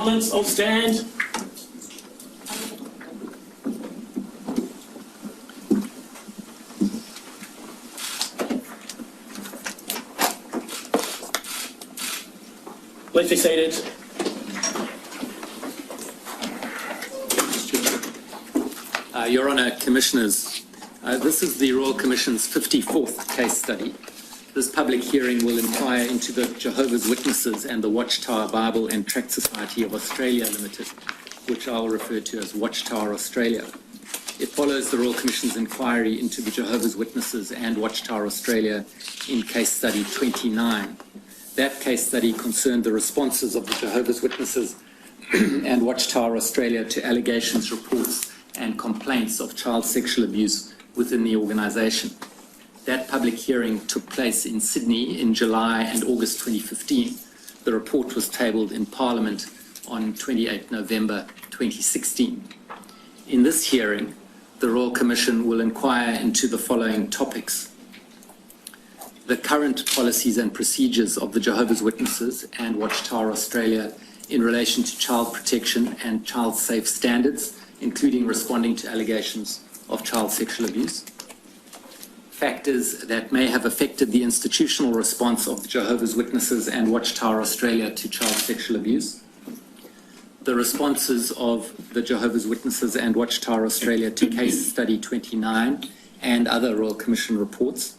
Silence, I'll stand. Please be seated. Your Honour, Commissioners, this is the Royal Commission's 54th case study. This public hearing will inquire into the Jehovah's Witnesses and the Watchtower Bible and Tract Society of Australia Limited, which I will refer to as Watchtower Australia. It follows the Royal Commission's inquiry into the Jehovah's Witnesses and Watchtower Australia in case study 29. That case study concerned the responses of the Jehovah's Witnesses and Watchtower Australia to allegations, reports and complaints of child sexual abuse within the organisation. That public hearing took place in Sydney in July and August 2015. The report was tabled in Parliament on 28 November 2016. In this hearing, the Royal Commission will inquire into the following topics: the current policies and procedures of the Jehovah's Witnesses and Watchtower Australia in relation to child protection and child safe standards, including responding to allegations of child sexual abuse; factors that may have affected the institutional response of the Jehovah's Witnesses and Watchtower Australia to child sexual abuse; the responses of the Jehovah's Witnesses and Watchtower Australia to case study 29 and other Royal Commission reports;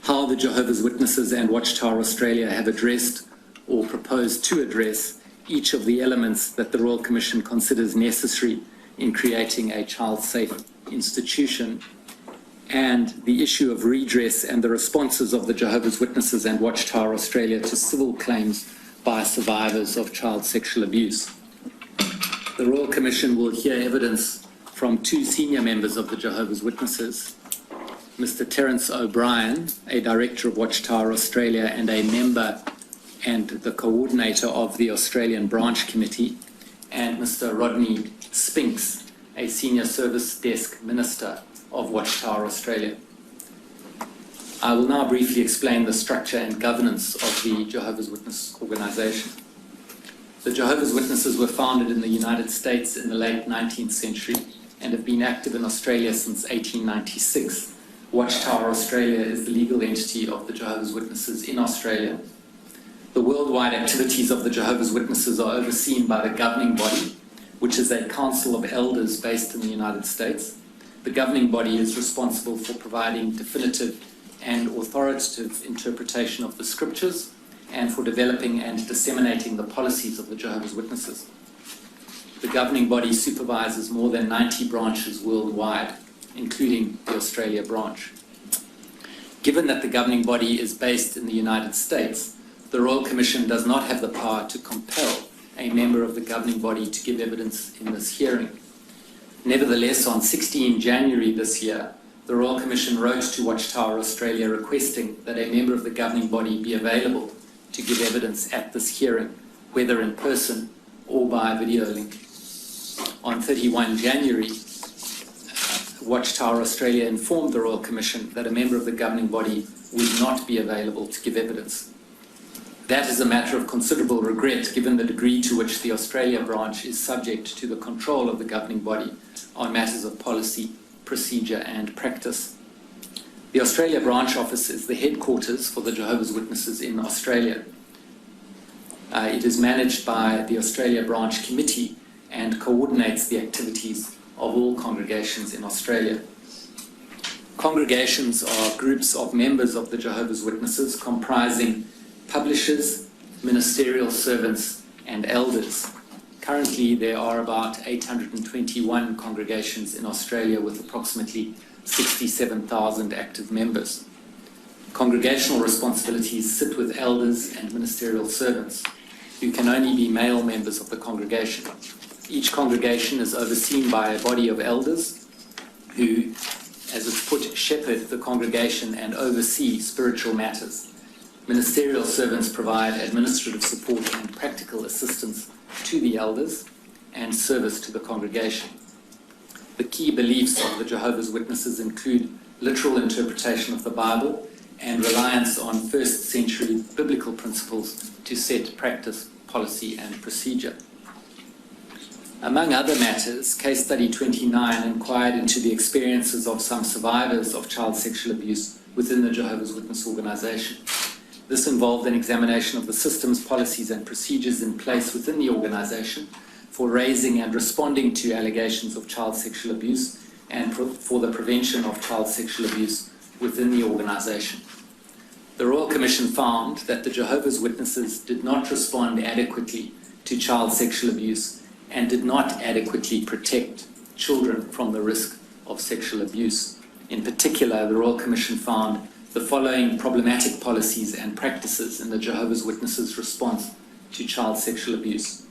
how the Jehovah's Witnesses and Watchtower Australia have addressed or proposed to address each of the elements that the Royal Commission considers necessary in creating a child-safe institution, and the issue of redress and the responses of the Jehovah's Witnesses and Watchtower Australia to civil claims by survivors of child sexual abuse. The Royal Commission will hear evidence from two senior members of the Jehovah's Witnesses, Mr. Terence O'Brien, a director of Watchtower Australia and a member and the coordinator of the Australian Branch Committee, and Mr. Rodney Spinks, a senior service desk minister of Watchtower Australia. I will now briefly explain the structure and governance of the Jehovah's Witness organisation. The Jehovah's Witnesses were founded in the United States in the late 19th century and have been active in Australia since 1896. Watchtower Australia is the legal entity of the Jehovah's Witnesses in Australia. The worldwide activities of the Jehovah's Witnesses are overseen by the governing body, which is a council of elders based in the United States. The governing body is responsible for providing definitive and authoritative interpretation of the scriptures and for developing and disseminating the policies of the Jehovah's Witnesses. The governing body supervises more than 90 branches worldwide, including the Australia branch. Given that the governing body is based in the United States, the Royal Commission does not have the power to compel a member of the governing body to give evidence in this hearing. Nevertheless, on 16 January this year, the Royal Commission wrote to Watchtower Australia requesting that a member of the governing body be available to give evidence at this hearing, whether in person or by video link. On 31 January, Watchtower Australia informed the Royal Commission that a member of the governing body would not be available to give evidence. That is a matter of considerable regret given the degree to which the Australia branch is subject to the control of the governing body on matters of policy, procedure and practice. The Australia branch office is the headquarters for the Jehovah's Witnesses in Australia. It is managed by the Australia Branch Committee and coordinates the activities of all congregations in Australia. Congregations are groups of members of the Jehovah's Witnesses comprising publishers, ministerial servants and elders. Currently there are about 821 congregations in Australia with approximately 67,000 active members. Congregational responsibilities sit with elders and ministerial servants, who can only be male members of the congregation. Each congregation is overseen by a body of elders who, as it's put, shepherd the congregation and oversee spiritual matters. Ministerial servants provide administrative support and practical assistance to the elders and service to the congregation. The key beliefs of the Jehovah's Witnesses include literal interpretation of the Bible and reliance on first century biblical principles to set practice, policy and procedure. Among other matters, case study 29 inquired into the experiences of some survivors of child sexual abuse within the Jehovah's Witness organization. This involved an examination of the systems, policies, and procedures in place within the organization for raising and responding to allegations of child sexual abuse and for the prevention of child sexual abuse within the organization. The Royal Commission found that the Jehovah's Witnesses did not respond adequately to child sexual abuse and did not adequately protect children from the risk of sexual abuse. In particular, the Royal Commission found the following problematic policies and practices in the Jehovah's Witnesses' response to child sexual abuse.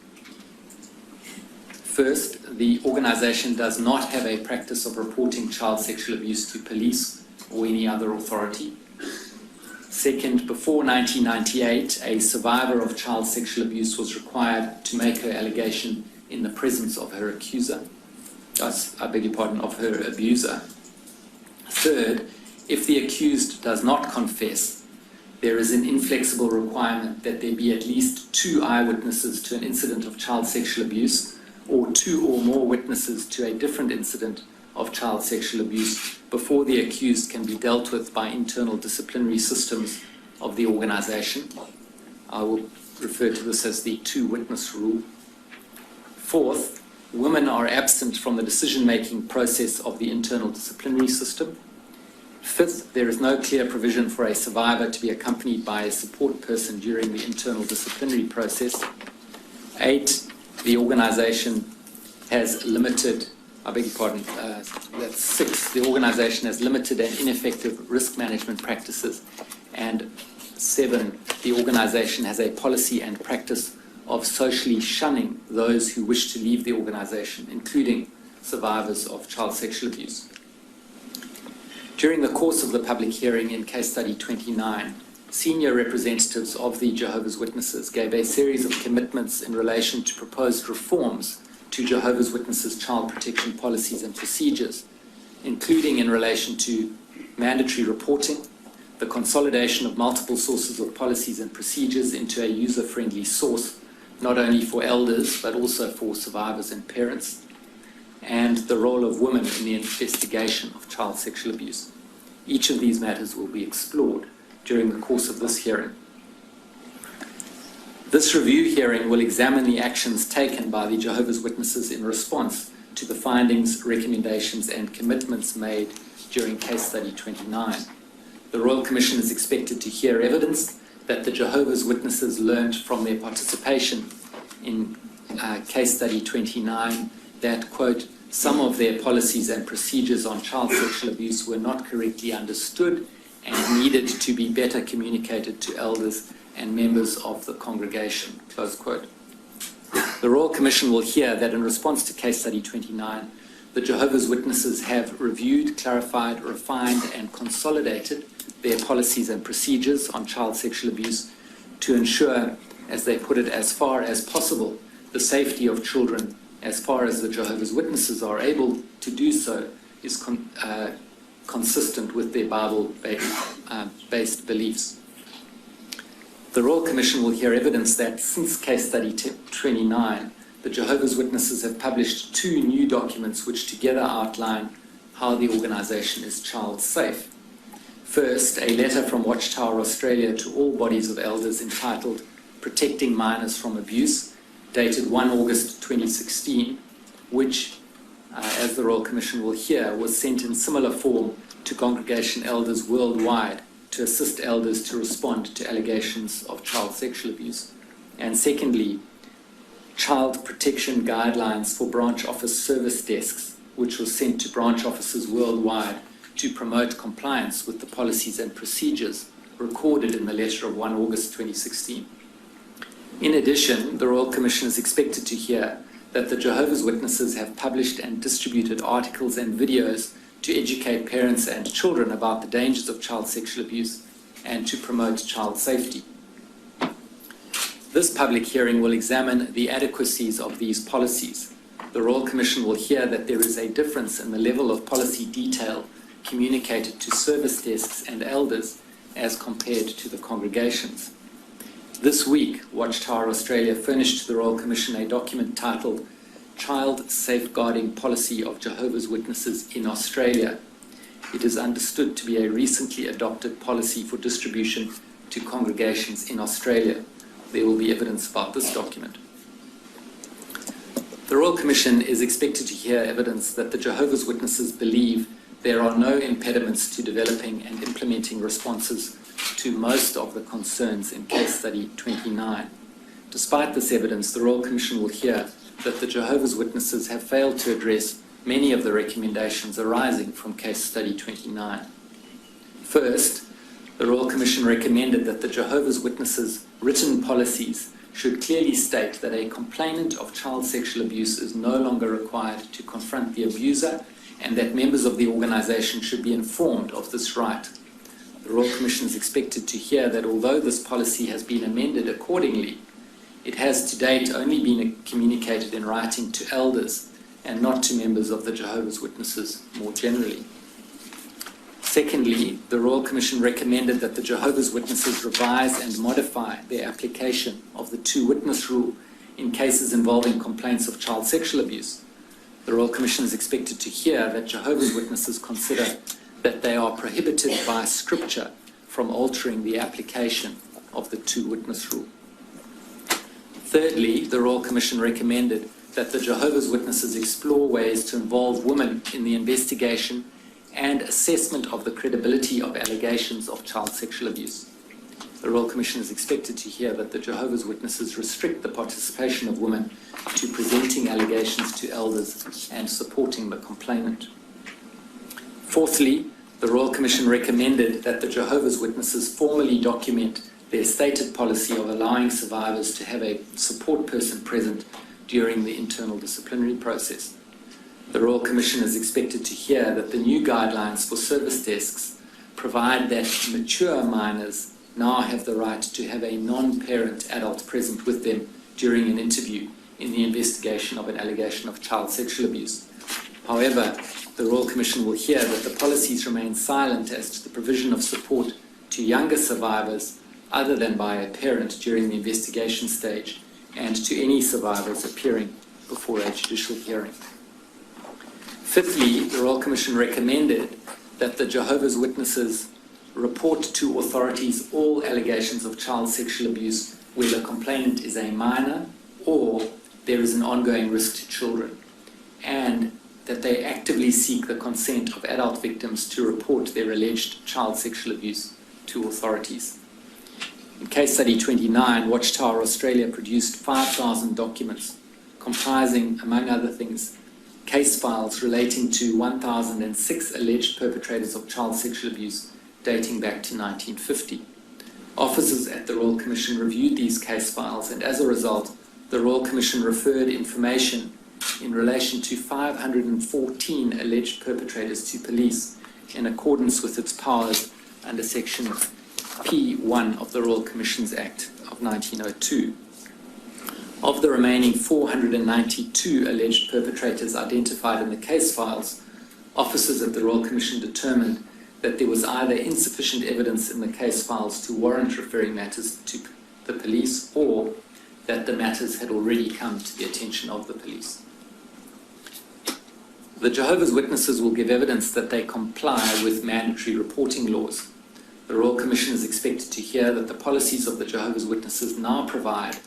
First, the organization does not have a practice of reporting child sexual abuse to police or any other authority. Second, before 1998, a survivor of child sexual abuse was required to make her allegation in the presence of her accuser. Of her abuser. Third, if the accused does not confess, there is an inflexible requirement that there be at least 2 eyewitnesses to an incident of child sexual abuse or 2 or more witnesses to a different incident of child sexual abuse before the accused can be dealt with by internal disciplinary systems of the organization. I will refer to this as the 2-witness rule. Fourth, women are absent from the decision-making process of the internal disciplinary system. Fifth, there is no clear provision for a survivor to be accompanied by a support person during the internal disciplinary process. 8, the organization has limited, that's 6, the organization has limited and ineffective risk management practices. And 7, the organization has a policy and practice of socially shunning those who wish to leave the organization, including survivors of child sexual abuse. During the course of the public hearing in case study 29, senior representatives of the Jehovah's Witnesses gave a series of commitments in relation to proposed reforms to Jehovah's Witnesses child protection policies and procedures, including in relation to mandatory reporting, the consolidation of multiple sources of policies and procedures into a user-friendly source, not only for elders, but also for survivors and parents, and the role of women in the investigation of child sexual abuse. Each of these matters will be explored during the course of this hearing. This review hearing will examine the actions taken by the Jehovah's Witnesses in response to the findings, recommendations, and commitments made during case study 29. The Royal Commission is expected to hear evidence that the Jehovah's Witnesses learned from their participation in case study 29 that, quote, some of their policies and procedures on child sexual abuse were not correctly understood and needed to be better communicated to elders and members of the congregation, close quote. The Royal Commission will hear that in response to case study 29, the Jehovah's Witnesses have reviewed, clarified, refined, and consolidated their policies and procedures on child sexual abuse to ensure, as they put it, as far as possible, the safety of children as far as the Jehovah's Witnesses are able to do so is consistent with their Bible-based beliefs. The Royal Commission will hear evidence that since case study 29, the Jehovah's Witnesses have published 2 new documents which together outline how the organization is child safe. First, a letter from Watchtower Australia to all bodies of elders entitled Protecting Minors from Abuse, dated 1 August 2016, which, as the Royal Commission will hear, was sent in similar form to congregation elders worldwide to assist elders to respond to allegations of child sexual abuse. And secondly, Child Protection Guidelines for Branch Office Service Desks, which was sent to branch offices worldwide to promote compliance with the policies and procedures recorded in the letter of 1 August 2016. In addition, the Royal Commission is expected to hear that the Jehovah's Witnesses have published and distributed articles and videos to educate parents and children about the dangers of child sexual abuse and to promote child safety. This public hearing will examine the adequacies of these policies. The Royal Commission will hear that there is a difference in the level of policy detail communicated to service desks and elders as compared to the congregations. This week, Watchtower Australia furnished to the Royal Commission a document titled child safeguarding policy of Jehovah's Witnesses in Australia. It is understood to be a recently adopted policy for distribution to congregations in Australia. There will be evidence about this document. The Royal Commission is expected to hear evidence that the Jehovah's Witnesses believe there are no impediments to developing and implementing responses to most of the concerns in Case Study 29. Despite this evidence, the Royal Commission will hear that the Jehovah's Witnesses have failed to address many of the recommendations arising from Case Study 29. First, the Royal Commission recommended that the Jehovah's Witnesses' written policies should clearly state that a complainant of child sexual abuse is no longer required to confront the abuser, and that members of the organization should be informed of this right. The Royal Commission is expected to hear that although this policy has been amended accordingly, it has to date only been communicated in writing to elders and not to members of the Jehovah's Witnesses more generally. Secondly, the Royal Commission recommended that the Jehovah's Witnesses revise and modify their application of the two-witness rule in cases involving complaints of child sexual abuse. The Royal Commission is expected to hear that Jehovah's Witnesses consider that they are prohibited by Scripture from altering the application of the two-witness rule. Thirdly, the Royal Commission recommended that the Jehovah's Witnesses explore ways to involve women in the investigation and assessment of the credibility of allegations of child sexual abuse. The Royal Commission is expected to hear that the Jehovah's Witnesses restrict the participation of women to presenting allegations to elders and supporting the complainant. Fourthly, the Royal Commission recommended that the Jehovah's Witnesses formally document their stated policy of allowing survivors to have a support person present during the internal disciplinary process. The Royal Commission is expected to hear that the new guidelines for service desks provide that mature minors now have the right to have a non-parent adult present with them during an interview in the investigation of an allegation of child sexual abuse. However, the Royal Commission will hear that the policies remain silent as to the provision of support to younger survivors other than by a parent during the investigation stage and to any survivors appearing before a judicial hearing. Fifthly, the Royal Commission recommended that the Jehovah's Witnesses report to authorities all allegations of child sexual abuse where the complainant is a minor or there is an ongoing risk to children, and that they actively seek the consent of adult victims to report their alleged child sexual abuse to authorities. In Case Study 29, Watchtower Australia produced 5,000 documents comprising, among other things, case files relating to 1,006 alleged perpetrators of child sexual abuse dating back to 1950. Officers at the Royal Commission reviewed these case files, and as a result, the Royal Commission referred information in relation to 514 alleged perpetrators to police in accordance with its powers under Section P1 of the Royal Commissions Act of 1902. Of the remaining 492 alleged perpetrators identified in the case files, officers at the Royal Commission determined that there was either insufficient evidence in the case files to warrant referring matters to the police, or that the matters had already come to the attention of the police. The Jehovah's Witnesses will give evidence that they comply with mandatory reporting laws. The Royal Commission is expected to hear that the policies of the Jehovah's Witnesses now provide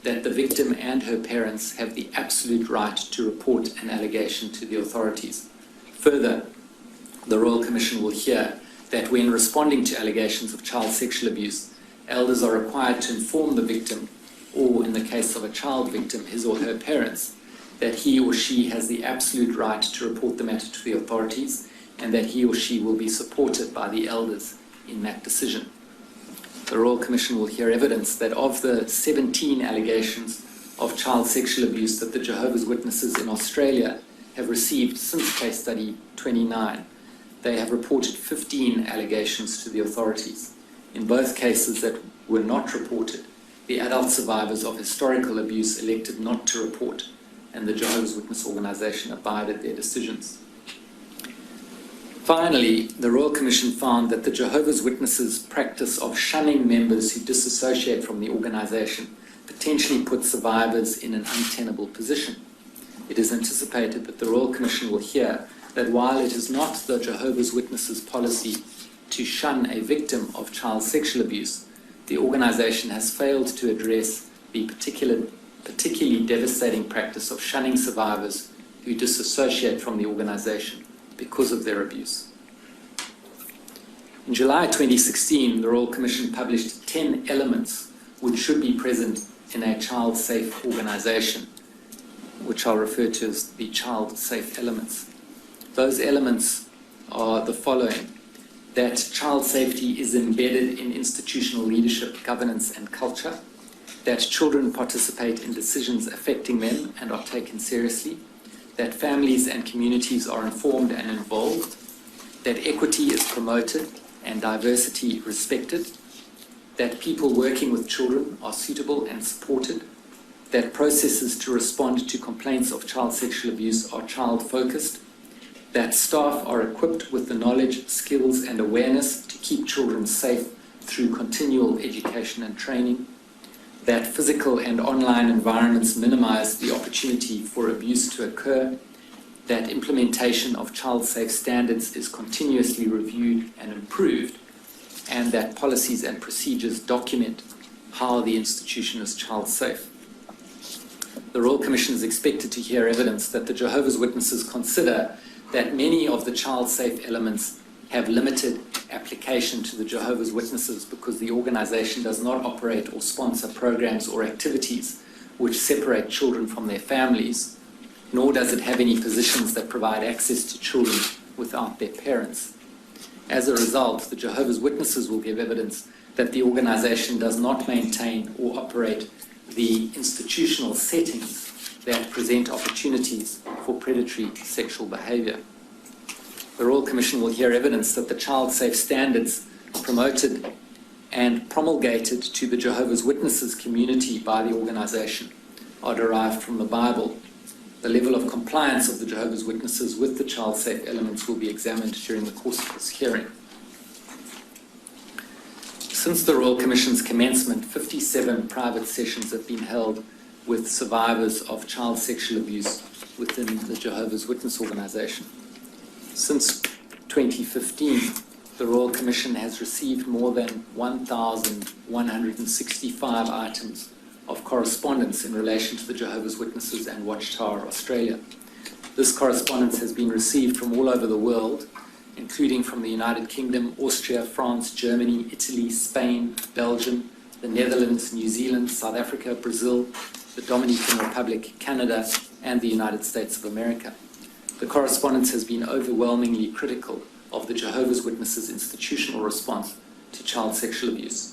that the victim and her parents have the absolute right to report an allegation to the authorities. Further, the Royal Commission will hear that when responding to allegations of child sexual abuse, elders are required to inform the victim, or in the case of a child victim, his or her parents, that he or she has the absolute right to report the matter to the authorities, and that he or she will be supported by the elders in that decision. The Royal Commission will hear evidence that of the 17 allegations of child sexual abuse that the Jehovah's Witnesses in Australia have received since Case Study 29, they have reported 15 allegations to the authorities. In both cases that were not reported, the adult survivors of historical abuse elected not to report, and the Jehovah's Witness organization abided their decisions. Finally, the Royal Commission found that the Jehovah's Witnesses' practice of shunning members who disassociate from the organization potentially puts survivors in an untenable position. it is anticipated that the Royal Commission will hear that while it is not the Jehovah's Witnesses' policy to shun a victim of child sexual abuse, the organization has failed to address the particularly devastating practice of shunning survivors who disassociate from the organization because of their abuse. In July 2016, the Royal Commission published 10 elements which should be present in a child-safe organization, which I'll refer to as the child-safe elements. Those elements are the following: that child safety is embedded in institutional leadership, governance, and culture, that children participate in decisions affecting them and are taken seriously, that families and communities are informed and involved, that equity is promoted and diversity respected, that people working with children are suitable and supported, that processes to respond to complaints of child sexual abuse are child-focused, that staff are equipped with the knowledge, skills, and awareness to keep children safe through continual education and training, that physical and online environments minimize the opportunity for abuse to occur, that implementation of child-safe standards is continuously reviewed and improved, and that policies and procedures document how the institution is child-safe. The Royal Commission is expected to hear evidence that the Jehovah's Witnesses consider that many of the child-safe elements have limited application to the Jehovah's Witnesses because the organization does not operate or sponsor programs or activities which separate children from their families, nor does it have any positions that provide access to children without their parents. As a result, the Jehovah's Witnesses will give evidence that the organization does not maintain or operate the institutional settings that present opportunities for predatory sexual behavior. The Royal Commission will hear evidence that the child-safe standards promoted and promulgated to the Jehovah's Witnesses community by the organization are derived from the Bible. The level of compliance of the Jehovah's Witnesses with the child-safe elements will be examined during the course of this hearing. Since the Royal Commission's commencement, 57 private sessions have been held with survivors of child sexual abuse within the Jehovah's Witness organization. Since 2015, the Royal Commission has received more than 1,165 items of correspondence in relation to the Jehovah's Witnesses and Watchtower Australia. This correspondence has been received from all over the world, including from the United Kingdom, Austria, France, Germany, Italy, Spain, Belgium, the Netherlands, New Zealand, South Africa, Brazil, the Dominican Republic, Canada, and the United States of America. The correspondence has been overwhelmingly critical of the Jehovah's Witnesses' institutional response to child sexual abuse.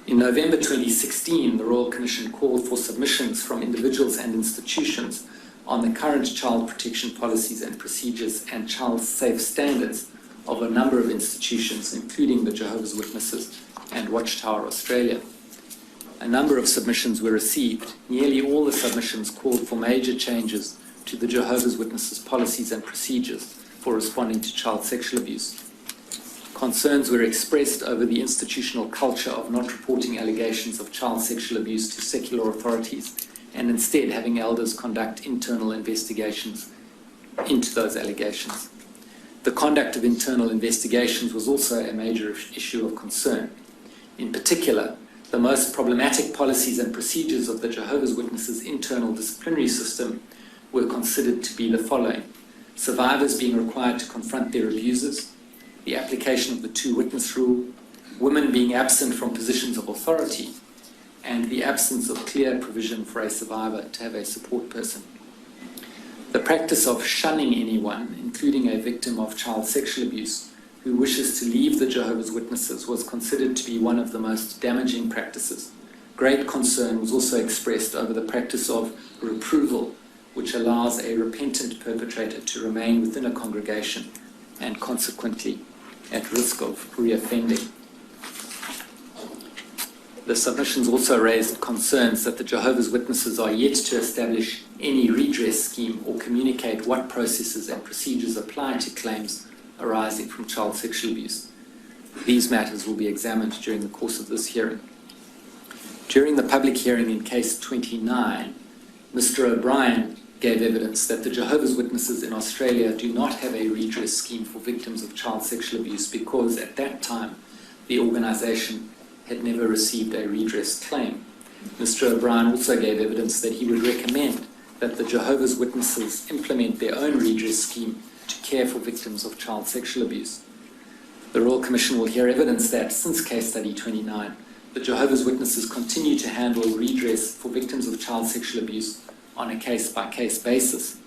In November 2016, the Royal Commission called for submissions from individuals and institutions on the current child protection policies and procedures and child-safe standards of a number of institutions, including the Jehovah's Witnesses and Watchtower Australia. A number of submissions were received. Nearly all the submissions called for major changes to the Jehovah's Witnesses policies and procedures for responding to child sexual abuse. Concerns were expressed over the institutional culture of not reporting allegations of child sexual abuse to secular authorities and instead having elders conduct internal investigations into those allegations. The conduct of internal investigations was also a major issue of concern. In particular, the most problematic policies and procedures of the Jehovah's Witnesses' internal disciplinary system were considered to be the following: survivors being required to confront their abusers, the application of the two-witness rule, women being absent from positions of authority, and the absence of clear provision for a survivor to have a support person. The practice of shunning anyone, including a victim of child sexual abuse, who wishes to leave the Jehovah's Witnesses was considered to be one of the most damaging practices. Great concern was also expressed over the practice of reproval, which allows a repentant perpetrator to remain within a congregation and consequently at risk of reoffending. The submissions also raised concerns that the Jehovah's Witnesses are yet to establish any redress scheme or communicate what processes and procedures apply to claims arising from child sexual abuse. These matters will be examined during the course of this hearing. During the public hearing in Case 29, Mr. O'Brien gave evidence that the Jehovah's Witnesses in Australia do not have a redress scheme for victims of child sexual abuse because at that time the organisation had never received a redress claim. Mr. O'Brien also gave evidence that he would recommend that the Jehovah's Witnesses implement their own redress scheme to care for victims of child sexual abuse. The Royal Commission will hear evidence that since case study 29, the Jehovah's Witnesses continue to handle redress for victims of child sexual abuse on a case-by-case basis.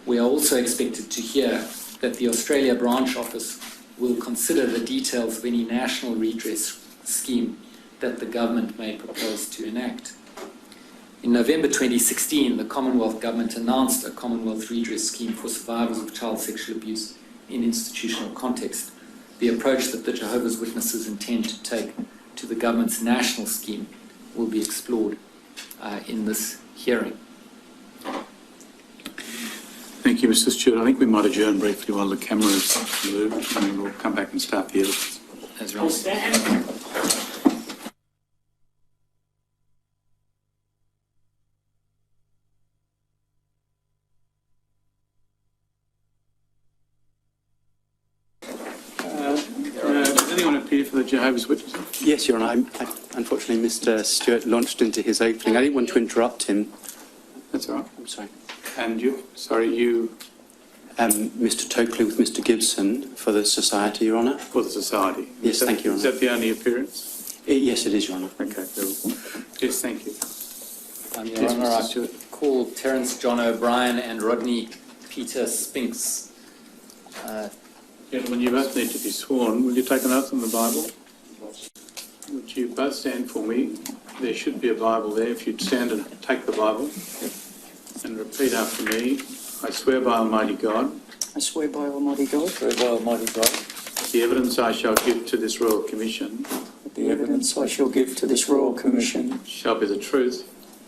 We are also expected to hear that the Australia branch office will consider the details of any national redress scheme that the government may propose to enact. In November 2016, the Commonwealth Government announced a Commonwealth redress scheme for survivors of child sexual abuse in institutional context. The approach that the Jehovah's Witnesses intend to take to the government's national scheme will be explored in this hearing. Thank you, Mr. Stewart. I think we might adjourn briefly while the cameras move, and then we'll come back and start the evidence. As Ross. Does anyone appear for the Jehovah's Witnesses? Yes, Your Honour. Unfortunately, Mr. Stewart launched into his opening. I didn't want to interrupt him. That's all right. I'm sorry. And you? Sorry, you? Mr. Tokley with Mr. Gibson for the Society, Your Honour. For the Society. Yes, thank you, Your Is Honour. that the only appearance? Yes, it is, Your Honour. Okay, cool. Yes, thank you. Your Yes, Honour, Mr. I Stewart. call Terence John O'Brien and Rodney Peter Spinks. Gentlemen, you both need to be sworn. Will you take an oath on the Bible? Would you both stand for me? There should be a Bible there. If you'd stand and take the Bible and repeat after me. I swear by Almighty God. I swear by Almighty God. Swear by Almighty God. The evidence I shall give to this Royal Commission The evidence I shall give to this Royal Commission shall be the truth,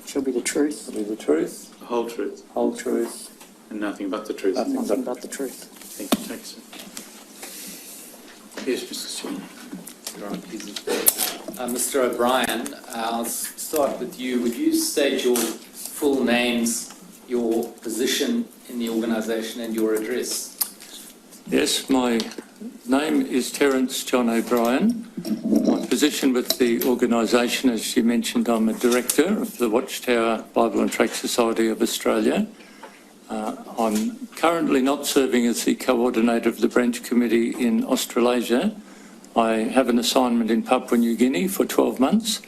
shall be the truth, The truth, the whole truth, whole truth, and nothing but the truth. nothing but the truth. Thank you. Take it. Yes, Mr. Stewart. Mr. O'Brien, I'll start with you. Would you state your full names, your position in the organisation and your address? Yes, my name is Terence John O'Brien. My position with the organisation, as you mentioned, I'm a director of the Watchtower Bible and Tract Society of Australia. I'm currently not serving as the coordinator of the branch committee in Australasia. I have an assignment in Papua New Guinea for 12 months,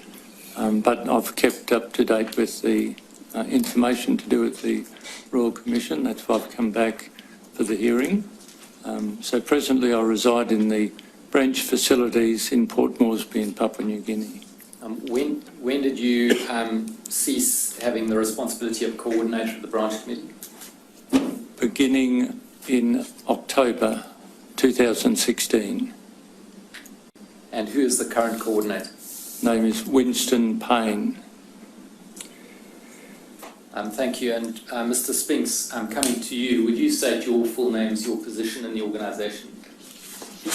but I've kept up to date with the information to do with the Royal Commission. That's why I've come back for the hearing. So presently I reside in the branch facilities in Port Moresby in Papua New Guinea. When did you cease having the responsibility of coordinator of the branch committee? Beginning in October 2016. And who is the current coordinator? Name is Winston Payne. Thank you. And Mr. Spinks, I'm coming to you. Would you state your full names, your position in the organisation?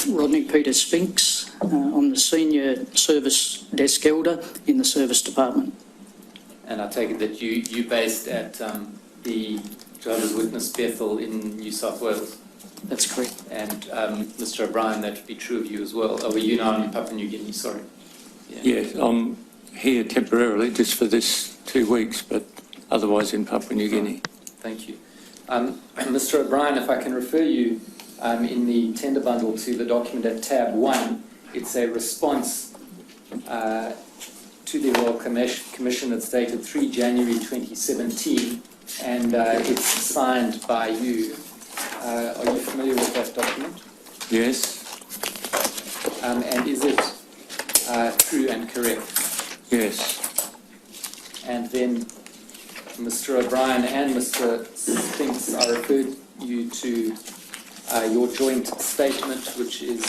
Rodney Peter Spinks. I'm the Senior Service Desk Elder in the Service Department. And I take it that you're based at the Jehovah's Witness Bethel in New South Wales? That's correct. And Mr. O'Brien, that would be true of you as well. Oh, were you now in Papua New Guinea? Sorry. Yes, I'm here temporarily just for this 2 weeks, but otherwise in Papua New Guinea. Thank you. Mr. O'Brien, if I can refer you in the tender bundle to the document at tab 1, it's a response to the Royal Commission that's dated 3 January 2017, and it's signed by you. Are you familiar with that document? Yes. And is it true and correct? Yes. And then Mr. O'Brien and Mr. Spinks, I referred you to your joint statement, which is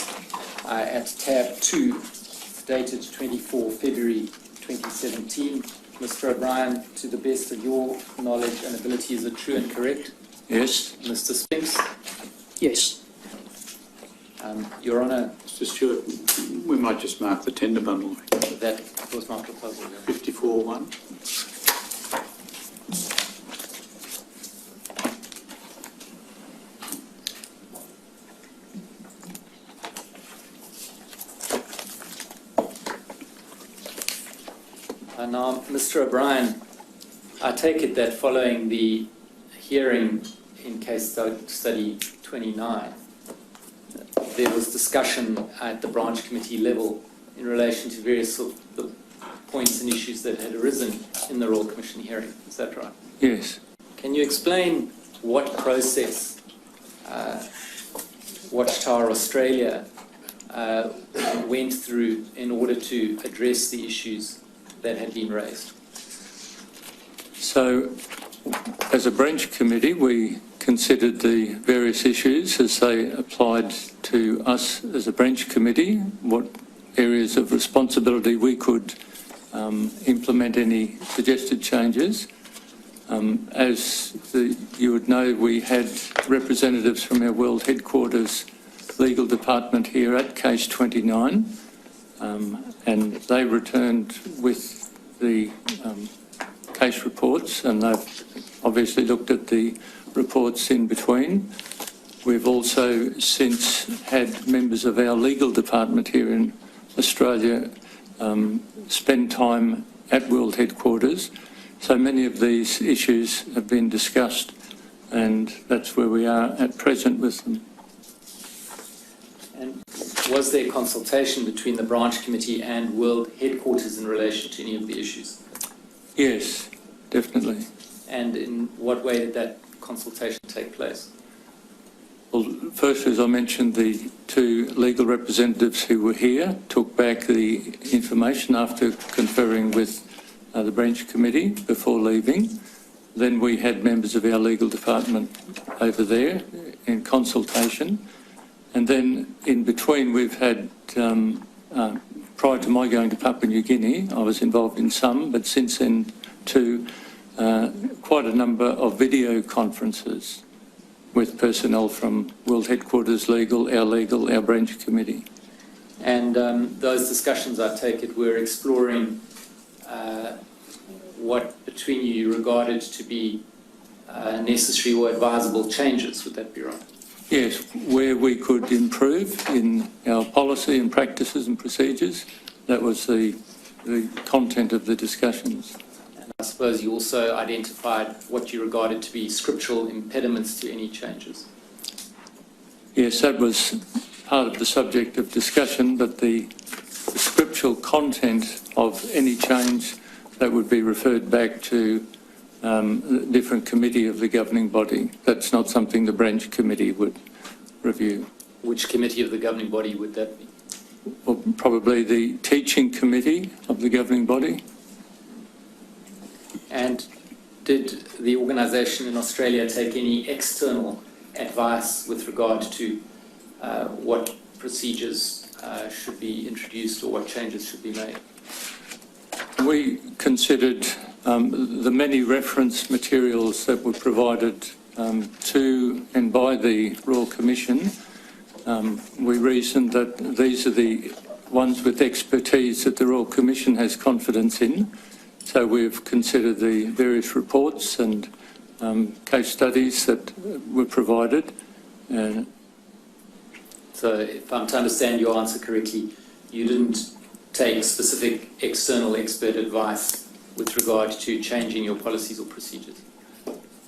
at tab 2, dated 24 February 2017. Mr. O'Brien, to the best of your knowledge and ability, is it true and correct? Yes. Mr. Spinks? Yes. Your Honour, Mr. Stewart, we might just mark the tender bundle. that was my proposal. 54-1. Now, Mr. O'Brien, I take it that following the hearing in case study 29, there was discussion at the branch committee level in relation to various sort of the points and issues that had arisen in the Royal Commission hearing. Is that right? Yes. Can you explain what process Watchtower Australia went through in order to address the issues that had been raised? So, as a branch committee, we considered the various issues as they applied to us as a branch committee, what areas of responsibility we could implement any suggested changes. As you would know, we had representatives from our world headquarters legal department here at case 29, and they returned with the case reports, and they've obviously looked at the reports in between. We've also since had members of our legal department here in Australia spend time at world headquarters. So many of these issues have been discussed, and that's where we are at present with them. And was there consultation between the branch committee and world headquarters in relation to any of the issues? Yes, definitely. And in what way did that consultation take place? Well, first, as I mentioned, the two legal representatives who were here took back the information after conferring with the branch committee before leaving. Then we had members of our legal department over there in consultation. And then in between we've had, prior to my going to Papua New Guinea, I was involved in some, but since then too, quite a number of video conferences with personnel from World Headquarters Legal, our branch committee. And those discussions, I take it, were exploring what between you regarded to be necessary or advisable changes. Would that be right? Yes, where we could improve in our policy and practices and procedures. That was the content of the discussions. And I suppose you also identified what you regarded to be scriptural impediments to any changes. Yes, that was part of the subject of discussion, but the scriptural content of any change that would be referred back to a different committee of the governing body. That's not something the branch committee would review. Which committee of the governing body would that be? Well, probably the teaching committee of the governing body. And did the organisation in Australia take any external advice with regard to what procedures should be introduced or what changes should be made? We considered the many reference materials that were provided to and by the Royal Commission. We reasoned that these are the ones with expertise that the Royal Commission has confidence in. So we've considered the various reports and case studies that were provided. So if I'm to understand your answer correctly, you didn't take specific external expert advice with regard to changing your policies or procedures?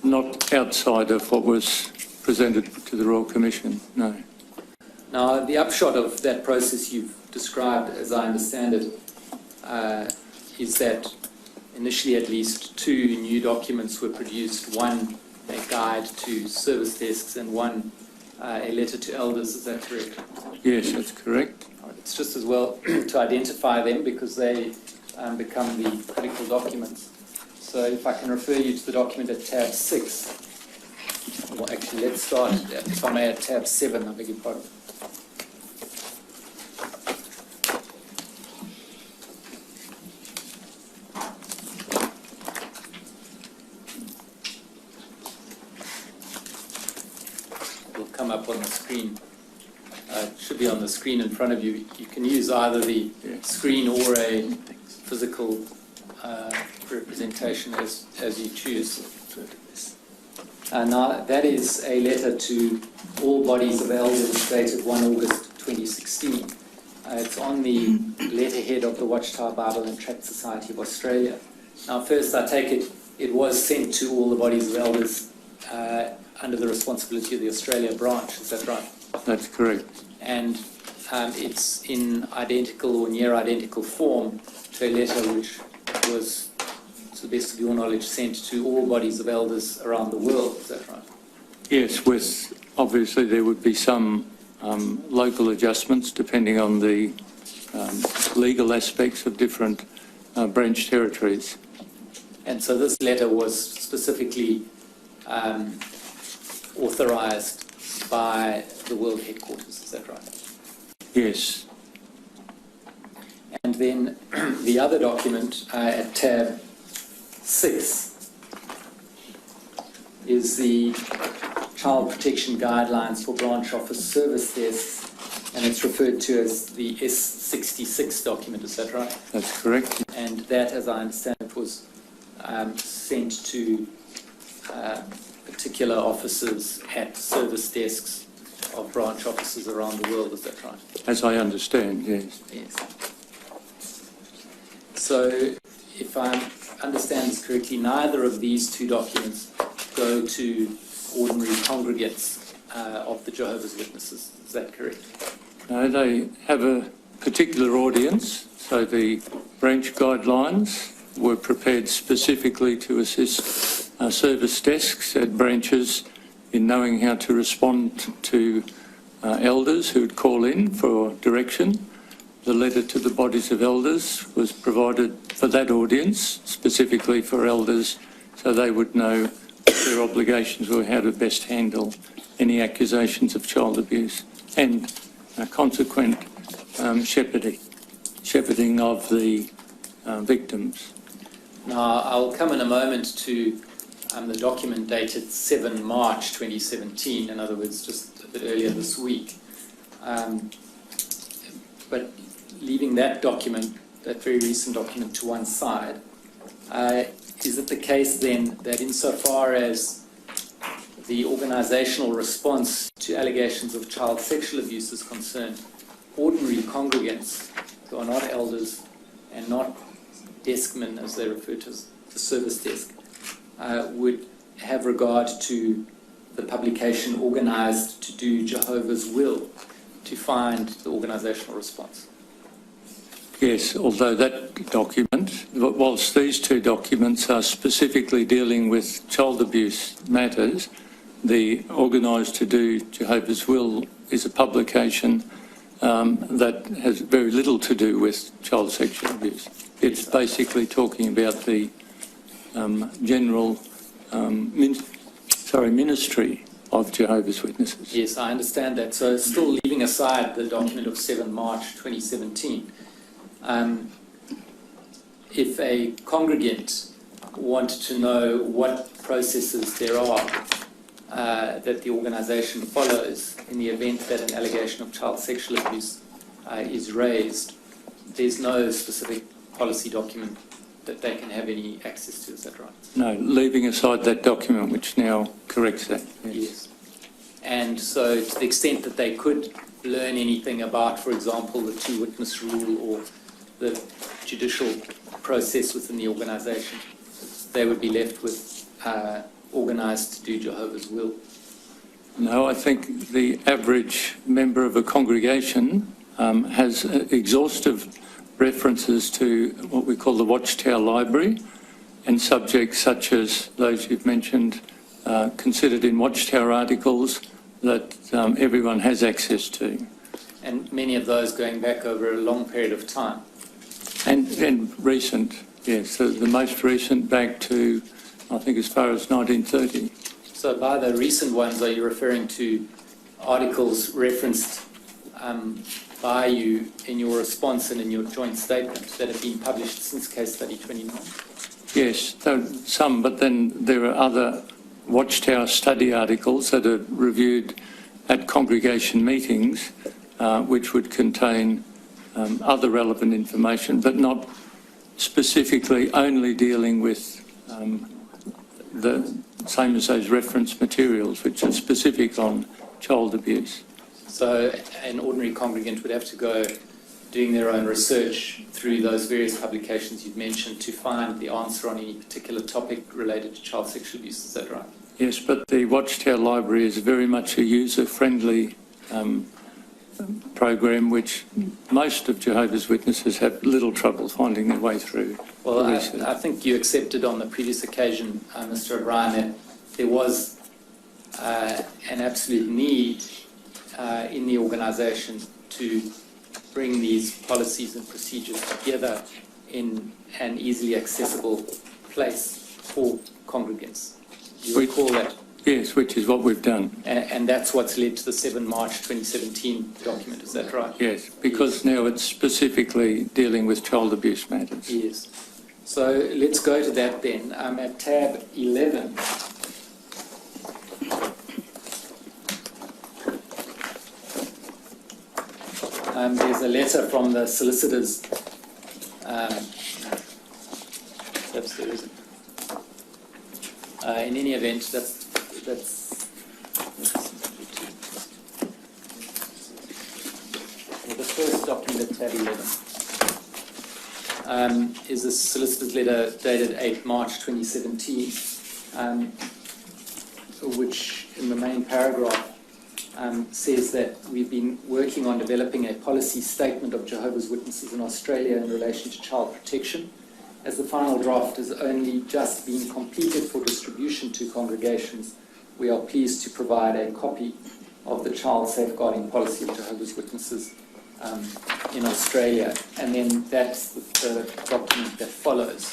Not outside of what was presented to the Royal Commission, no. Now, the upshot of that process you've described, as I understand it, is that initially at least 2 new documents were produced, one a guide to service desks and one a letter to elders. Is that correct? Yes, that's correct. It's just as well to identify them because they become the critical documents. So if I can refer you to the document at tab 6. Well, actually, let's start, if I may, at tab 7, I beg your pardon. It will come up on the screen. It should be on the screen in front of you. You can use either the screen or a physical representation as you choose. Now, that is a letter to all bodies of elders dated 1 August 2016. It's on the letterhead of the Watchtower Bible and Tract Society of Australia. Now, first, I take it was sent to all the bodies of elders under the responsibility of the Australia branch. Is that right? That's correct. And it's in identical or near identical form to a letter which was, to the best of your knowledge, sent to all bodies of elders around the world. Is that right? Yes, with obviously there would be some local adjustments depending on the legal aspects of different branch territories. And so this letter was specifically authorised by the world headquarters. Is that right? Yes. And then the other document at tab 6 is the Child Protection Guidelines for Branch Office Service Desks, and it's referred to as the S66 document. Is that right? That's correct. And that, as I understand it, was sent to particular officers at service desks of branch offices around the world. Is that right? As I understand, yes. Yes. So, if I understand this correctly, neither of these two documents go to ordinary congregants of the Jehovah's Witnesses. Is that correct? No, they have a particular audience. So the branch guidelines were prepared specifically to assist service desks at branches in knowing how to respond to elders who would call in for direction. The letter to the bodies of elders was provided for that audience, specifically for elders, so they would know what their obligations were, how to best handle any accusations of child abuse and consequent shepherding of the victims. Now, I'll come in a moment to the document dated 7 March 2017, in other words, just a bit earlier this week. But leaving that document, that very recent document, to one side, is it the case then that insofar as the organisational response to allegations of child sexual abuse is concerned, ordinary congregants who are not elders and not deskmen, as they refer to as the service desk, would have regard to the publication organised to do Jehovah's will to find the organisational response? Yes, although that document, whilst these two documents are specifically dealing with child abuse matters, the Organised to Do Jehovah's Will is a publication that has very little to do with child sexual abuse. It's basically talking about the general ministry of Jehovah's Witnesses. Yes, I understand that. So still leaving aside the document of 7 March 2017, if a congregant wanted to know what processes there are that the organisation follows in the event that an allegation of child sexual abuse is raised, there's no specific policy document that they can have any access to. Is that right? No, leaving aside that document which now corrects that. Yes. And so to the extent that they could learn anything about, for example, the two-witness rule or the judicial process within the organisation, they would be left with organised to do Jehovah's will. No, I think the average member of a congregation has exhaustive references to what we call the Watchtower Library, and subjects such as those you've mentioned considered in Watchtower articles that everyone has access to. And many of those going back over a long period of time. And recent, yes, the most recent back to, I think, as far as 1930. So by the recent ones, are you referring to articles referenced by you in your response and in your joint statement that have been published since case study 29? Yes, some, but then there are other Watchtower study articles that are reviewed at congregation meetings, which would contain other relevant information, but not specifically only dealing with the same as those reference materials, which are specific on child abuse. So an ordinary congregant would have to go doing their own research through those various publications you've mentioned to find the answer on any particular topic related to child sexual abuse. Is that right? Yes, but the Watchtower Library is very much a user-friendly program which most of Jehovah's Witnesses have little trouble finding their way through. Well, I think you accepted on the previous occasion, Mr. O'Brien, that there was an absolute need in the organisation to bring these policies and procedures together in an easily accessible place for congregants. You recall that? Yes, which is what we've done. And that's what's led to the 7 March 2017 document, is that right? Yes, because now it's specifically dealing with child abuse matters. Yes. So let's go to that then. I'm at tab 11. There's a letter from the solicitors. Perhaps there isn't. In any event, that's the first document at tab 11 is a solicitor's letter dated 8 March 2017, which in the main paragraph says that we've been working on developing a policy statement of Jehovah's Witnesses in Australia in relation to child protection. As the final draft has only just been completed for distribution to congregations, we are pleased to provide a copy of the child safeguarding policy of Jehovah's Witnesses in Australia. And then that's the document that follows.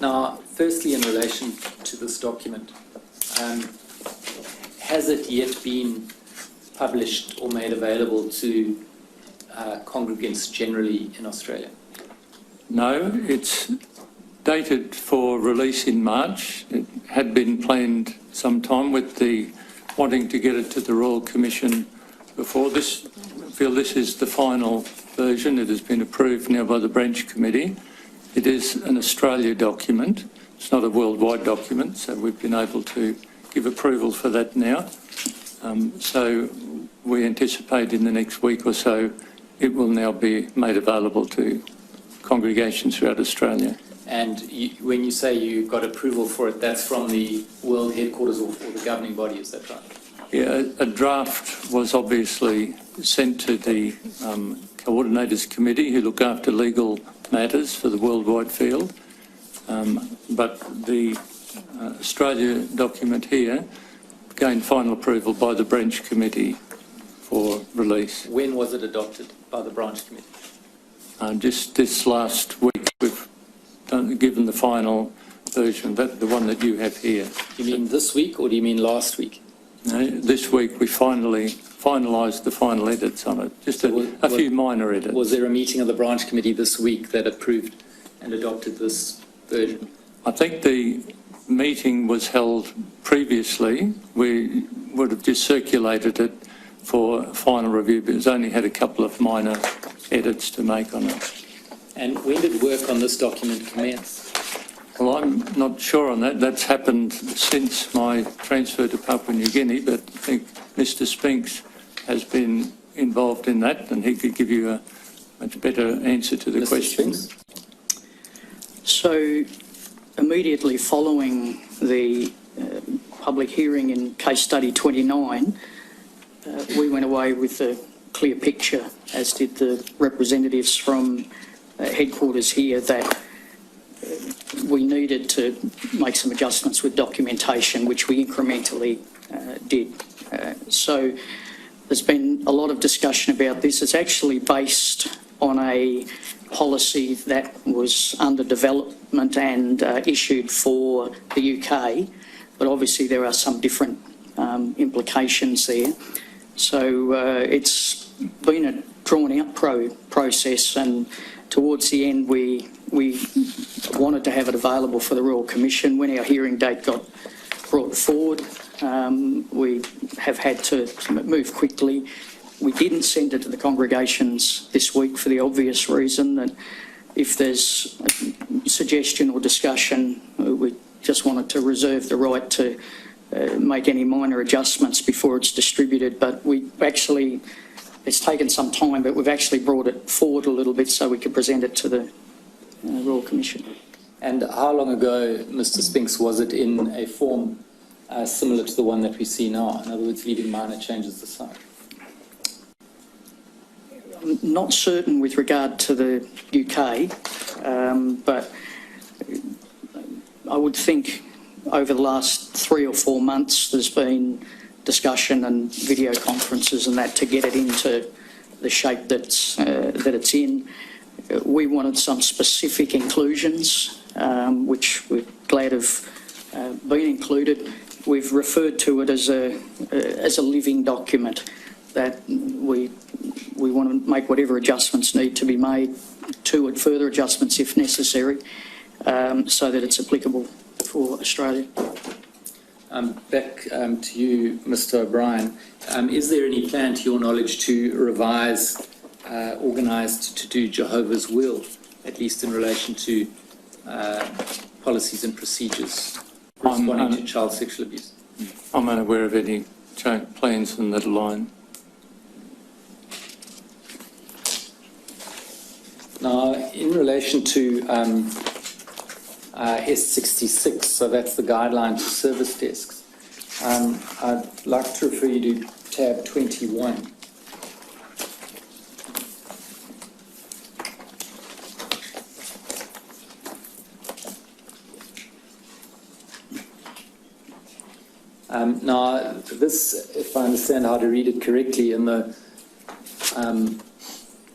Now, firstly, in relation to this document, has it yet been published or made available to congregants generally in Australia? No, it's dated for release in March. It had been planned some time with the wanting to get it to the Royal Commission before this. I feel this is the final version. It has been approved now by the Branch Committee. It is an Australia document. It's not a worldwide document, so we've been able to give approval for that now. So we anticipate in the next week or so it will now be made available to congregations throughout Australia. And when you say you got approval for it, that's from the world headquarters or the governing body, is that right? Yeah, a draft was obviously sent to the Coordinators Committee who look after legal matters for the worldwide field. But the Australia document here gained final approval by the Branch Committee for release. When was it adopted by the Branch Committee? Just this last week we've given the final version, the one that you have here. Do you mean this week or do you mean last week? No, this week we finalised the final edits on it, just a few minor edits. Was there a meeting of the Branch Committee this week that approved and adopted this version? I think the meeting was held previously. We would have just circulated it for final review, but it's only had a couple of minor edits to make on it. And when did work on this document commence? Well, I'm not sure on that. That's happened since my transfer to Papua New Guinea, but I think Mr. Spinks has been involved in that and he could give you a much better answer to the Mr. question. Spinks? So, immediately following the public hearing in case study 29, we went away with a clear picture, as did the representatives from headquarters here, that we needed to make some adjustments with documentation, which we incrementally did. So there's been a lot of discussion about this. It's actually based on a policy that was under development and issued for the UK, but obviously there are some different implications there. So it's been a drawn-out process, and towards the end we wanted to have it available for the Royal Commission. When our hearing date got brought forward, we have had to move quickly. We didn't send it to the congregations this week for the obvious reason that if there's a suggestion or discussion, we just wanted to reserve the right to make any minor adjustments before it's distributed, but it's taken some time, but we've actually brought it forward a little bit so we could present it to the Royal Commission. And how long ago, Mr. Spinks, was it in a form similar to the one that we see now? In other words, leaving minor changes aside. I'm not certain with regard to the UK, but I would think over the last 3 or 4 months there's been discussion and video conferences and that to get it into the shape that it's in. We wanted some specific inclusions, which we're glad have been included. We've referred to it as a living document that we want to make whatever adjustments need to be made to it, further adjustments if necessary, so that it's applicable for Australia. Back to you, Mr. O'Brien. Is there any plan, to your knowledge, to revise, organise to do Jehovah's will, at least in relation to policies and procedures responding to child sexual abuse? I'm unaware of any plans in that line. Now, in relation to S66, so that's the guideline to service desks, I'd like to refer you to tab 21. Now, this, if I understand how to read it correctly, in the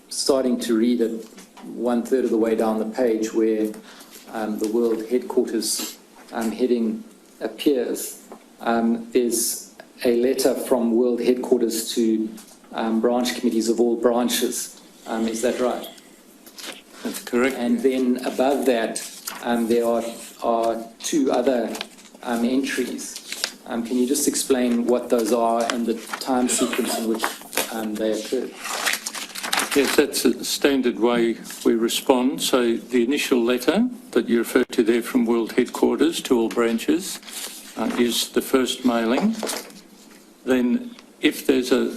starting to read it 1/3 of the way down the page where the World Headquarters heading appears, there's a letter from World Headquarters to branch committees of all branches. Is that right? That's correct. And then above that, there are 2 other entries. Can you just explain what those are and the time sequence in which they occur? Yes, that's a standard way we respond. So the initial letter that you referred to there from World Headquarters to all branches is the first mailing. Then if there's a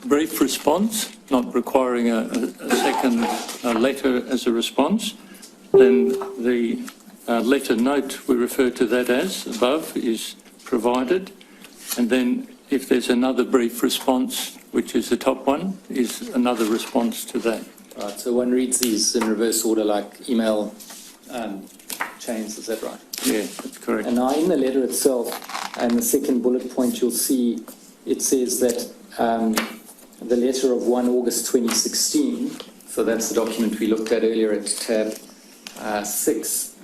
brief response, not requiring a second letter as a response, then the letter note, we refer to that as above, is provided. And then if there's another brief response, which is the top one, is another response to that. Right, so one reads these in reverse order like email chains, is that right? Yeah, that's correct. And now in the letter itself, and the second bullet point, you'll see it says that the letter of 1 August 2016, so that's the document we looked at earlier at tab 6,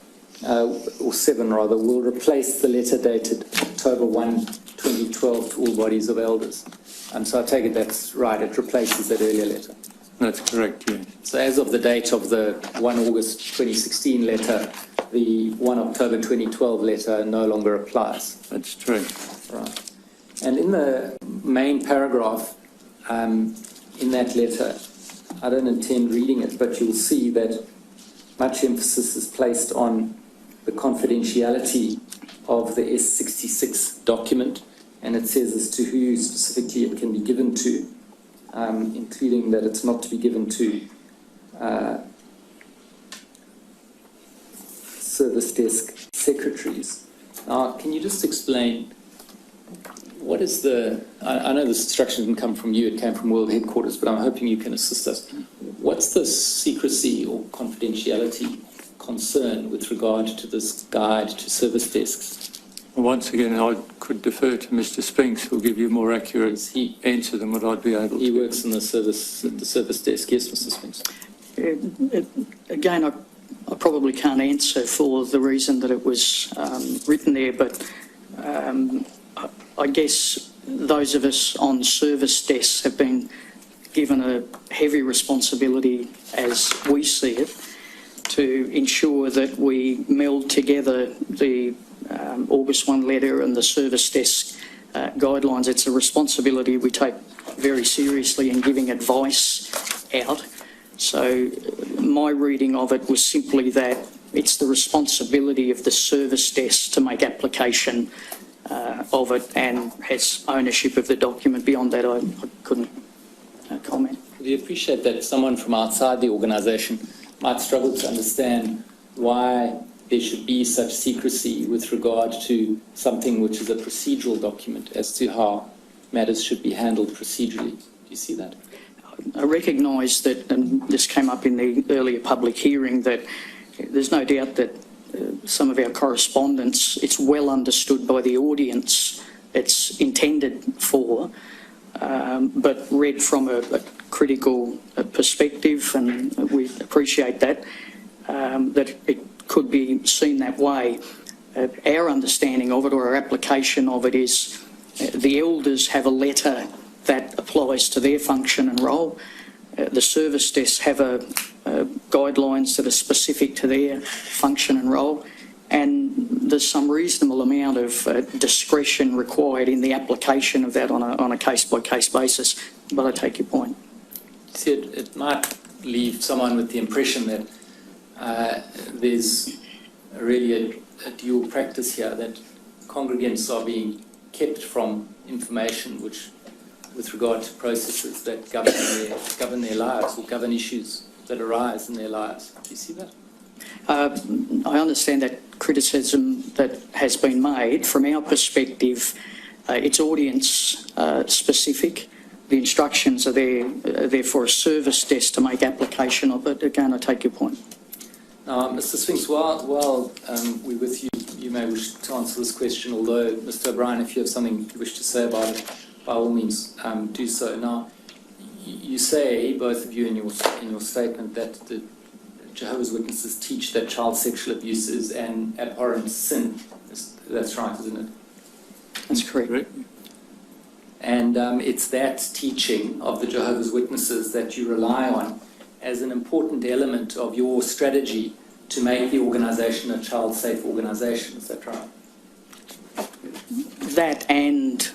or 7 rather, will replace the letter dated October 1, 2012 to all bodies of elders. So I take it that's right, it replaces that earlier letter. That's correct, yeah. So as of the date of the 1 August 2016 letter, the 1 October 2012 letter no longer applies. That's true. Right. And in the main paragraph in that letter, I don't intend reading it, but you'll see that much emphasis is placed on the confidentiality of the S66 document, and it says as to who specifically it can be given to, including that it's not to be given to service desk secretaries. Now, can you just explain what is the, I know this instruction didn't come from you, it came from World Headquarters, but I'm hoping you can assist us. What's the secrecy or confidentiality concern with regard to this guide to service desks? Once again, I could defer to Mr. Spinks, who'll give you a more accurate answer than what I'd be able to. He works in the service desk. Yes, Mr. Spinks. Again, I probably can't answer for the reason that it was written there, but I guess those of us on service desks have been given a heavy responsibility, as we see it, to ensure that we meld together the August 1 letter and the service desk guidelines. It's a responsibility we take very seriously in giving advice out. So my reading of it was simply that it's the responsibility of the service desk to make application of it and has ownership of the document. Beyond that, I couldn't comment. We appreciate that someone from outside the organisation might struggle to understand why there should be such secrecy with regard to something which is a procedural document as to how matters should be handled procedurally. Do you see that? I recognise that, and this came up in the earlier public hearing, that there's no doubt that some of our correspondence, it's well understood by the audience it's intended for, but read from a critical perspective, and we appreciate that, that it could be seen that way. Our understanding of it, or our application of it, is the elders have a letter that applies to their function and role. The service desks have guidelines that are specific to their function and role, and there's some reasonable amount of discretion required in the application of that on a case-by-case basis. But I take your point. See, it might leave someone with the impression that there's really a dual practice here, that congregants are being kept from information which, with regard to processes that govern their lives or govern issues that arise in their lives. Do you see that? I understand that criticism that has been made. From our perspective, it's audience specific. The instructions are there for a service desk to make application of it. Again, I take your point. Now, Mr. Sphinx, while we're with you, you may wish to answer this question, although, Mr. O'Brien, if you have something you wish to say about it, by all means, do so. Now, you say, both of you in your statement, that the Jehovah's Witnesses teach that child sexual abuse is an abhorrent sin. That's right, isn't it? That's correct. And it's that teaching of the Jehovah's Witnesses that you rely on as an important element of your strategy to make the organisation a child-safe organisation. Is that right? That, and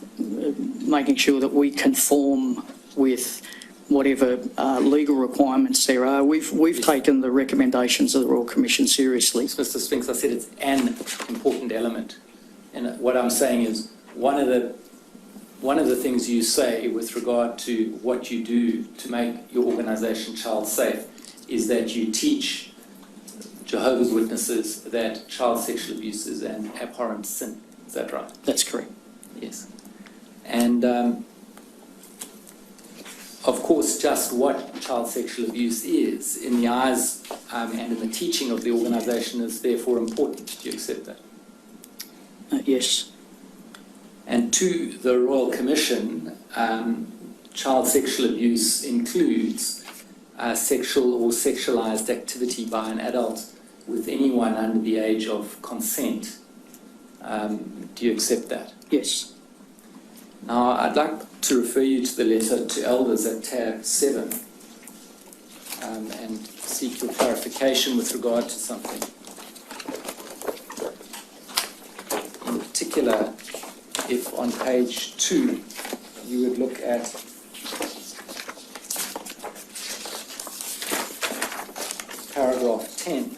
making sure that we conform with whatever legal requirements there are. We've taken the recommendations of the Royal Commission seriously. Mr. Sphinx, I said it's an important element. And what I'm saying is one of the things you say with regard to what you do to make your organisation child safe is that you teach Jehovah's Witnesses that child sexual abuse is an abhorrent sin. Is that right? That's correct. Yes. And of course, just what child sexual abuse is in the eyes and in the teaching of the organisation is therefore important. Do you accept that? Yes. And to the Royal Commission, child sexual abuse includes sexual or sexualised activity by an adult with anyone under the age of consent. Do you accept that? Yes. Now, I'd like to refer you to the letter to elders at tab 7 and seek your clarification with regard to something. In particular, if on page 2 you would look at paragraph 10,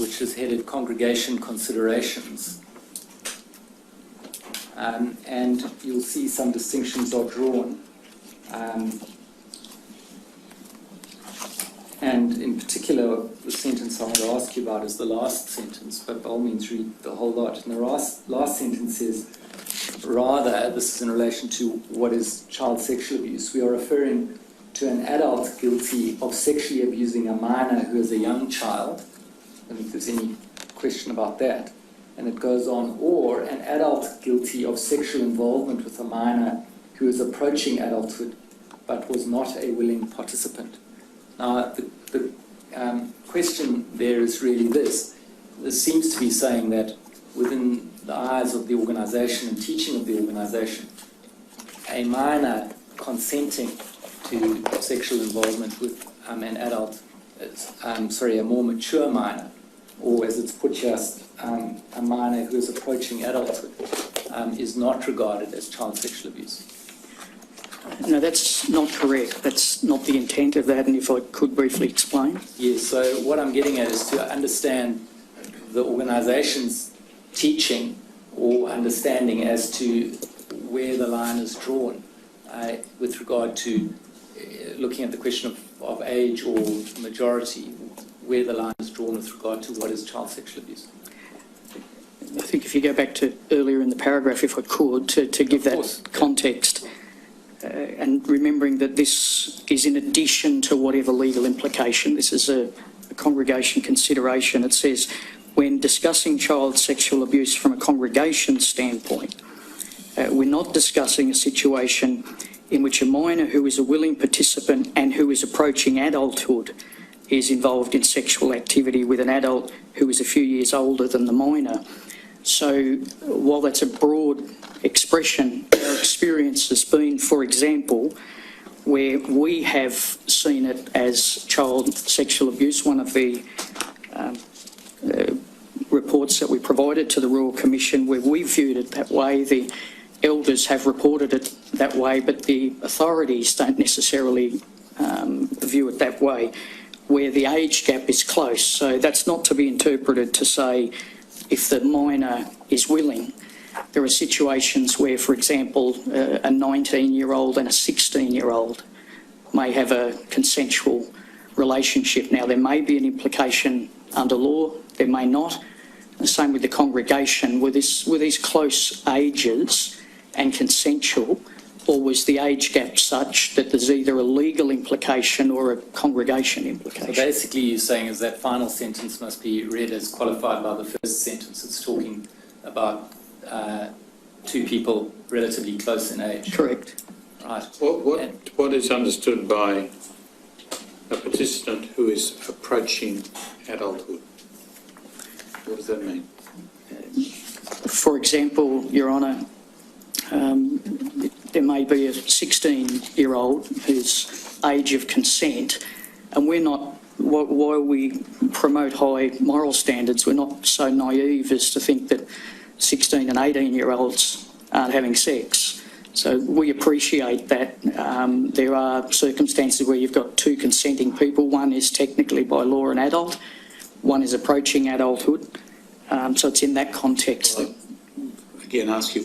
which is headed Congregation Considerations, and you'll see some distinctions are drawn. And in particular, the sentence I want to ask you about is the last sentence, but by all means read the whole lot. And the last sentence says, rather, this is in relation to what is child sexual abuse, we are referring to an adult guilty of sexually abusing a minor who is a young child. I don't think there's any question about that. And it goes on, or an adult guilty of sexual involvement with a minor who is approaching adulthood but was not a willing participant. Now, the question there is really this. This seems to be saying that within the eyes of the organisation and teaching of the organisation, a minor consenting to sexual involvement with an adult, a more mature minor, or as it's put just, a minor who is approaching adulthood, is not regarded as child sexual abuse. No, that's not correct. That's not the intent of that, and if I could briefly explain. Yes, so what I'm getting at is to understand the organisation's teaching or understanding as to where the line is drawn with regard to looking at the question of age or majority, where the line is drawn with regard to what is child sexual abuse. I think if you go back to earlier in the paragraph, if I could, to give that context, and remembering that this is in addition to whatever legal implication, this is a congregation consideration. It says, when discussing child sexual abuse from a congregation standpoint, we're not discussing a situation in which a minor who is a willing participant and who is approaching adulthood is involved in sexual activity with an adult who is a few years older than the minor. So while that's a broad expression, our experience has been, for example, where we have seen it as child sexual abuse. One of the reports that we provided to the Royal Commission, where we viewed it that way, the elders have reported it that way, but the authorities don't necessarily view it that way, where the age gap is close. So that's not to be interpreted to say if the minor is willing. There are situations where, for example, a 19-year-old and a 16-year-old may have a consensual relationship. Now, there may be an implication under law, there may not. The same with the congregation. Were these close ages and consensual, or was the age gap such that there's either a legal implication or a congregation implication? So basically you're saying is that final sentence must be read as qualified by the first sentence. It's talking about two people relatively close in age. Correct. Right. What is understood by a participant who is approaching adulthood? What does that mean? For example, Your Honour, there may be a 16-year-old whose age of consent, and we're not, while we promote high moral standards, we're not so naive as to think that 16 and 18-year-olds aren't having sex. So we appreciate that there are circumstances where you've got two consenting people. One is technically by law an adult, one is approaching adulthood. So it's in that context. Well, again, ask you,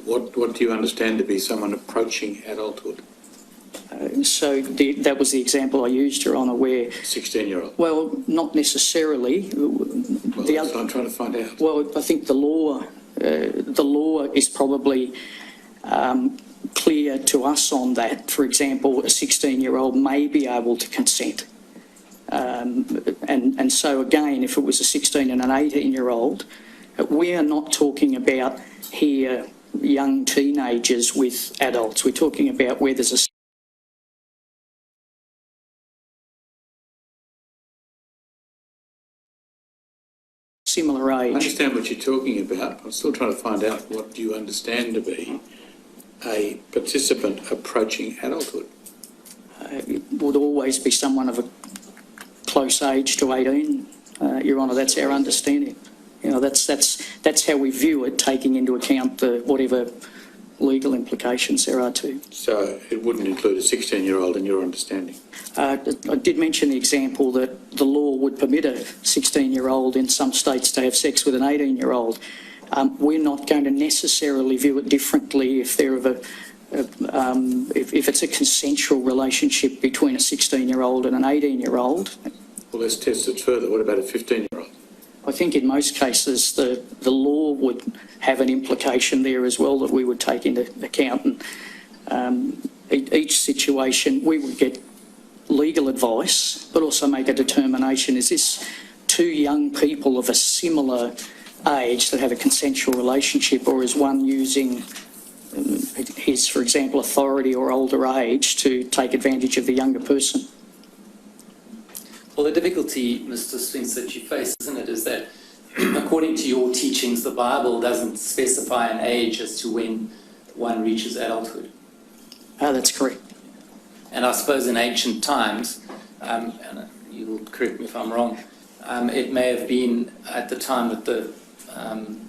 what do you understand to be someone approaching adulthood? So that was the example I used, Your Honour, where... 16-year-old? Well, not necessarily. Well, that's what I'm trying to find out. Well, I think the law is probably clear to us on that. For example, a 16-year-old may be able to consent. And so again, if it was a 16 and an 18-year-old, we are not talking about here young teenagers with adults. We're talking about where there's a similar age. I understand what you're talking about. I'm still trying to find out what you understand to be a participant approaching adulthood. It would always be someone of a close age to 18, Your Honour. That's our understanding. You know, that's how we view it, taking into account the whatever legal implications there are too. So it wouldn't include a 16-year-old in your understanding? I did mention the example that the law would permit a 16-year-old in some states to have sex with an 18-year-old. We're not going to necessarily view it differently if they're of if it's a consensual relationship between a 16-year-old and an 18-year-old. Well, let's test it further. What about a 15-year-old? I think in most cases the law would have an implication there as well that we would take into account. And each situation we would get legal advice, but also make a determination: is this two young people of a similar age that have a consensual relationship, or is one using his, for example, authority or older age to take advantage of the younger person? Well, the difficulty, Mr. Spence, that you face, isn't it, is that according to your teachings, the Bible doesn't specify an age as to when one reaches adulthood. That's correct. And I suppose in ancient times, and you'll correct me if I'm wrong, it may have been at the time that the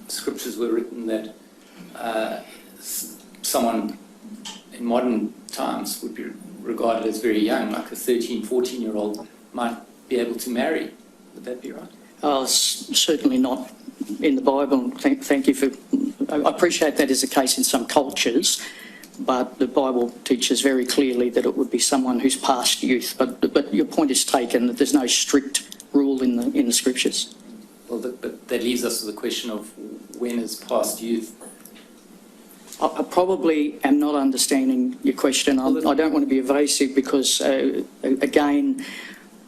scriptures were written that someone in modern times would be regarded as very young, like a 13, 14-year-old might be able to marry. Would that be right? Certainly not in the Bible. Thank you for... I appreciate that is the case in some cultures, but the Bible teaches very clearly that it would be someone who's past youth. But your point is taken, that there's no strict rule in the Scriptures. Well, but that leaves us with the question of when is past youth? I probably am not understanding your question. I don't want to be evasive because, again,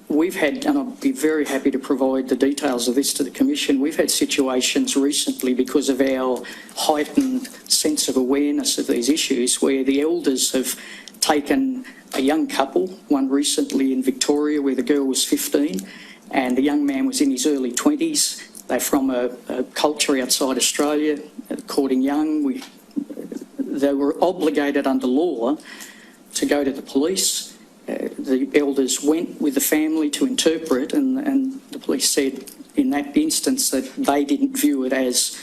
we've had, and I'll be very happy to provide the details of this to the Commission, we've had situations recently because of our heightened sense of awareness of these issues where the elders have taken a young couple, one recently in Victoria where the girl was 15 and the young man was in his early 20s. They're from a culture outside Australia, courting young. They were obligated under law to go to the police. The elders went with the family to interpret, and the police said in that instance that they didn't view it as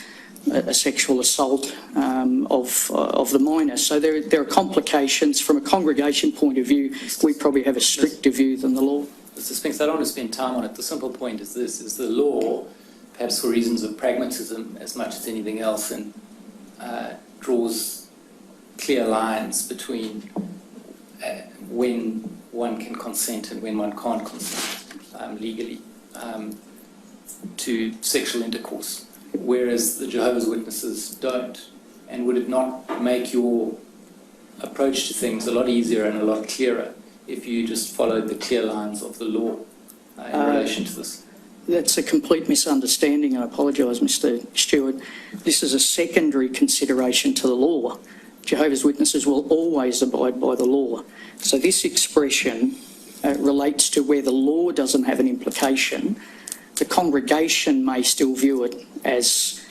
a sexual assault of the minor. So there are complications. From a congregation point of view, we probably have a stricter view than the law. Mr. Spinks, I don't want to spend time on it. The simple point is this, is the law, perhaps for reasons of pragmatism as much as anything else, and draws clear lines between when one can consent and when one can't consent legally to sexual intercourse, whereas the Jehovah's Witnesses don't. And would it not make your approach to things a lot easier and a lot clearer if you just followed the clear lines of the law in relation to this? That's a complete misunderstanding. I apologise, Mr. Stewart. This is a secondary consideration to the law. Jehovah's Witnesses will always abide by the law. So this expression relates to where the law doesn't have an implication. The congregation may still view it as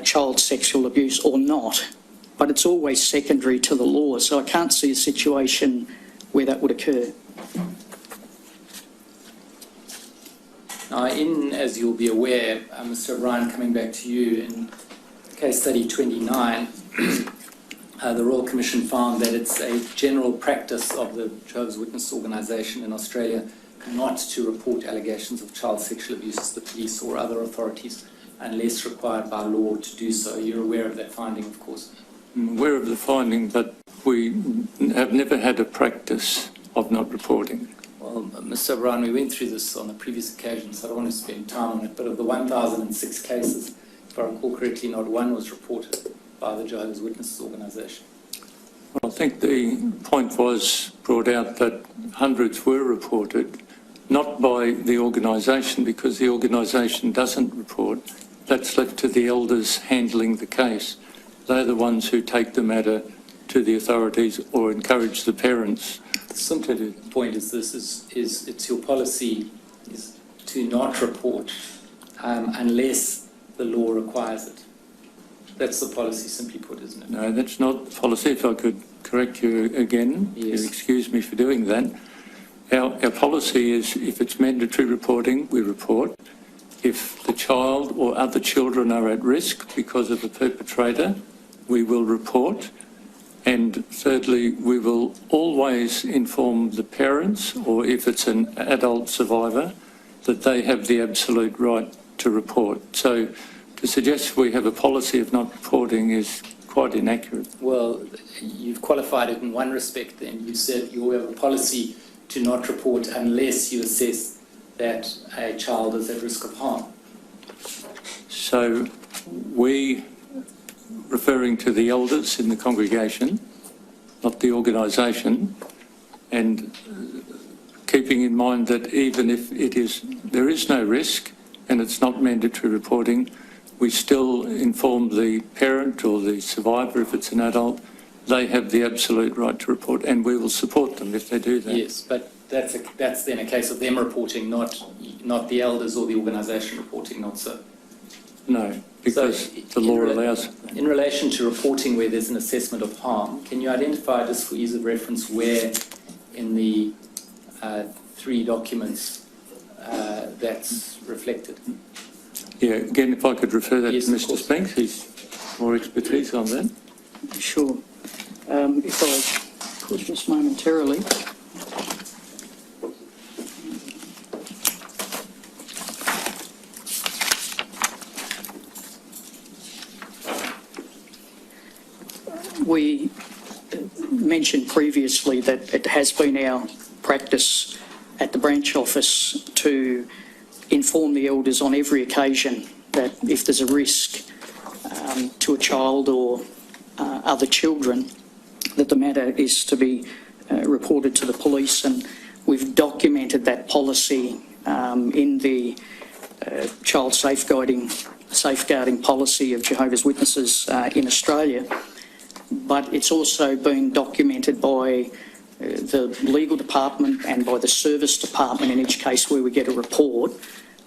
child sexual abuse or not, but it's always secondary to the law. So I can't see a situation where that would occur. Now, as you'll be aware, Mr. O'Brien, coming back to you, in case study 29, the Royal Commission found that it's a general practice of the Jehovah's Witness organisation in Australia not to report allegations of child sexual abuse to the police or other authorities unless required by law to do so. You're aware of that finding, of course. I'm aware of the finding, but we have never had a practice of not reporting. Well, Mr. O'Brien, we went through this on a previous occasion, so I don't want to spend time on it, but of the 1,006 cases, if I recall correctly, not one was reported by the Jehovah's Witnesses organisation. I think the point was brought out that hundreds were reported, not by the organisation, because the organisation doesn't report. That's left to the elders handling the case. They're the ones who take the matter to the authorities or encourage the parents. The simple point is this, is it's your policy is to not report unless the law requires it. That's the policy, simply put, isn't it? No, that's not the policy. If I could correct you again, Yes. you excuse me for doing that. Our policy is if it's mandatory reporting, we report. If the child or other children are at risk because of a perpetrator, we will report. And thirdly, we will always inform the parents, or if it's an adult survivor, that they have the absolute right to report. So to suggest we have a policy of not reporting is quite inaccurate. Well, you've qualified it in one respect then. You said you have a policy to not report unless you assess that a child is at risk of harm. So we, referring to the elders in the congregation, not the organisation, and keeping in mind that even if there is no risk and it's not mandatory reporting, we still inform the parent or the survivor, if it's an adult, they have the absolute right to report, and we will support them if they do that. Yes, but that's then a case of them reporting, not the elders or the organisation reporting, not so. No, because the law allows it. In relation to reporting where there's an assessment of harm, can you identify, just for ease of reference, where in the 3 documents that's reflected? Yeah, again, if I could refer that Yes, to of Mr. course. Spinks, he's more expertise on that. Sure. If I could just momentarily. We mentioned previously that it has been our practice at the branch office to inform the elders on every occasion that if there's a risk to a child or other children, that the matter is to be reported to the police, and we've documented that policy in the child safeguarding policy of Jehovah's Witnesses in Australia. But it's also been documented by the legal department and by the service department in each case where we get a report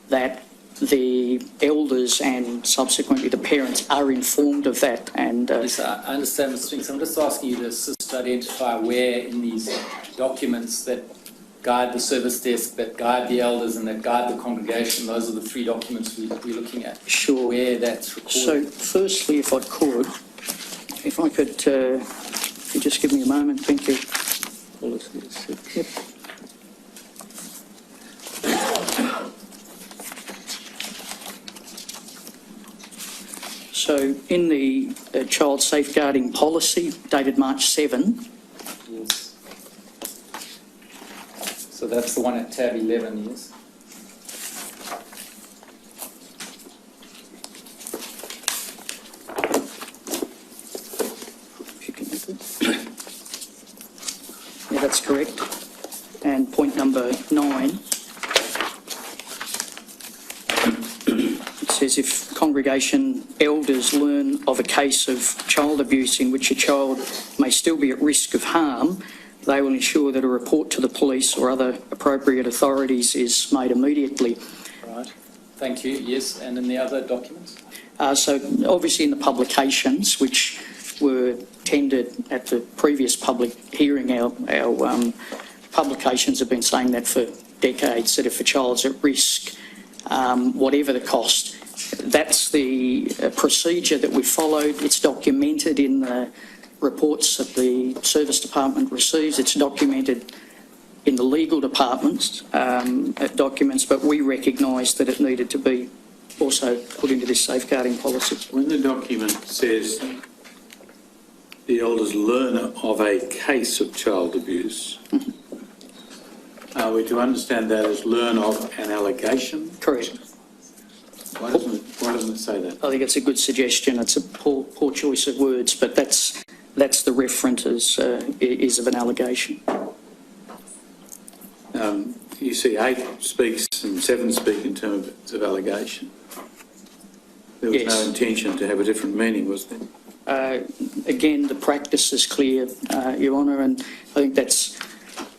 that the elders and subsequently the parents are informed of that. And Yes, I understand, Mr. Spinks. I'm just asking you to assist to identify where in these documents that guide the service desk, that guide the elders and that guide the congregation, those are the three documents we're looking at. Sure. Where that's recorded. So firstly, if I could, if you just give me a moment, thank you. Yep. So in the child safeguarding policy dated March 7, Yes. So that's the one at tab 11, yes? yeah, that's correct. And point number 9, it says if congregation elders learn of a case of child abuse in which a child may still be at risk of harm, they will ensure that a report to the police or other appropriate authorities is made immediately. Right. Thank you. Yes. And in the other documents? So obviously in the publications which were tendered at the previous public hearing, our publications have been saying that for decades, that if a child's at risk, whatever the cost, that's the procedure that we followed. It's documented in the reports that the service department receives. It's documented in the legal department's documents, but we recognised that it needed to be also put into this safeguarding policy. When the document says the elders learn of a case of child abuse, are we to understand that as learn of an allegation? Correct. Why doesn't it say that? I think it's a good suggestion. It's a poor choice of words, but that's the reference is of an allegation. You see 8 speaks and 7 speak in terms of allegation. There was no intention to have a different meaning, was there? Again, the practice is clear, Your Honour, and I think that's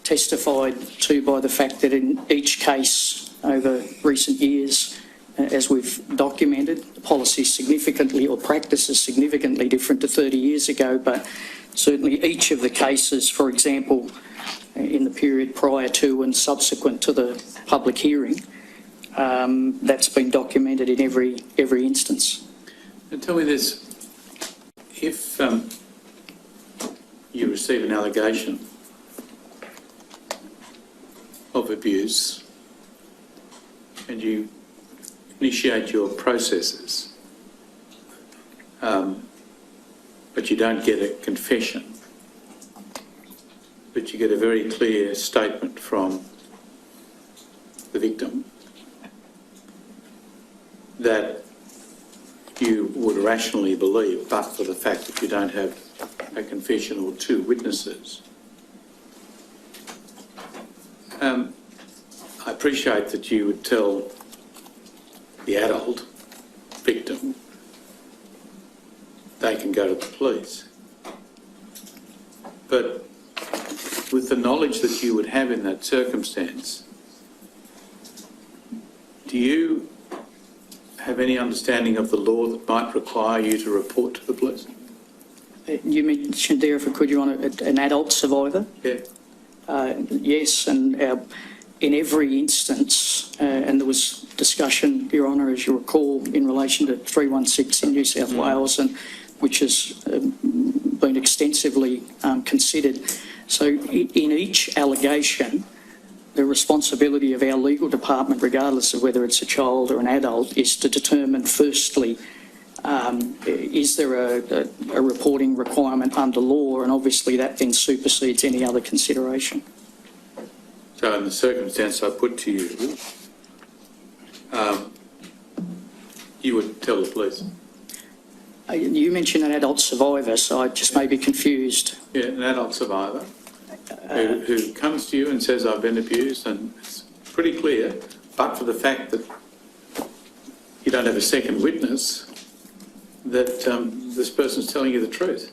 testified to by the fact that in each case over recent years, as we've documented, the policy is significantly, or practice is significantly different to 30 years ago, but certainly each of the cases, for example, in the period prior to and subsequent to the public hearing, that's been documented in every instance. And tell me this, if you receive an allegation of abuse and you initiate your processes, but you don't get a confession, but you get a very clear statement from the victim that you would rationally believe, but for the fact that you don't have a confession or 2 witnesses. I appreciate that you would tell the adult victim they can go to the police. But with the knowledge that you would have in that circumstance, do you have any understanding of the law that might require you to report to the police? You mentioned there, if I could, Your Honour, an adult survivor? Yeah. Yes, and in every instance, and there was discussion, Your Honour, as you recall, in relation to 316 in New South Wales, and which has been extensively considered. So in each allegation, the responsibility of our legal department, regardless of whether it's a child or an adult, is to determine firstly, is there a reporting requirement under law, and obviously that then supersedes any other consideration. So in the circumstance I put to you, you would tell the police? You mentioned an adult survivor, so I just may be confused. Yeah, an adult survivor who comes to you and says, I've been abused, and it's pretty clear, but for the fact that you don't have a second witness, that this person's telling you the truth.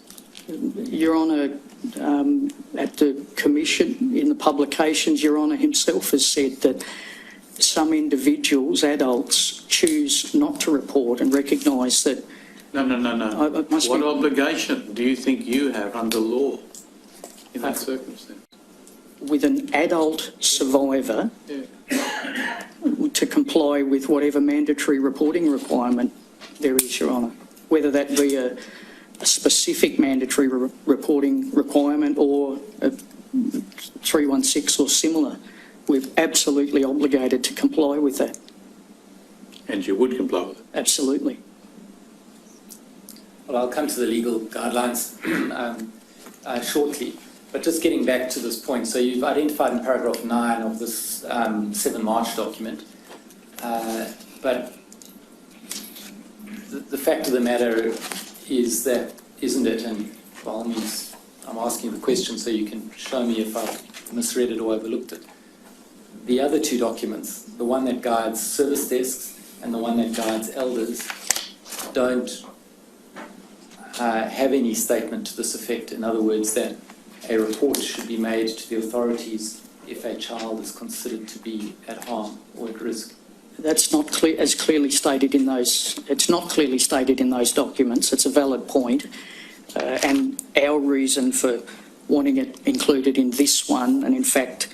Your Honour, at the Commission, in the publications, Your Honour himself has said that some individuals, adults, choose not to report and recognise that... No. What obligation do you think you have under law in that circumstance? With an adult survivor, to comply with whatever mandatory reporting requirement there is, Your Honour, whether that be a specific mandatory reporting requirement or a 316 or similar. We're absolutely obligated to comply with that. And you would comply with it? Absolutely. Well, I'll come to the legal guidelines shortly, but just getting back to this point. So you've identified in paragraph 9 of this 7 March document, but the fact of the matter is that, isn't it, and by all means I'm asking the question so you can show me if I've misread it or overlooked it. The other 2 documents, the one that guides service desks and the one that guides elders, don't have any statement to this effect. In other words, that a report should be made to the authorities if a child is considered to be at harm or at risk. That's not clear, as clearly stated in those. It's not clearly stated in those documents. It's a valid point, and our reason for wanting it included in this one, and in fact,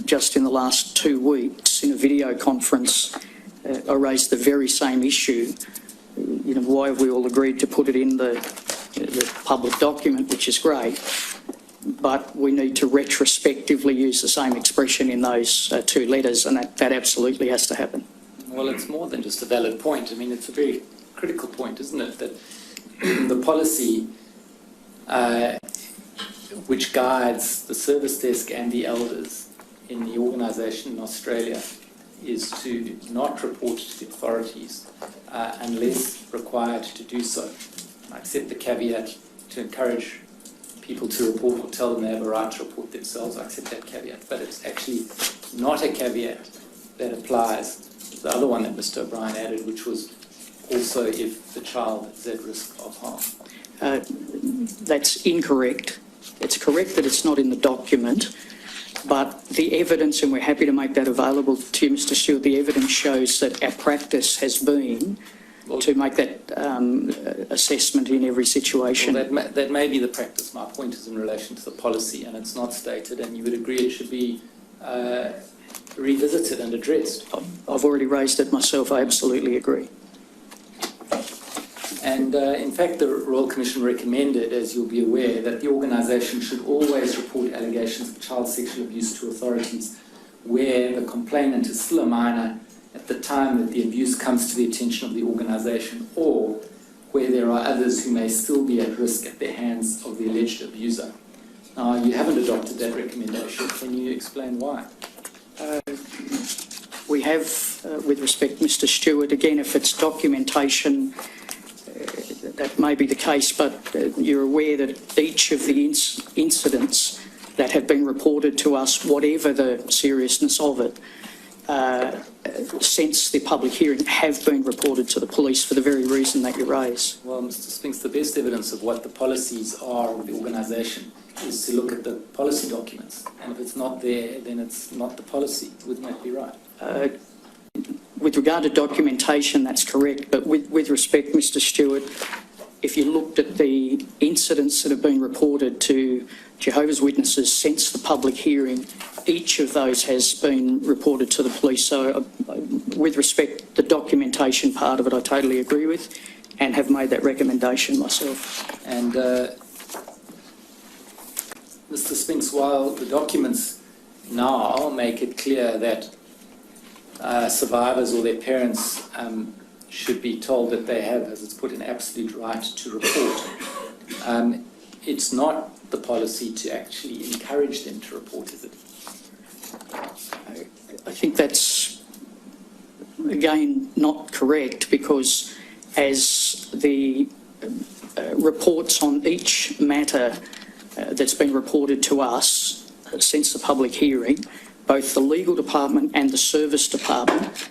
just in the last 2 weeks in a video conference, I raised the very same issue. You know, why have we all agreed to put it in the public document, which is great, but we need to retrospectively use the same expression in those 2 letters, and that absolutely has to happen. Well, it's more than just a valid point. I mean, it's a very critical point, isn't it, that the policy which guides the service desk and the elders in the organisation in Australia is to not report to the authorities unless required to do so. I accept the caveat to encourage people to report or tell them they have a right to report themselves. I accept that caveat, but it's actually not a caveat that applies. The other one that Mr. O'Brien added, which was also if the child is at risk of harm. That's incorrect. It's correct that it's not in the document, but the evidence, and we're happy to make that available to you, Mr. Stewart, the evidence shows that our practice has been to make that assessment in every situation. Well, that may be the practice. My point is in relation to the policy, and it's not stated, and you would agree it should be revisited and addressed. I've already raised it myself. I absolutely agree. And in fact, the Royal Commission recommended, as you'll be aware, that the organisation should always report allegations of child sexual abuse to authorities where the complainant is still a minor at the time that the abuse comes to the attention of the organisation, or where there are others who may still be at risk at the hands of the alleged abuser. Now, you haven't adopted that recommendation. Can you explain why? We have, with respect, Mr. Stewart, again, if it's documentation, that may be the case, but you're aware that each of the incidents that have been reported to us, whatever the seriousness of it, since the public hearing, have been reported to the police for the very reason that you raise. Well, Mr. Spinks, the best evidence of what the policies are of the organisation is to look at the policy documents. And if it's not there, then it's not the policy. Wouldn't that be right? With regard to documentation, that's correct. But with respect, Mr. Stewart, if you looked at the incidents that have been reported to Jehovah's Witnesses since the public hearing, each of those has been reported to the police. So with respect, the documentation part of it, I totally agree with. and have made that recommendation myself. And Mr. Spinks, while the documents now make it clear that survivors or their parents should be told that they have, as it's put, an absolute right to report, it's not the policy to actually encourage them to report, is it? I think that's, again, not correct, because as the reports on each matter that's been reported to us since the public hearing, both the legal department and the service department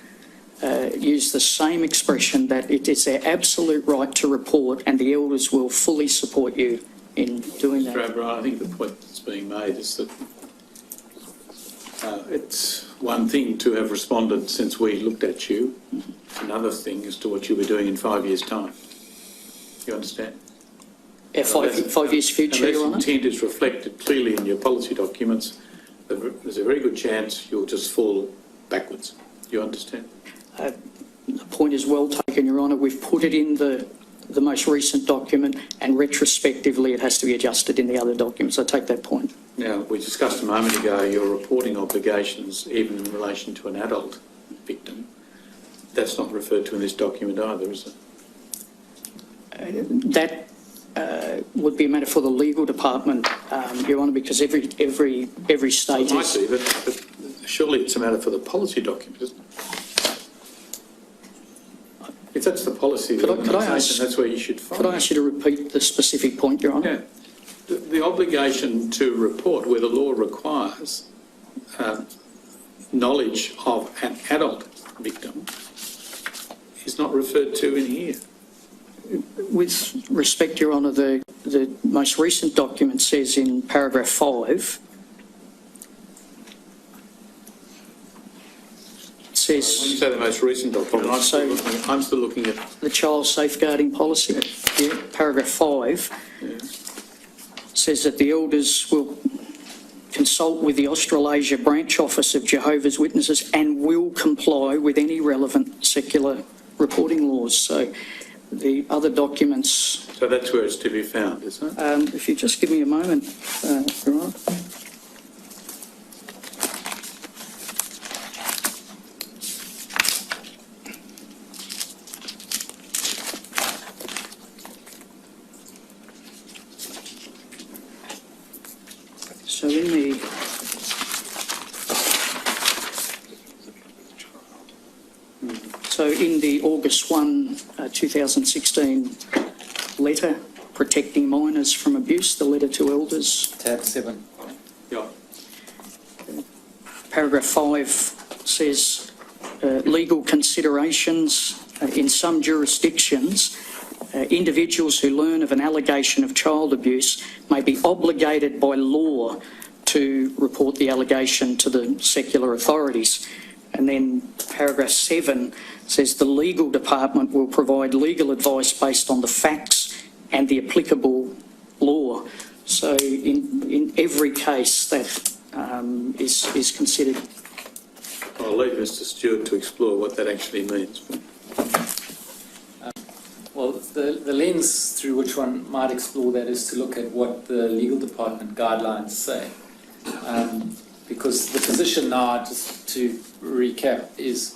use the same expression that it is their absolute right to report, and the elders will fully support you in doing that. Mr. O'Brien, I think the point that's being made is that it's one thing to have responded since we looked at you, another thing as to what you'll be doing in 5 years' time. You understand? Yeah, five years future, Your Honour. Unless intent is reflected clearly in your policy documents, there's a very good chance you'll just fall backwards. You understand? The point is well taken, Your Honour. We've put it in the most recent document, and retrospectively it has to be adjusted in the other documents. I take that point. Now, we discussed a moment ago your reporting obligations, even in relation to an adult victim. That's not referred to in this document either, is it? That would be a matter for the legal department, Your Honour, because every state It might is... be, but surely it's a matter for the policy document, isn't it? If that's the policy of the organisation, that's where you should find it. Could I ask you to repeat the specific point, Your Honour? Yeah. The obligation to report where the law requires knowledge of an adult victim is not referred to in here. With respect, Your Honour, the most recent document says in paragraph 5, it says... When you say the most recent document, I'm still looking at... The child safeguarding policy, yeah, paragraph 5, says that the elders will consult with the Australasia branch office of Jehovah's Witnesses and will comply with any relevant secular reporting laws. So the other documents... So that's where it's to be found, isn't it? if you just give me a moment, Your Honour. So in the August 1, 2016 letter protecting minors from abuse, the letter to elders, Tab 7. Yeah. paragraph 5 says legal considerations in some jurisdictions. Individuals who learn of an allegation of child abuse may be obligated by law to report the allegation to the secular authorities. And then paragraph 7 says the legal department will provide legal advice based on the facts and the applicable law. So in every case that is considered. I'll leave Mr. Stewart to explore what that actually means. Well, the lens through which one might explore that is to look at what the legal department guidelines say. Because the position now, just to recap, is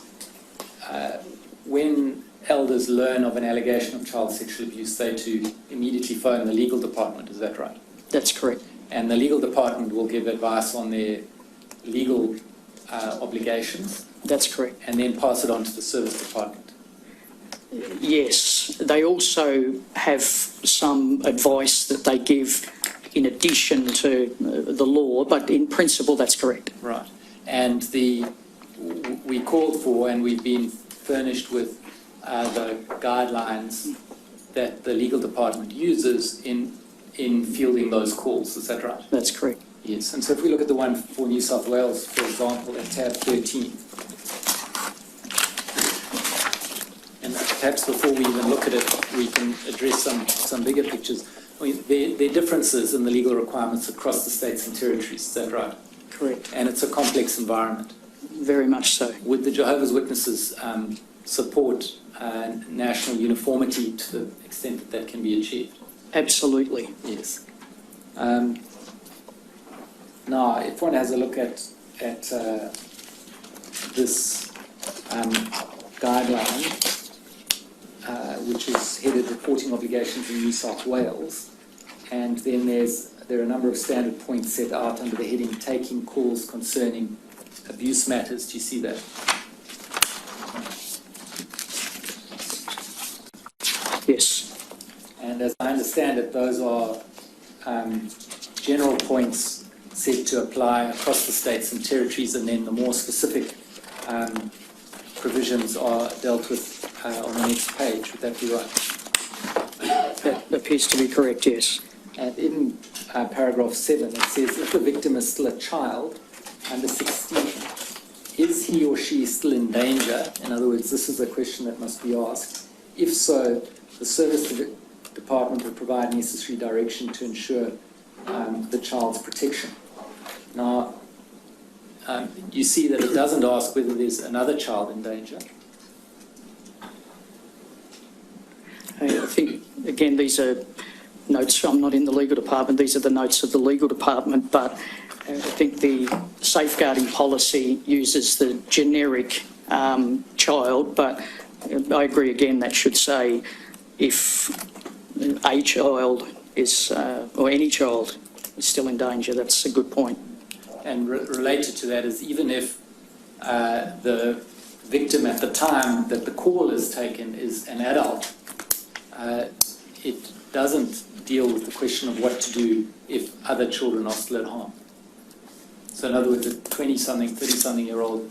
when elders learn of an allegation of child sexual abuse, they to immediately phone the legal department, is that right? That's correct. And the legal department will give advice on their legal obligations? That's correct. And then pass it on to the service department? Yes, they also have some advice that they give in addition to the law, but in principle that's correct. Right. And we called for and we've been furnished with the guidelines that the legal department uses in fielding those calls, is that right? That's correct. Yes. And so if we look at the one for New South Wales, for example, at tab 13, and perhaps before we even look at it, we can address some bigger pictures. I mean, there are differences in the legal requirements across the states and territories, is that right? Correct. And it's a complex environment. Very much so. Would the Jehovah's Witnesses support national uniformity to the extent that that can be achieved. Absolutely. Yes. Now, if one has a look at this guideline, which is headed Reporting Obligations in New South Wales, and then there are a number of standard points set out under the heading Taking Calls Concerning Abuse Matters. Do you see that? Yes. And as I understand it, those are general points set to apply across the states and territories, and then the more specific provisions are dealt with on the next page. Would that be right? That appears to be correct, yes. And in paragraph 7, it says, if the victim is still a child under 16, is he or she still in danger? In other words, this is a question that must be asked. If so, the service department will provide necessary direction to ensure the child's protection. Now, you see that it doesn't ask whether there's another child in danger. I think, again, these are notes. I'm not in the legal department. These are the notes of the legal department, but I think the safeguarding policy uses the generic child, but I agree again that should say if a child is, or any child is still in danger. That's a good point. And related to that is even if the victim at the time that the call is taken is an adult, it doesn't deal with the question of what to do if other children are still at home. So in other words, a 20-something, 30-something-year-old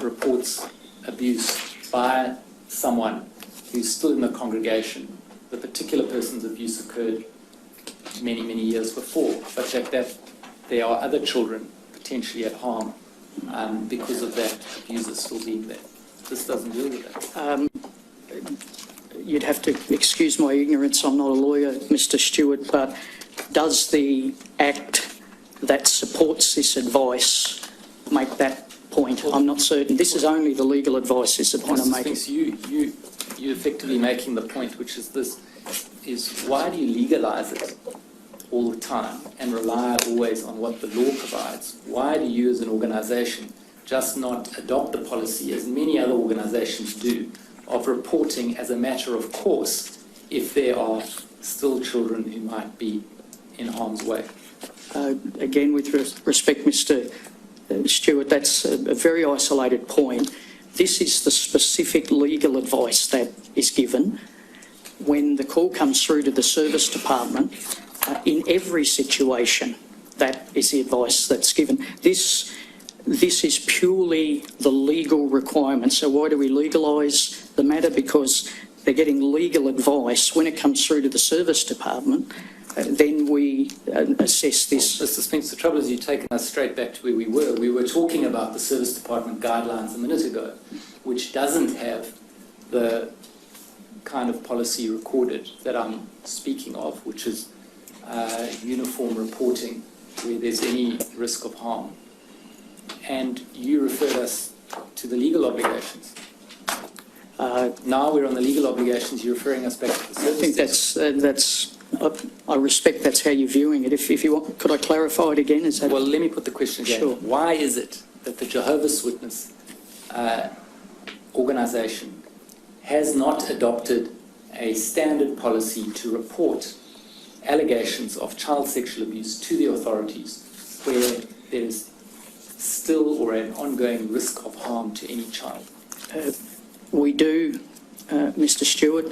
reports abuse by someone who's still in the congregation. The particular person's abuse occurred many, many years before, but that there are other children potentially at harm because of that abuser still being there. This doesn't deal with that. You'd have to excuse my ignorance. I'm not a lawyer, Mr. Stewart, but does the Act that supports this advice make that point? I'm not certain. This is only the legal advice is the point I'm making. You're effectively making the point, which is this, is why do you legalise it all the time and rely always on what the law provides? Why do you as an organisation just not adopt the policy, as many other organisations do, of reporting as a matter of course if there are still children who might be in harm's way? Again, with respect, Mr. Stewart, that's a very isolated point. This is the specific legal advice that is given. When the call comes through to the service department, in every situation, that is the advice that's given. This is purely the legal requirement. So why do we legalise the matter? Because they're getting legal advice. When it comes through to the service department, then we assess this. Mr. Spinks, the trouble is you've taken us straight back to where we were. We were talking about the service department guidelines a minute ago, which doesn't have the kind of policy recorded that I'm speaking of, which is uniform reporting where there's any risk of harm. And you referred us to the legal obligations. Now we're on the legal obligations, you're referring us back to the service. I think that's I respect that's how you're viewing it. If you want, could I clarify it again? Is that... Well, let me put the question again. Sure. Why is it that the Jehovah's Witness organisation has not adopted a standard policy to report allegations of child sexual abuse to the authorities where there's still or an ongoing risk of harm to any child? We do, Mr. Stewart.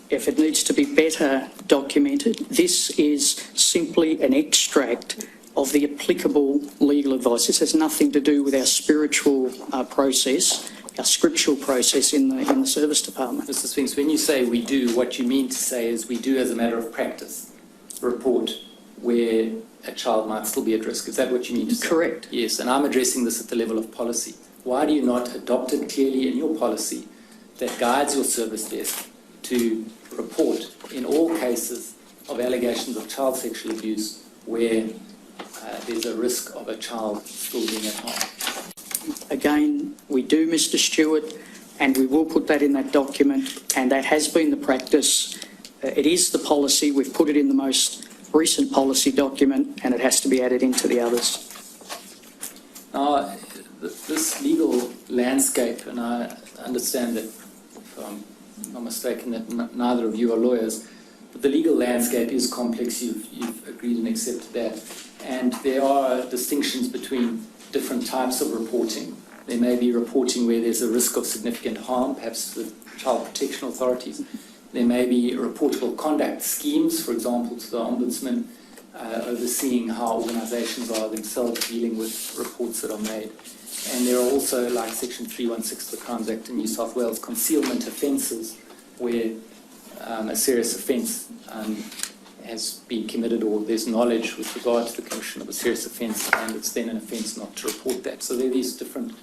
If it needs to be better documented, this is simply an extract of the applicable legal advice. This has nothing to do with our spiritual process, our scriptural process in the service department. Mr. Spinks, when you say we do, what you mean to say is we do as a matter of practice report where a child might still be at risk. Is that what you mean to say? Correct. Yes, and I'm addressing this at the level of policy. Why do you not adopt it clearly in your policy that guides your service desk to report in all cases of allegations of child sexual abuse where there's a risk of a child still being at harm? Again, we do, Mr. Stewart, and we will put that in that document, and that has been the practice. It is the policy. We've put it in the most recent policy document, and it has to be added into the others. Now, this legal landscape, and I understand that, if I'm not mistaken, that neither of you are lawyers, but the legal landscape is complex. You've agreed and accepted that. And there are distinctions between different types of reporting. There may be reporting where there's a risk of significant harm, perhaps to the child protection authorities. There may be reportable conduct schemes, for example, to the Ombudsman, overseeing how organisations are themselves dealing with reports that are made. And there are also, like Section 316 of the Crimes Act in New South Wales, concealment offences, where a serious offence has been committed, or there's knowledge with regard to the commission of a serious offence, and it's then an offence not to report that. So there are these different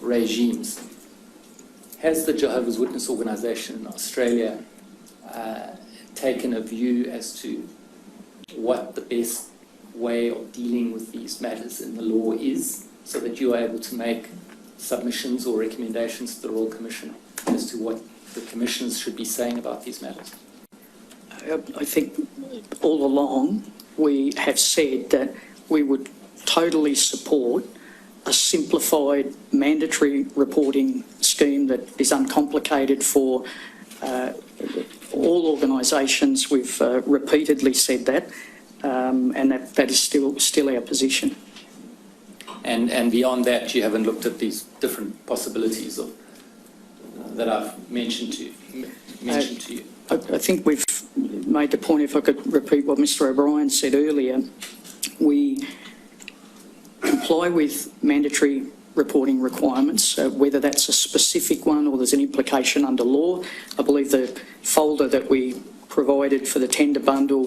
regimes. Has the Jehovah's Witness organisation in Australia taken a view as to what the best way of dealing with these matters in the law is, so that you are able to make submissions or recommendations to the Royal Commission as to what the commissioners should be saying about these matters? I think all along we have said that we would totally support a simplified mandatory reporting scheme that is uncomplicated for all organisations. We've repeatedly said that, and that is still our position. And beyond that, you haven't looked at these different possibilities of that I've mentioned to you. I think we've made the point, if I could repeat what Mr O'Brien said earlier, we comply with mandatory reporting requirements, whether that's a specific one or there's an implication under law. I believe the folder that we provided for the tender bundle,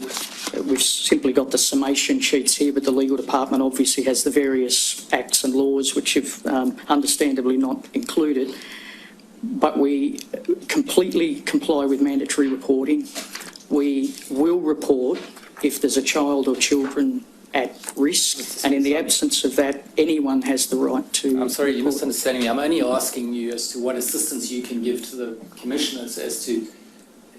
we've simply got the summation sheets here, but the legal department obviously has the various acts and laws which have understandably not included. But we completely comply with mandatory reporting. We will report if there's a child or children at risk, and in the absence of that, anyone has the right to... I'm sorry, you're misunderstanding me. I'm only asking you as to what assistance you can give to the commissioners as to,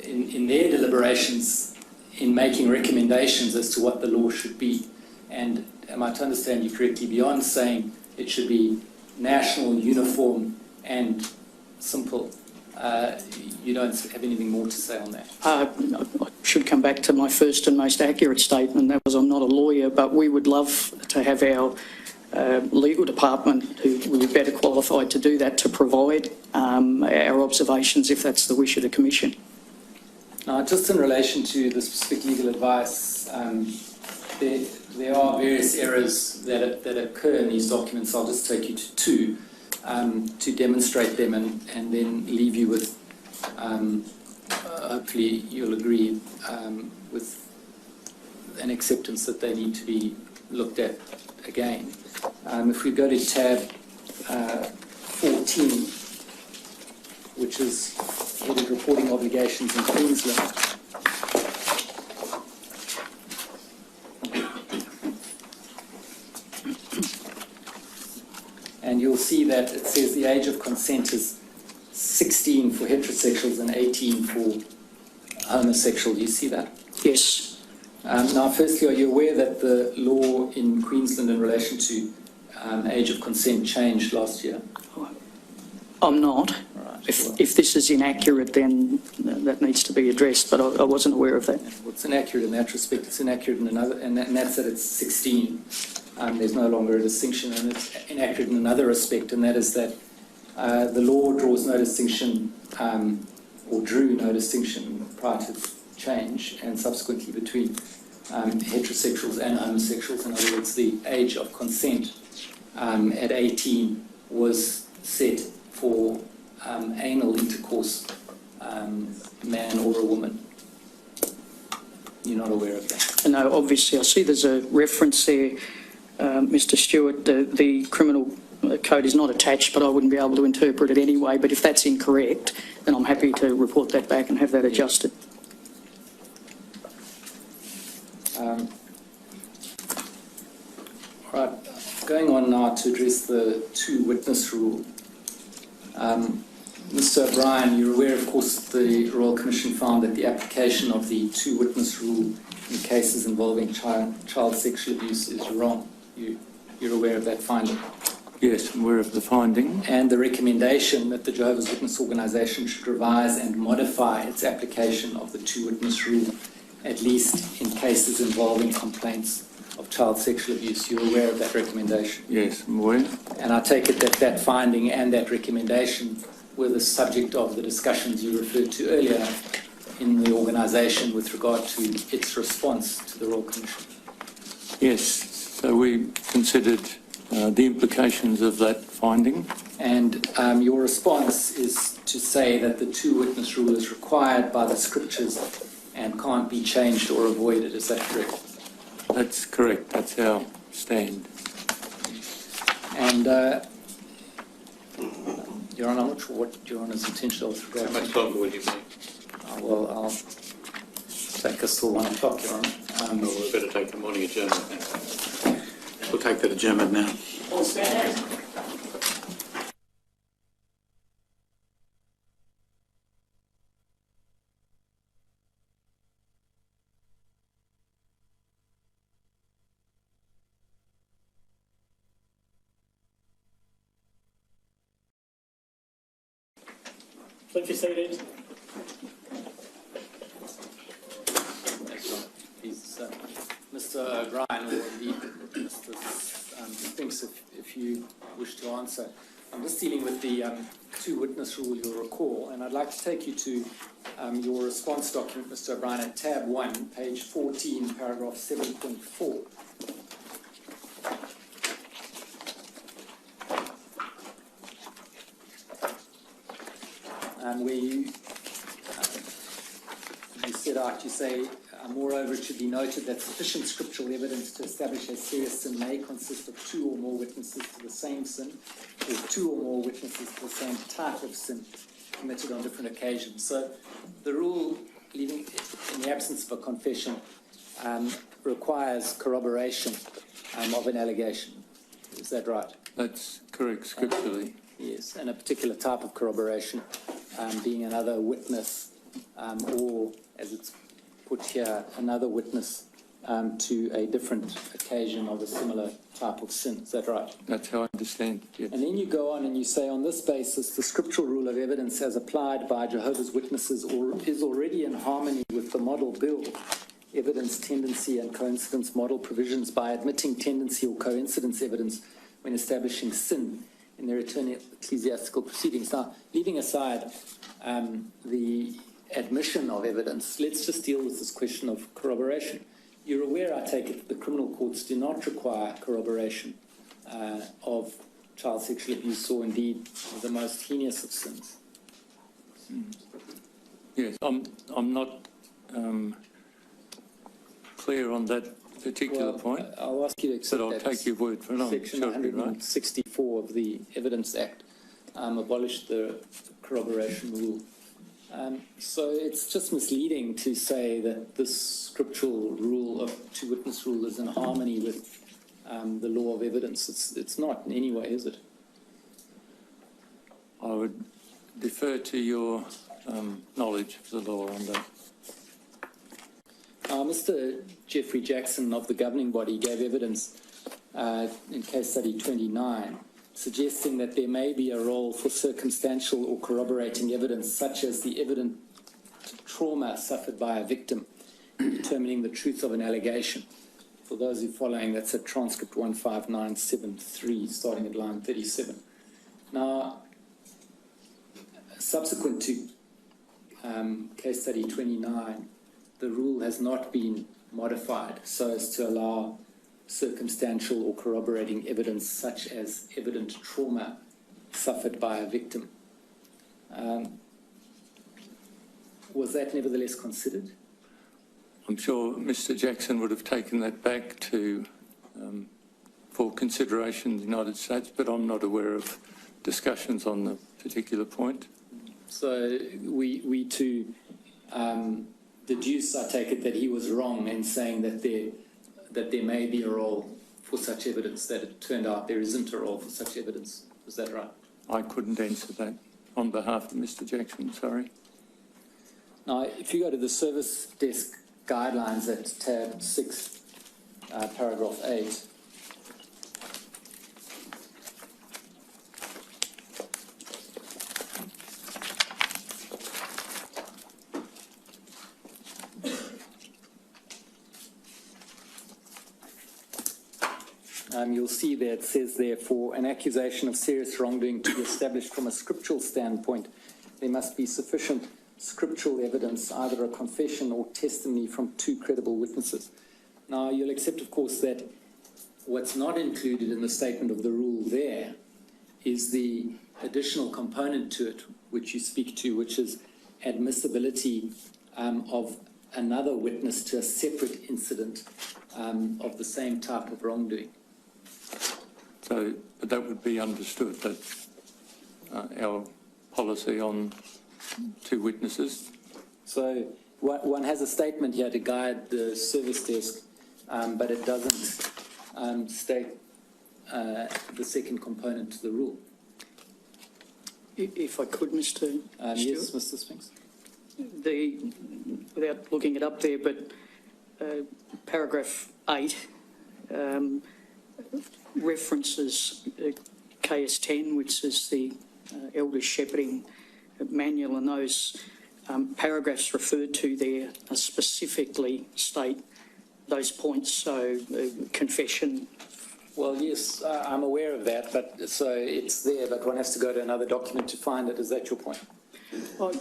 in their deliberations, in making recommendations as to what the law should be. And am I to understand you correctly, beyond saying it should be national, uniform and simple, you don't have anything more to say on that? I should come back to my first and most accurate statement. That was, I'm not a lawyer, but we would love to have our legal department, who would be better qualified to do that, to provide our observations if that's the wish of the Commission. Now, just in relation to the specific legal advice, there are various errors that occur in these documents. I'll just take you to two to demonstrate them and then leave you with, hopefully you'll agree, with an acceptance that they need to be looked at again. If we go to tab 14, which is headed Reporting Obligations in Queensland. And you'll see that it says the age of consent is 16 for heterosexuals and 18 for homosexuals. You see that? Yes. Now, firstly, are you aware that the law in Queensland in relation to age of consent changed last year? I'm not. Right, If this is inaccurate, then that needs to be addressed, but I wasn't aware of that. Well, it's inaccurate in that respect. It's inaccurate in another, and that's that it's 16. There's no longer a distinction, and it's inaccurate in another respect, and that is that the law draws no distinction, or drew no distinction prior to change, and subsequently between heterosexuals and homosexuals. In other words, the age of consent at 18 was set for anal intercourse, man or a woman. You're not aware of that? No, obviously, I see there's a reference there, Mr Stewart. The criminal code is not attached, but I wouldn't be able to interpret it anyway. But if that's incorrect, then I'm happy to report that back and have that adjusted. Right, going on now to address the two-witness rule. Mr. O'Brien, you're aware, of course, the Royal Commission found that the application of the two-witness rule in cases involving child sexual abuse is wrong. You're aware of that finding? Yes, I'm aware of the finding. And the recommendation that the Jehovah's Witness organisation should revise and modify its application of the two-witness rule, at least in cases involving complaints of child sexual abuse. You're aware of that recommendation? Yes, I'm aware. And I take it that that finding and that recommendation were the subject of the discussions you referred to earlier in the organisation with regard to its response to the Royal Commission. Yes, so we considered the implications of that finding. And your response is to say that the two-witness rule is required by the scriptures and can't be changed or avoided. Is that correct? That's correct. That's our stand. And, Your Honour, I'm not sure what Your Honour's intention with regard to... How much longer will you be? Well, I'll take us till 1 o'clock, Your Honour. Well, we better take the morning adjournment now. We'll take that adjournment now. Please be seated. Mr. O'Brien, or indeed Mr. Spinks, if you wish to answer. I'm just dealing with the two-witness rule, you'll recall, and I'd like to take you to your response document, Mr. O'Brien, at tab 1, page 14, paragraph 7.4. Where you set out, you say, moreover, it should be noted that sufficient scriptural evidence to establish a serious sin may consist of two or more witnesses to the same sin, or two or more witnesses to the same type of sin committed on different occasions. So the rule, in the absence of a confession, requires corroboration of an allegation. Is that right? That's correct scripturally. Yes, and a particular type of corroboration being another witness, or, as it's put here, another witness to a different occasion of a similar type of sin. Is that right? That's how I understand it, yes. And then you go on and you say, on this basis, the scriptural rule of evidence as applied by Jehovah's Witnesses is already in harmony with the model bill, evidence, tendency, and coincidence model provisions by admitting tendency or coincidence evidence when establishing sin in their ecclesiastical proceedings. Now, leaving aside the admission of evidence, let's just deal with this question of corroboration. You're aware, I take it, that the criminal courts do not require corroboration of child sexual abuse, or indeed the most heinous of sins. Yes, I'm not clear on that particular point. I'll ask you to accept but I'll that. take your word for it. Section Sure, right. 164 of the Evidence Act abolished the corroboration rule. So it's just misleading to say that this scriptural rule of two-witness rule is in harmony with the law of evidence. It's not in any way, is it? I would defer to your knowledge of the law on that. Mr. Jeffrey Jackson of the governing body gave evidence in case study 29, suggesting that there may be a role for circumstantial or corroborating evidence, such as the evident trauma suffered by a victim, in determining the truth of an allegation. For those who are following, that's at transcript 15973, starting at line 37. Now, subsequent to case study 29, the rule has not been modified so as to allow circumstantial or corroborating evidence such as evident trauma suffered by a victim. Was that nevertheless considered? I'm sure Mr. Jackson would have taken that back to for consideration in the United States, but I'm not aware of discussions on the particular point. So we too deduce, I take it, that he was wrong in saying that there may be a role for such evidence, that it turned out there isn't a role for such evidence. Is that right? I couldn't answer that. on behalf of Mr Jackson, sorry. Now, if you go to the service desk guidelines at tab 6, paragraph 8, you'll see there it says there, for an accusation of serious wrongdoing to be established from a scriptural standpoint, there must be sufficient scriptural evidence, either a confession or testimony from 2 credible witnesses. Now, you'll accept, of course, that what's not included in the statement of the rule there is the additional component to it, which you speak to, which is admissibility of another witness to a separate incident of the same type of wrongdoing. So that would be understood, that our policy on 2 witnesses. So one has a statement here to guide the service desk, but it doesn't state the second component to the rule. If I could, Mr. Yes, Stewart. Mr. Spinks. Without looking it up there, but paragraph 8 references KS10, which is the Elders Shepherding Manual, and those paragraphs referred to there specifically state those points. So confession. Well, yes, I'm aware of that, but so it's there, but one has to go to another document to find it. Is that your point? I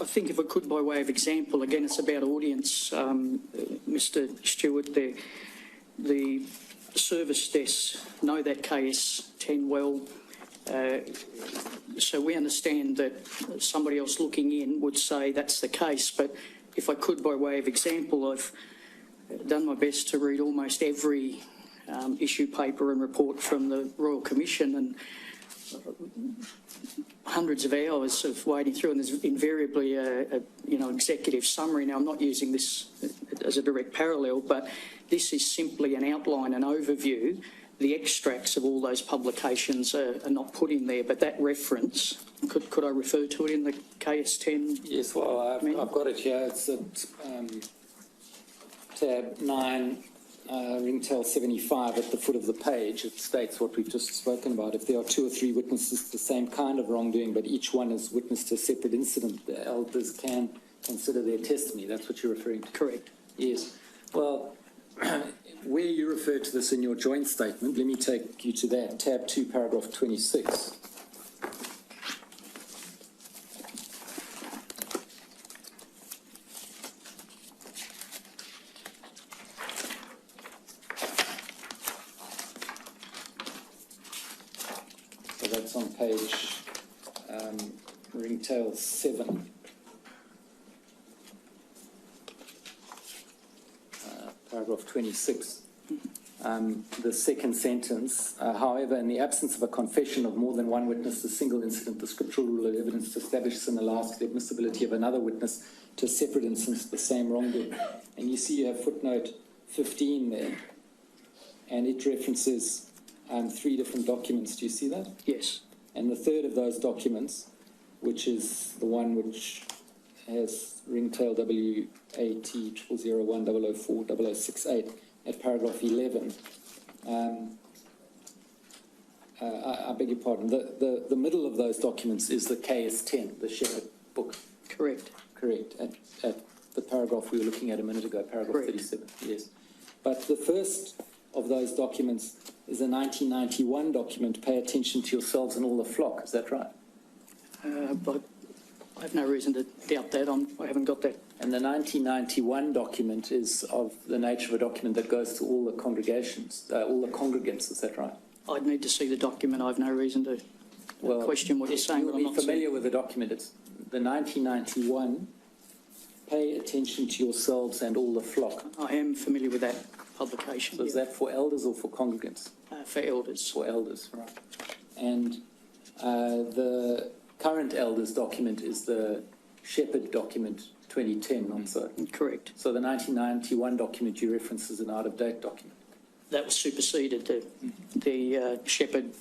think if I could, by way of example, again, it's about audience, Mr. Stewart, the service desks know that KS10 well, so we understand that somebody else looking in would say that's the case, but if I could, by way of example, I've done my best to read almost every issue paper and report from the Royal Commission, and hundreds of hours of wading through, and there's invariably a executive summary. Now, I'm not using this as a direct parallel, but this is simply an outline, an overview. The extracts of all those publications are not put in there, but that reference, could I refer to it in the KS10? Yes, well, I've got it here. It's at tab 9, ringtail 75 at the foot of the page. It states what we've just spoken about. If there are 2 or 3 witnesses to the same kind of wrongdoing, but each one is witness to a separate incident, the elders can consider their testimony. That's what you're referring to? Correct. Yes. Well, where you refer to this in your joint statement, let me take you to that. Tab 2, paragraph 26. So that's on page ringtail 7. Paragraph 26, the second sentence, however, in the absence of a confession of more than one witness to a single incident, the scriptural rule of evidence establishes and allows the admissibility of another witness to a separate instance of the same wrongdoing. And you see you have footnote 15 there, and it references 3 different documents. Do you see that? Yes. And the third of those documents, which is the one which has ringtail WAT 0001 004 0068 at paragraph 11. I beg your pardon. The middle of those documents is the KS10, the Shepherd book. Correct. Correct. At the paragraph we were looking at a minute ago, paragraph Correct. 37. Yes. But the first of those documents is a 1991 document. Pay attention to yourselves and all the flock. Is that right? But I have no reason to doubt that. I haven't got that. And the 1991 document is of the nature of a document that goes to all the congregations, all the congregants. Is that right? I'd need to see the document. I have no reason to question what you're saying. You'll but I'm be not familiar with the document. It's the 1991. Pay attention to yourselves and all the flock. I am familiar with that publication. So is that for elders or for congregants? For elders. For elders, right. And the current elders document is the Shepherd document 2010, not so? Correct. So the 1991 document you reference is an out-of-date document? That was superseded. The Shepherd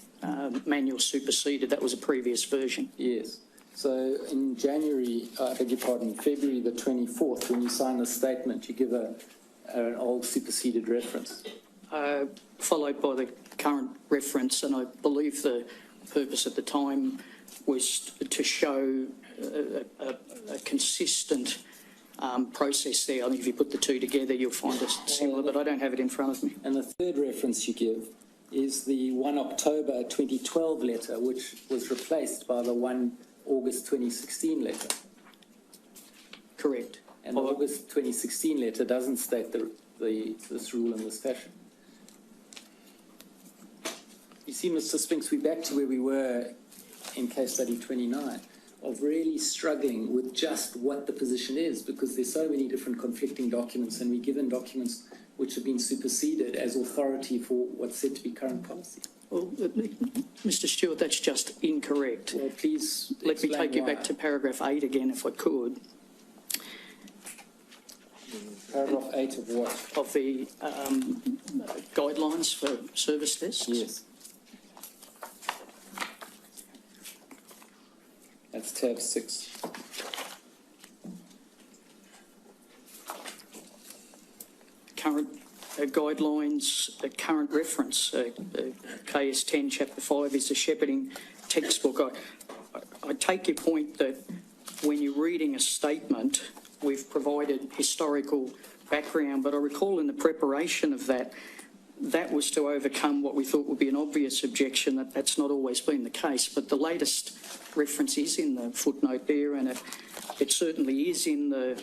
manual superseded. That was a previous version. Yes. So in January, I beg your pardon, February the 24th, when you sign the statement, you give an old superseded reference. Followed by the current reference, and I believe the purpose at the time was to show a consistent process there. I think if you put the two together, you'll find it similar, but I don't have it in front of me. And the third reference you give is the 1 October 2012 letter, which was replaced by the 1 August 2016 letter. Correct. And the August 2016 letter doesn't state this rule in this fashion. You see, Mr. Spinks, we're back to where we were in case study 29, of really struggling with just what the position is, because there's so many different conflicting documents, and we're given documents which have been superseded as authority for what's said to be current policy. Well, Mr. Stewart, that's just incorrect. Well, please Let me take you why. back to paragraph 8 again, if I could. Paragraph 8 of what? Of the guidelines for service desks? Yes. That's tab 6. Current guidelines, current reference, KS 10, Chapter 5 is the shepherding textbook. I take your point that when you're reading a statement, we've provided historical background, but I recall in the preparation of that was to overcome what we thought would be an obvious objection, that that's not always been the case. But the latest reference is in the footnote there, and it certainly is in the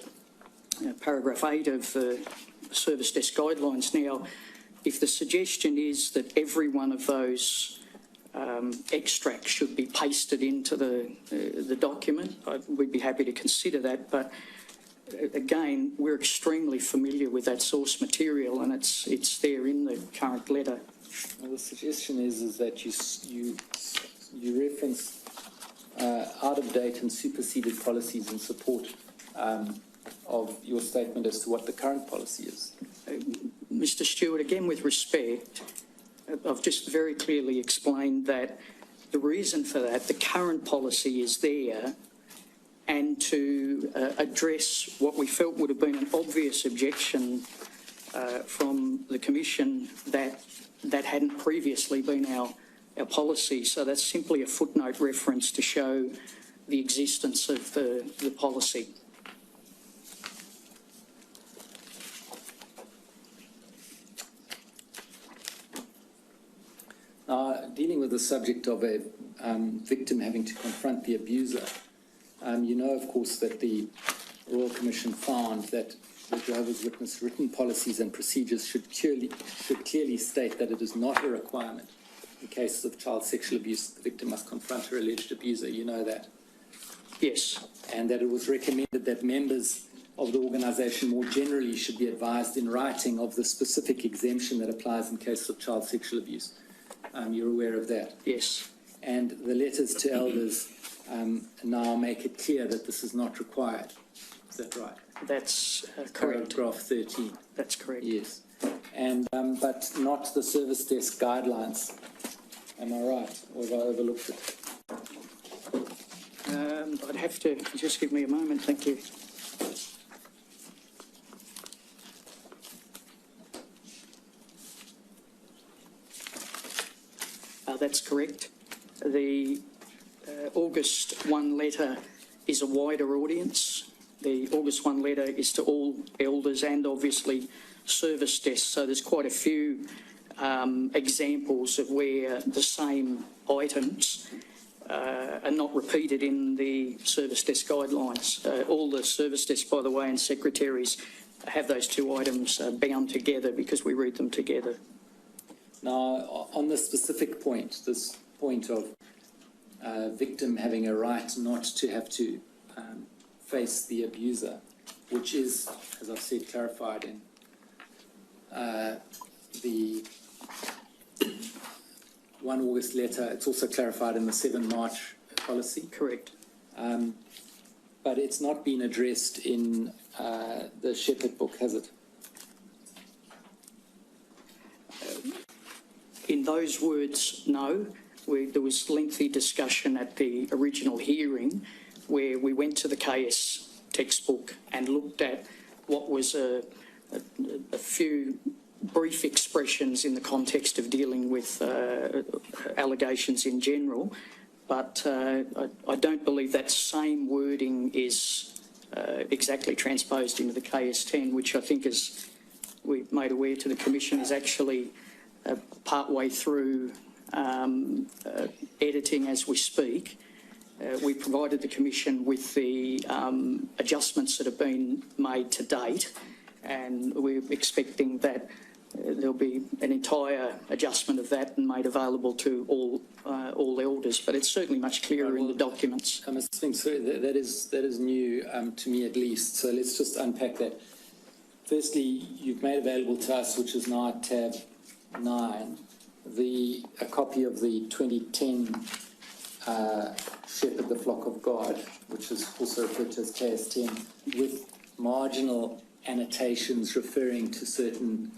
paragraph 8 of the service desk guidelines. Now, if the suggestion is that every one of those extracts should be pasted into the document, we'd be happy to consider that. But again, we're extremely familiar with that source material, and it's there in the current letter. Well, the suggestion is that you reference out of date and superseded policies in support of your statement as to what the current policy is. Mr. Stewart, again, with respect, I've just very clearly explained that the reason for that, the current policy is there, and to address what we felt would have been an obvious objection from the Commission that hadn't previously been our policy. So that's simply a footnote reference to show the existence of the policy. Dealing with the subject of a victim having to confront the abuser, you know, of course, that the Royal Commission found that the Jehovah's Witness written policies and procedures should clearly state that it is not a requirement in cases of child sexual abuse the victim must confront her alleged abuser. You know that? Yes. And that it was recommended that members of the organisation more generally should be advised in writing of the specific exemption that applies in cases of child sexual abuse. You're aware of that? Yes. And the letters to elders now make it clear that this is not required. Is that right? That's correct. Paragraph 13. That's correct. Yes. And but not the service desk guidelines. Am I right? Or have I overlooked it? I'd have to just give me a moment. Thank you. That's correct. The August 1 letter is a wider audience. The August 1 letter is to all elders and obviously service desks. So there's quite a few examples of where the same items are not repeated in the service desk guidelines. All the service desks, by the way, and secretaries have those two items bound together because we read them together. Now, on the specific point, this point of victim having a right not to have to face the abuser, which is, as I've said, clarified in the 1 August letter. It's also clarified in the 7 March policy. Correct. But it's not been addressed in the Shepherd book, has it? In those words, no. There was lengthy discussion at the original hearing, where we went to the KS textbook and looked at what was a few brief expressions in the context of dealing with allegations in general, but I don't believe that same wording is exactly transposed into the KS10, which I think, as we've made aware to the Commission, is actually part-way through editing as we speak. We provided the Commission with the adjustments that have been made to date, and we're expecting that there'll be an entire adjustment of that and made available to all elders. But it's certainly much clearer in the documents. I must think, sorry, that is new to me at least. So let's just unpack that. Firstly, you've made available to us, which is now tab 9, a copy of the 2010 Shepherd the Flock of God, which is also referred to as KS10, with marginal annotations referring to certain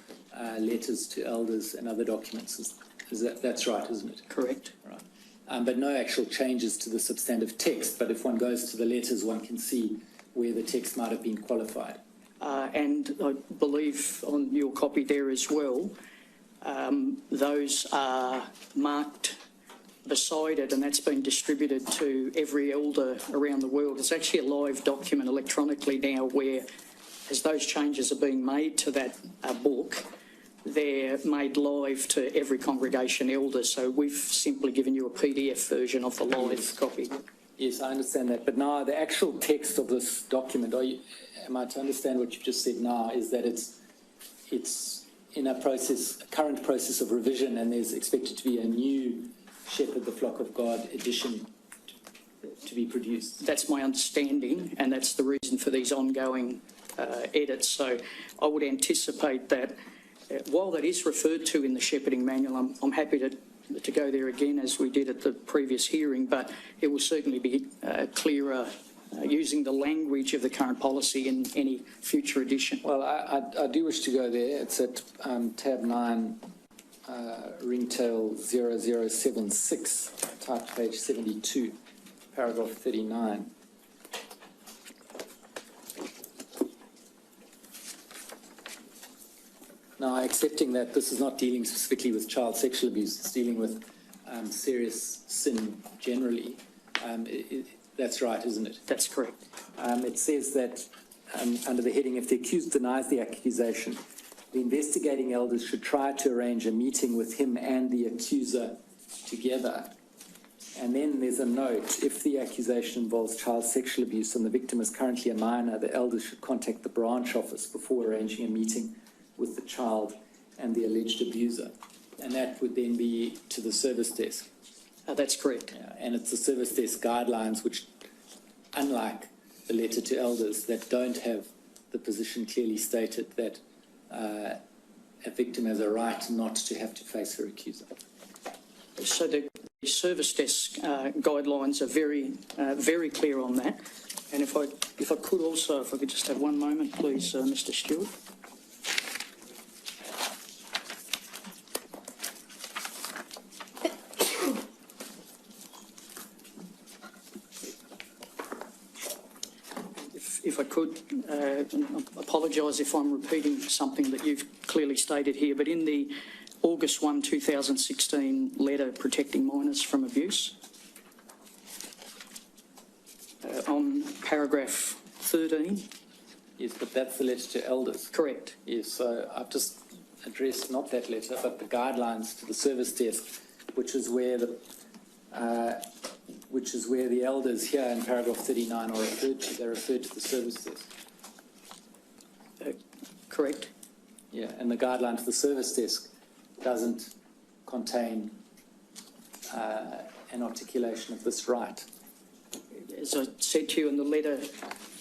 letters to elders and other documents. That's right, isn't it? Correct. Right. But no actual changes to the substantive text. But if one goes to the letters, one can see where the text might have been qualified. And I believe on your copy there as well, those are marked beside it, and that's been distributed to every elder around the world. It's actually a live document electronically now where, as those changes are being made to that book, they're made live to every congregation elder. So we've simply given you a PDF version of the live copy. Yes, I understand that. But now the actual text of this document, am I to understand what you've just said now, is that it's in a current process of revision, and there's expected to be a new Shepherd the Flock of God edition to be produced? That's my understanding, and that's the reason for these ongoing edits. So I would anticipate that while that is referred to in the shepherding manual, I'm happy to go there again as we did at the previous hearing, but it will certainly be clearer using the language of the current policy in any future edition. Well, I do wish to go there. It's at tab 9, ringtail 0076, type page 72, paragraph 39. Now, accepting that this is not dealing specifically with child sexual abuse, it's dealing with serious sin generally, that's right, isn't it? That's correct. It says that under the heading, if the accused denies the accusation, the investigating elders should try to arrange a meeting with him and the accuser together. And then there's a note, if the accusation involves child sexual abuse and the victim is currently a minor, the elders should contact the branch office before arranging a meeting with the child and the alleged abuser. And that would then be to the service desk. That's correct. Yeah, and it's the service desk guidelines which, unlike the letter to elders, that don't have the position clearly stated that a victim has a right not to have to face her accuser. So the service desk guidelines are very clear on that. And if I could also, if I could just have one moment, please, Mr. Stewart. If I could, apologise if I'm repeating something that you've clearly stated here, but in the August 1, 2016 letter protecting minors from abuse, on paragraph 13. Yes, but that's the letter to elders. Correct. Yes, so I've just addressed not that letter, but the guidelines to the service desk, which is where the elders here in paragraph 39 are referred to. They're referred to the service desk. Correct. Yeah, and the guideline to the service desk doesn't contain an articulation of this right. As I said to you in the letter,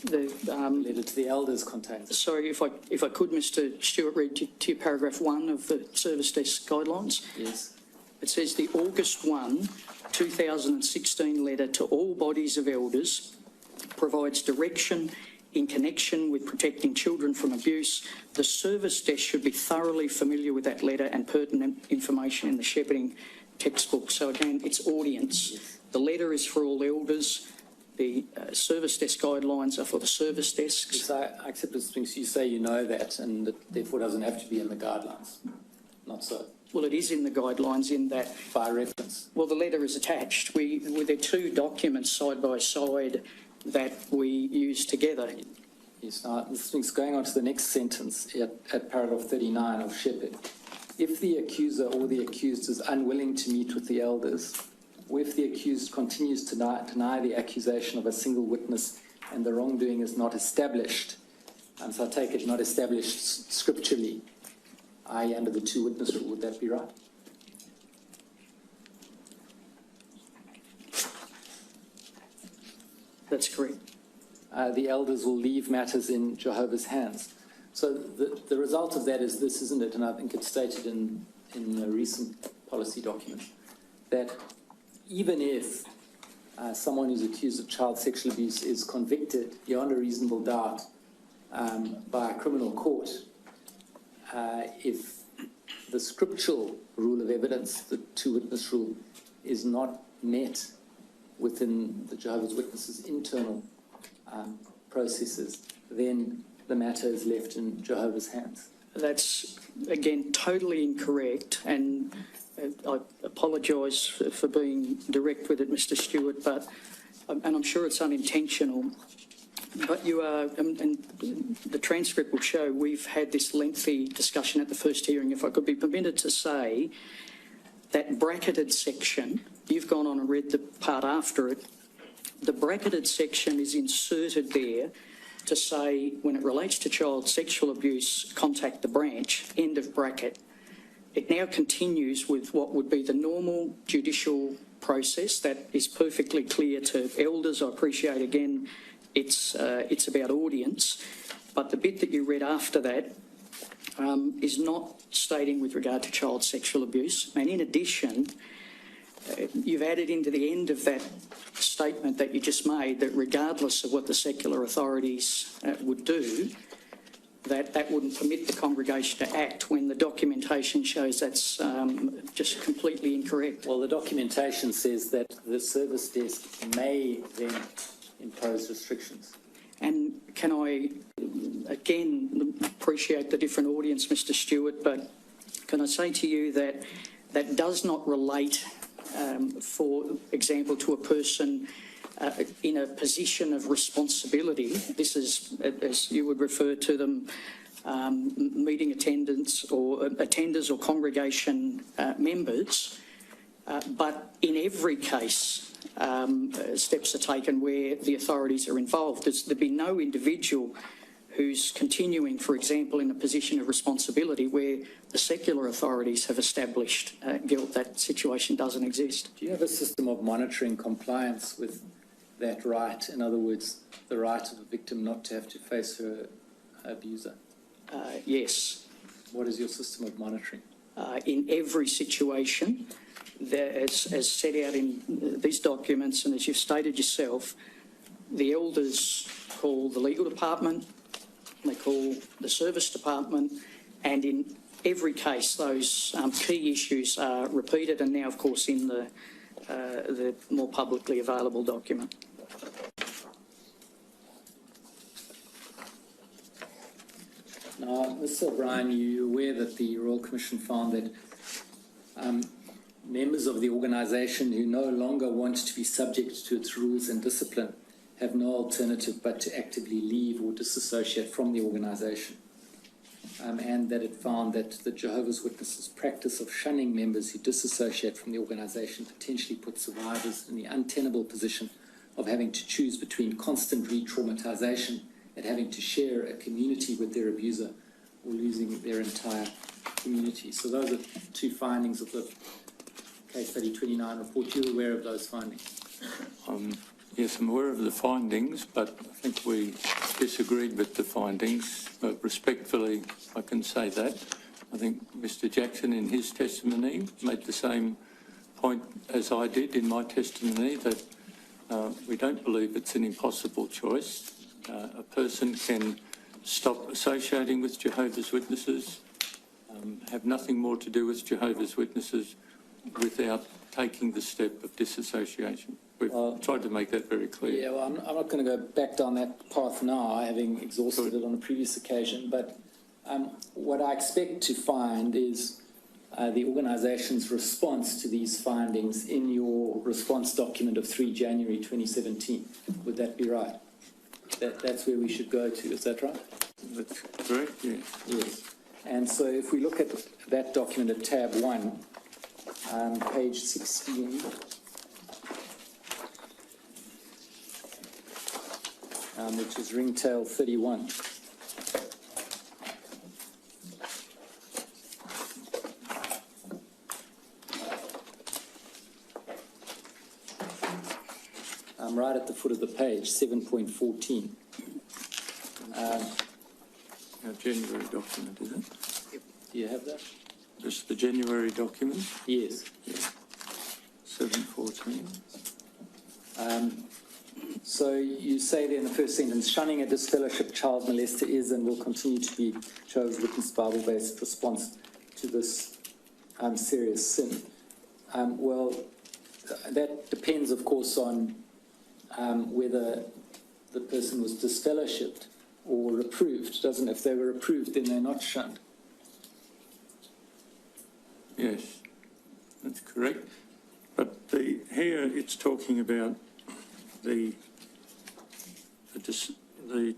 the letter to the elders contains it. Sorry, if I could, Mr. Stewart, read to you paragraph 1 of the service desk guidelines. Yes. It says the August 1, 2016 letter to all bodies of elders provides direction in connection with protecting children from abuse. The service desk should be thoroughly familiar with that letter and pertinent information in the shepherding textbook. So again, it's audience. Yes. The letter is for all elders. The service desk guidelines are for the service desks. So I accept this thing. So you say you know that, and it therefore doesn't have to be in the guidelines. Not so. Well, it is in the guidelines in that. By reference. Well, the letter is attached. There are two documents side by side that we use together. Yes, now this thing's going on to the next sentence at paragraph 39 of Shepherd. If the accuser or the accused is unwilling to meet with the elders, or if the accused continues to deny the accusation of a single witness and the wrongdoing is not established, so I take it not established scripturally, i.e. under the two-witness rule, would that be right? That's correct. The elders will leave matters in Jehovah's hands. So the result of that is this, isn't it? And I think it's stated in a recent policy document, that even if someone who's accused of child sexual abuse is convicted beyond a reasonable doubt by a criminal court, if the scriptural rule of evidence, the two-witness rule, is not met within the Jehovah's Witnesses' internal processes, then the matter is left in Jehovah's hands. That's, again, totally incorrect, and I apologise for being direct with it, Mr Stewart, and I'm sure it's unintentional, but you are, and the transcript will show, we've had this lengthy discussion at the first hearing. If I could be permitted to say, that bracketed section, you've gone on and read the part after it, the bracketed section is inserted there to say, when it relates to child sexual abuse, contact the branch, end of bracket. It now continues with what would be the normal judicial process that is perfectly clear to elders. I appreciate, again, it's about audience, but the bit that you read after that is not stating with regard to child sexual abuse. And in addition, you've added into the end of that statement that you just made that regardless of what the secular authorities would do, that wouldn't permit the congregation to act, when the documentation shows that's just completely incorrect. Well, the documentation says that the service desk may then impose restrictions. And can I, again, appreciate the different audience, Mr Stewart, but can I say to you that that does not relate, for example, to a person in a position of responsibility. This is, as you would refer to them, meeting attendants or attenders or congregation members, but in every case, steps are taken where the authorities are involved. There'd be no individual who's continuing, for example, in a position of responsibility where the secular authorities have established guilt. That situation doesn't exist. Do you have a system of monitoring compliance with that right? In other words, the right of a victim not to have to face her abuser? Yes. What is your system of monitoring? In every situation, as set out in these documents, and as you've stated yourself, the elders call the legal department, they call the service department, and in every case those key issues are repeated, and now of course in the more publicly available document. Now, Mr O'Brien, you're aware that the Royal Commission found that members of the organisation who no longer want to be subject to its rules and discipline have no alternative but to actively leave or disassociate from the organisation, and that it found that the Jehovah's Witnesses' practice of shunning members who disassociate from the organisation potentially puts survivors in the untenable position of having to choose between constant re-traumatisation and having to share a community with their abuser or losing their entire community. So those are two findings of the case study 29 report. You're aware of those findings? Yes, I'm aware of the findings, but I think we disagreed with the findings. But respectfully, I can say that. I think Mr Jackson in his testimony made the same point as I did in my testimony, that we don't believe it's an impossible choice. A person can stop associating with Jehovah's Witnesses, have nothing more to do with Jehovah's Witnesses without taking the step of disassociation. We've tried to make that very clear. Yeah, well, I'm not going to go back down that path now, having exhausted it on a previous occasion, but what I expect to find is the organisation's response to these findings in your response document of 3 January 2017. Would that be right? That's where we should go to, is that right? That's correct, yes. Yes. And so if we look at that document at tab 1, page 16, which is ringtail 31. Right at the foot of the page, 7.14. Our January document, is it? Do you have that? Just the January document, Yes. 714. So you say there in the first sentence, shunning a disfellowship child molester is and will continue to be Jehovah's Witness Bible-based response to this serious sin. Well, that depends, of course, on whether the person was disfellowshipped or reproved, doesn't it? If they were reproved, then they're not shunned. Yes, that's correct. But here it's talking about the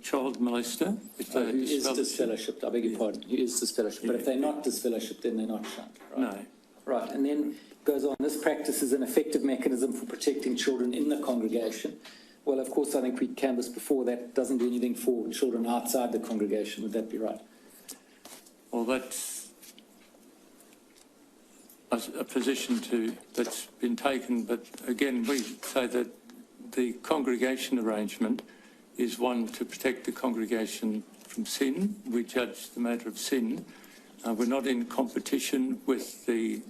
child molester. If they Who is disfellowshipped, I beg your pardon, who is disfellowshipped. But if they're not disfellowshipped, then they're not shunned. Right? No. Right, and then goes on, this practice is an effective mechanism for protecting children in the congregation. Well, of course, I think we canvassed before that doesn't do anything for children outside the congregation. Would that be right? Well, that's a position that's been taken, but again, we say that the congregation arrangement is one to protect the congregation from sin. We judge the matter of sin. We're not in competition with the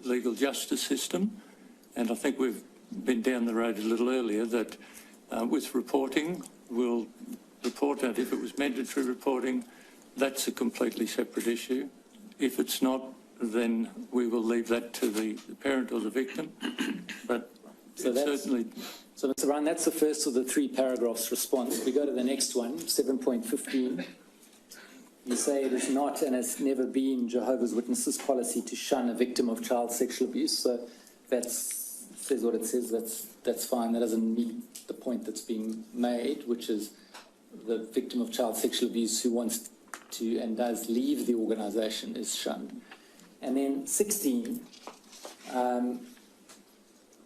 legal justice system, and I think we've been down the road a little earlier that with reporting, we'll report that if it was mandatory reporting, that's a completely separate issue. If it's not, then we will leave that to the parent or the victim. But So Mr. Brown, that's the first of the 3 paragraphs response. We go to the next one, 7.15. You say it is not and has never been Jehovah's Witnesses' policy to shun a victim of child sexual abuse. So that says what it says. That's fine. That doesn't meet the point that's being made, which is the victim of child sexual abuse who wants to and does leave the organisation is shunned. And then 16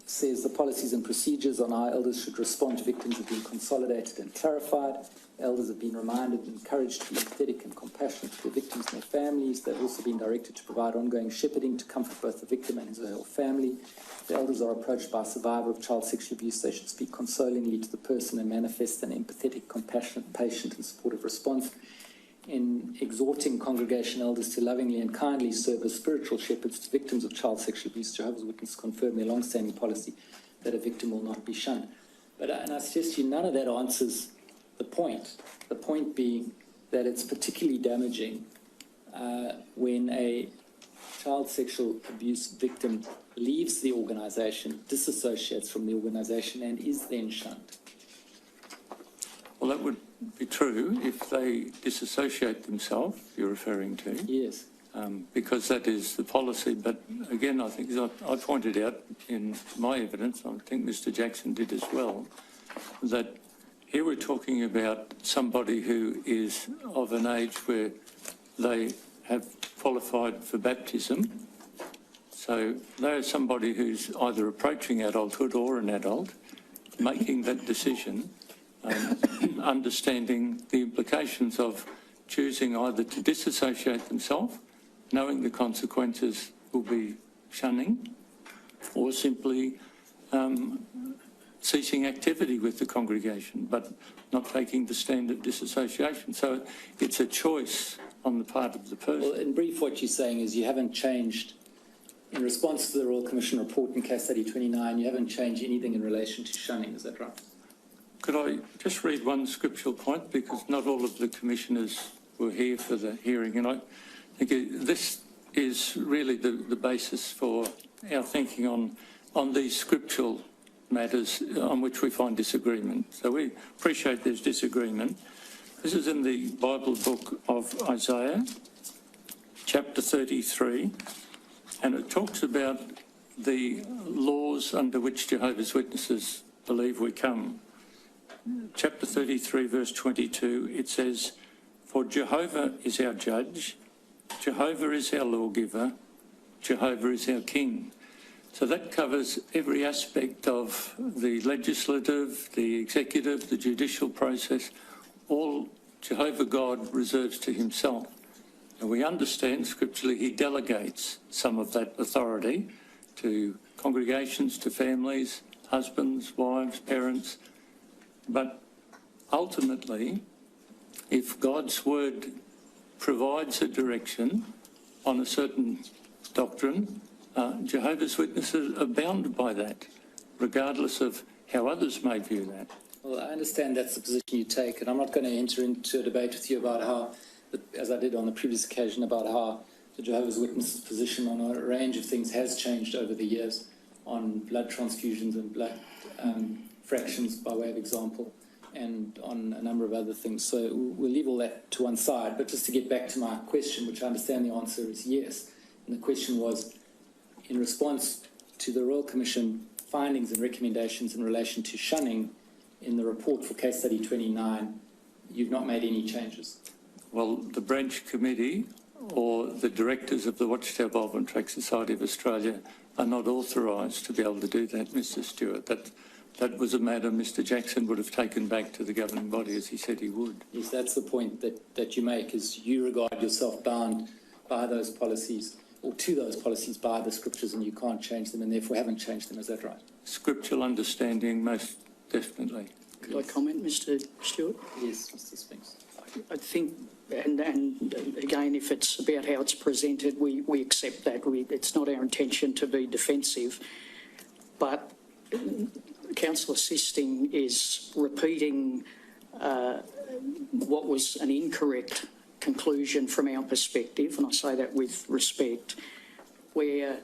says the policies and procedures on how elders should respond to victims have been consolidated and clarified. Elders have been reminded and encouraged to be empathetic and compassionate to the victims and their families. They've also been directed to provide ongoing shepherding to comfort both the victim and his or her family. If the elders are approached by a survivor of child sexual abuse, they should speak consolingly to the person and manifest an empathetic, compassionate, patient and supportive response. In exhorting congregation elders to lovingly and kindly serve as spiritual shepherds to victims of child sexual abuse, Jehovah's Witnesses confirm their long-standing policy that a victim will not be shunned. But and I suggest to you none of that answers the point. The point being that it's particularly damaging when a child sexual abuse victim leaves the organisation, disassociates from the organisation and is then shunned. Well, that would be true if they disassociate themselves, you're referring to. Yes. Because that is the policy. But again, I think, as I pointed out in my evidence, I think Mr Jackson did as well, that here we're talking about somebody who is of an age where they have qualified for baptism. So they're somebody who's either approaching adulthood or an adult, making that decision, understanding the implications of choosing either to disassociate themselves, knowing the consequences will be shunning, or simply ceasing activity with the congregation, but not taking the stand of disassociation. So it's a choice on the part of the person. Well, in brief, what you're saying is you haven't changed, in response to the Royal Commission report in case study 29, you haven't changed anything in relation to shunning, is that right? Could I just read one scriptural point, because not all of the commissioners were here for the hearing, and I think this is really the basis for our thinking on these scriptural matters on which we find disagreement. So we appreciate there's disagreement. This is in the Bible book of Isaiah, chapter 33, and it talks about the laws under which Jehovah's Witnesses believe we come. Chapter 33, verse 22, it says, "For Jehovah is our judge, Jehovah is our lawgiver, Jehovah is our king." So that covers every aspect of the legislative, the executive, the judicial process. All Jehovah God reserves to himself. And we understand scripturally he delegates some of that authority to congregations, to families, husbands, wives, parents. But ultimately, if God's word provides a direction on a certain doctrine, Jehovah's Witnesses are bound by that, regardless of how others may view that. Well, I understand that's the position you take, and I'm not going to enter into a debate with you about how, as I did on the previous occasion, about how the Jehovah's Witnesses' position on a range of things has changed over the years, on blood transfusions and blood fractions, by way of example, and on a number of other things. So we'll leave all that to one side. But just to get back to my question, which I understand the answer is yes, and the question was, in response to the Royal Commission findings and recommendations in relation to shunning in the report for case study 29, you've not made any changes? Well, the branch committee or the directors of the Watchtower Bible and Tract Society of Australia are not authorised to be able to do that, Mr. Stewart. That was a matter Mr. Jackson would have taken back to the governing body, as he said he would. Yes, that's the point that you make, is you regard yourself bound by those policies, or to those policies by the scriptures, and you can't change them, and therefore haven't changed them. Is that right? Scriptural understanding, most definitely. Could I comment, Mr. Stewart? Yes, Mr. Spinks. I think, and again, if it's about how it's presented, we accept that. It's not our intention to be defensive, but Councillor Sisting is repeating what was an incorrect conclusion from our perspective, and I say that with respect, where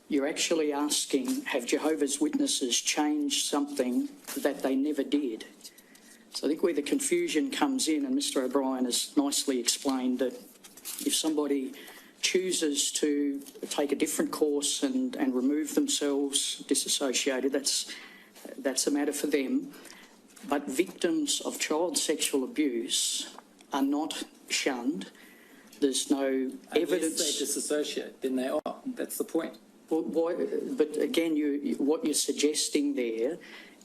you're actually asking, have Jehovah's Witnesses changed something that they never did? So I think where the confusion comes in, and Mr. O'Brien has nicely explained that if somebody chooses to take a different course and remove themselves, disassociated, that's a matter for them. But victims of child sexual abuse are not shunned. There's no evidence. Unless they disassociate, then they are. That's the point. But again, what you're suggesting there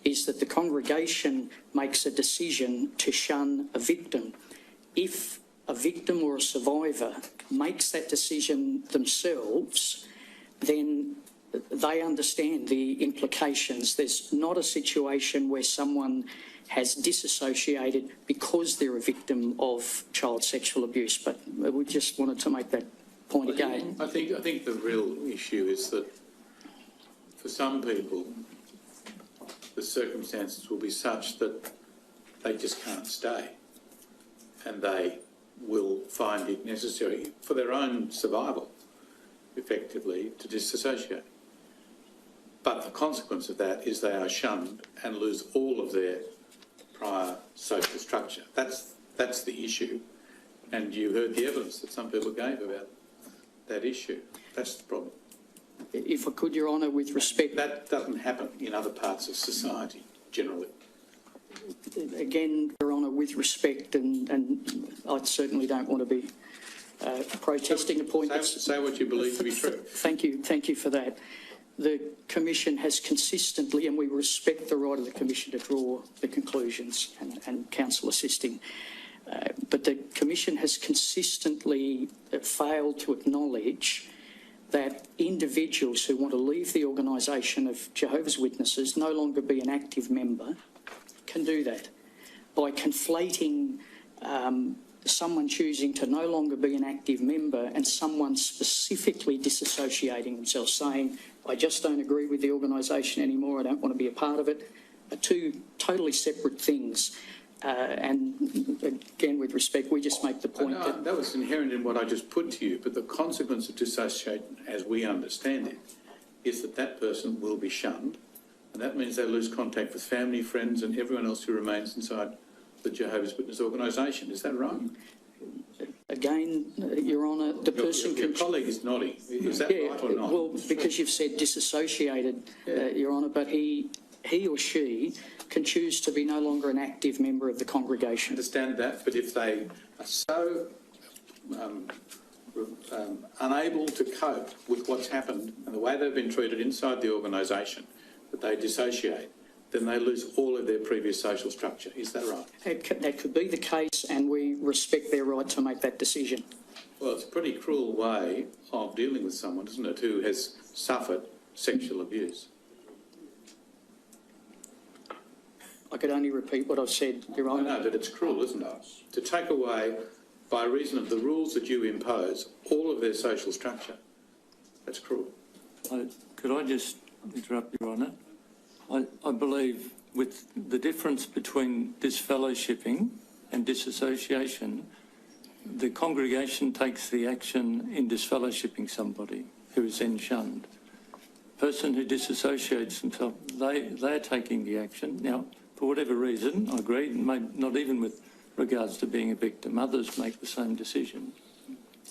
is that the congregation makes a decision to shun a victim. If a victim or a survivor makes that decision themselves, then they understand the implications. There's not a situation where someone has disassociated because they're a victim of child sexual abuse. But we just wanted to make that point again. I think the real issue is that for some people, the circumstances will be such that they just can't stay, and they will find it necessary for their own survival, effectively, to disassociate. But the consequence of that is they are shunned and lose all of their prior social structure. That's the issue. And you heard the evidence that some people gave about that issue. That's the problem. If I could, Your Honour, with respect... That doesn't happen in other parts of society, generally. Again, Your Honour, with respect, and I certainly don't want to be protesting a point... Say what you believe to be true. Thank you for that. The Commission has consistently, and we respect the right of the Commission to draw the conclusions, and Council assisting, but the Commission has consistently failed to acknowledge that individuals who want to leave the organisation of Jehovah's Witnesses, no longer be an active member, can do that by conflating someone choosing to no longer be an active member and someone specifically disassociating themselves, saying, I just don't agree with the organisation anymore, I don't want to be a part of it, are two totally separate things. And again, with respect, we just make the point that was inherent in what I just put to you, but the consequence of dissociation, as we understand it, is that that person will be shunned And that means they lose contact with family, friends and everyone else who remains inside the Jehovah's Witness organisation. Is that right? Again, Your Honour, the person... Your colleague is nodding. Is that right or not? Well, because you've said disassociated, Your Honour, but he or she can choose to be no longer an active member of the congregation. I understand that, but if they are so unable to cope with what's happened and the way they've been treated inside the organisation, that they dissociate, then they lose all of their previous social structure. Is that right? That could be the case, and we respect their right to make that decision. Well, it's a pretty cruel way of dealing with someone, isn't it, who has suffered sexual abuse. I could only repeat what I've said, Your Honour. I know, but it's cruel, isn't it? To take away, by reason of the rules that you impose, all of their social structure. That's cruel. Could I just interrupt, Your Honour? I believe with the difference between disfellowshipping and disassociation, the congregation takes the action in disfellowshipping somebody who is then shunned. Person who disassociates themselves, they're taking the action. Now, for whatever reason, I agree, not even with regards to being a victim, others make the same decision.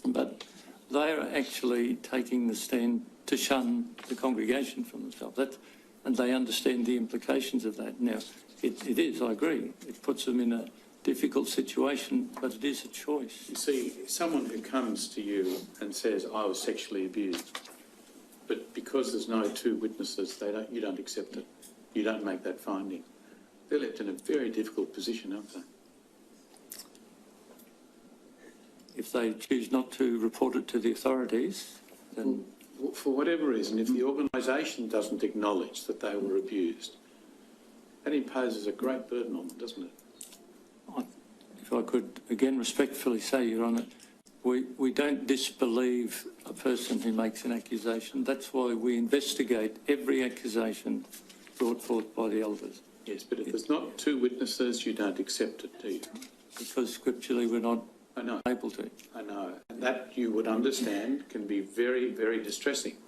But they are actually taking the stand to shun the congregation from themselves. And they understand the implications of that. Now, it is, I agree, it puts them in a difficult situation, but it is a choice. You see, someone who comes to you and says, I was sexually abused, but because there's no two witnesses, you don't accept it. You don't make that finding. They're left in a very difficult position, aren't they? If they choose not to report it to the authorities, then... For whatever reason, if the organisation doesn't acknowledge that they were abused, that imposes a great burden on them, doesn't it? If I could again respectfully say, Your Honour, we don't disbelieve a person who makes an accusation. That's why we investigate every accusation brought forth by the elders. Yes, but if there's not two witnesses, you don't accept it, do you? Because scripturally we're not able to. I know. And that, you would understand, can be very, very distressing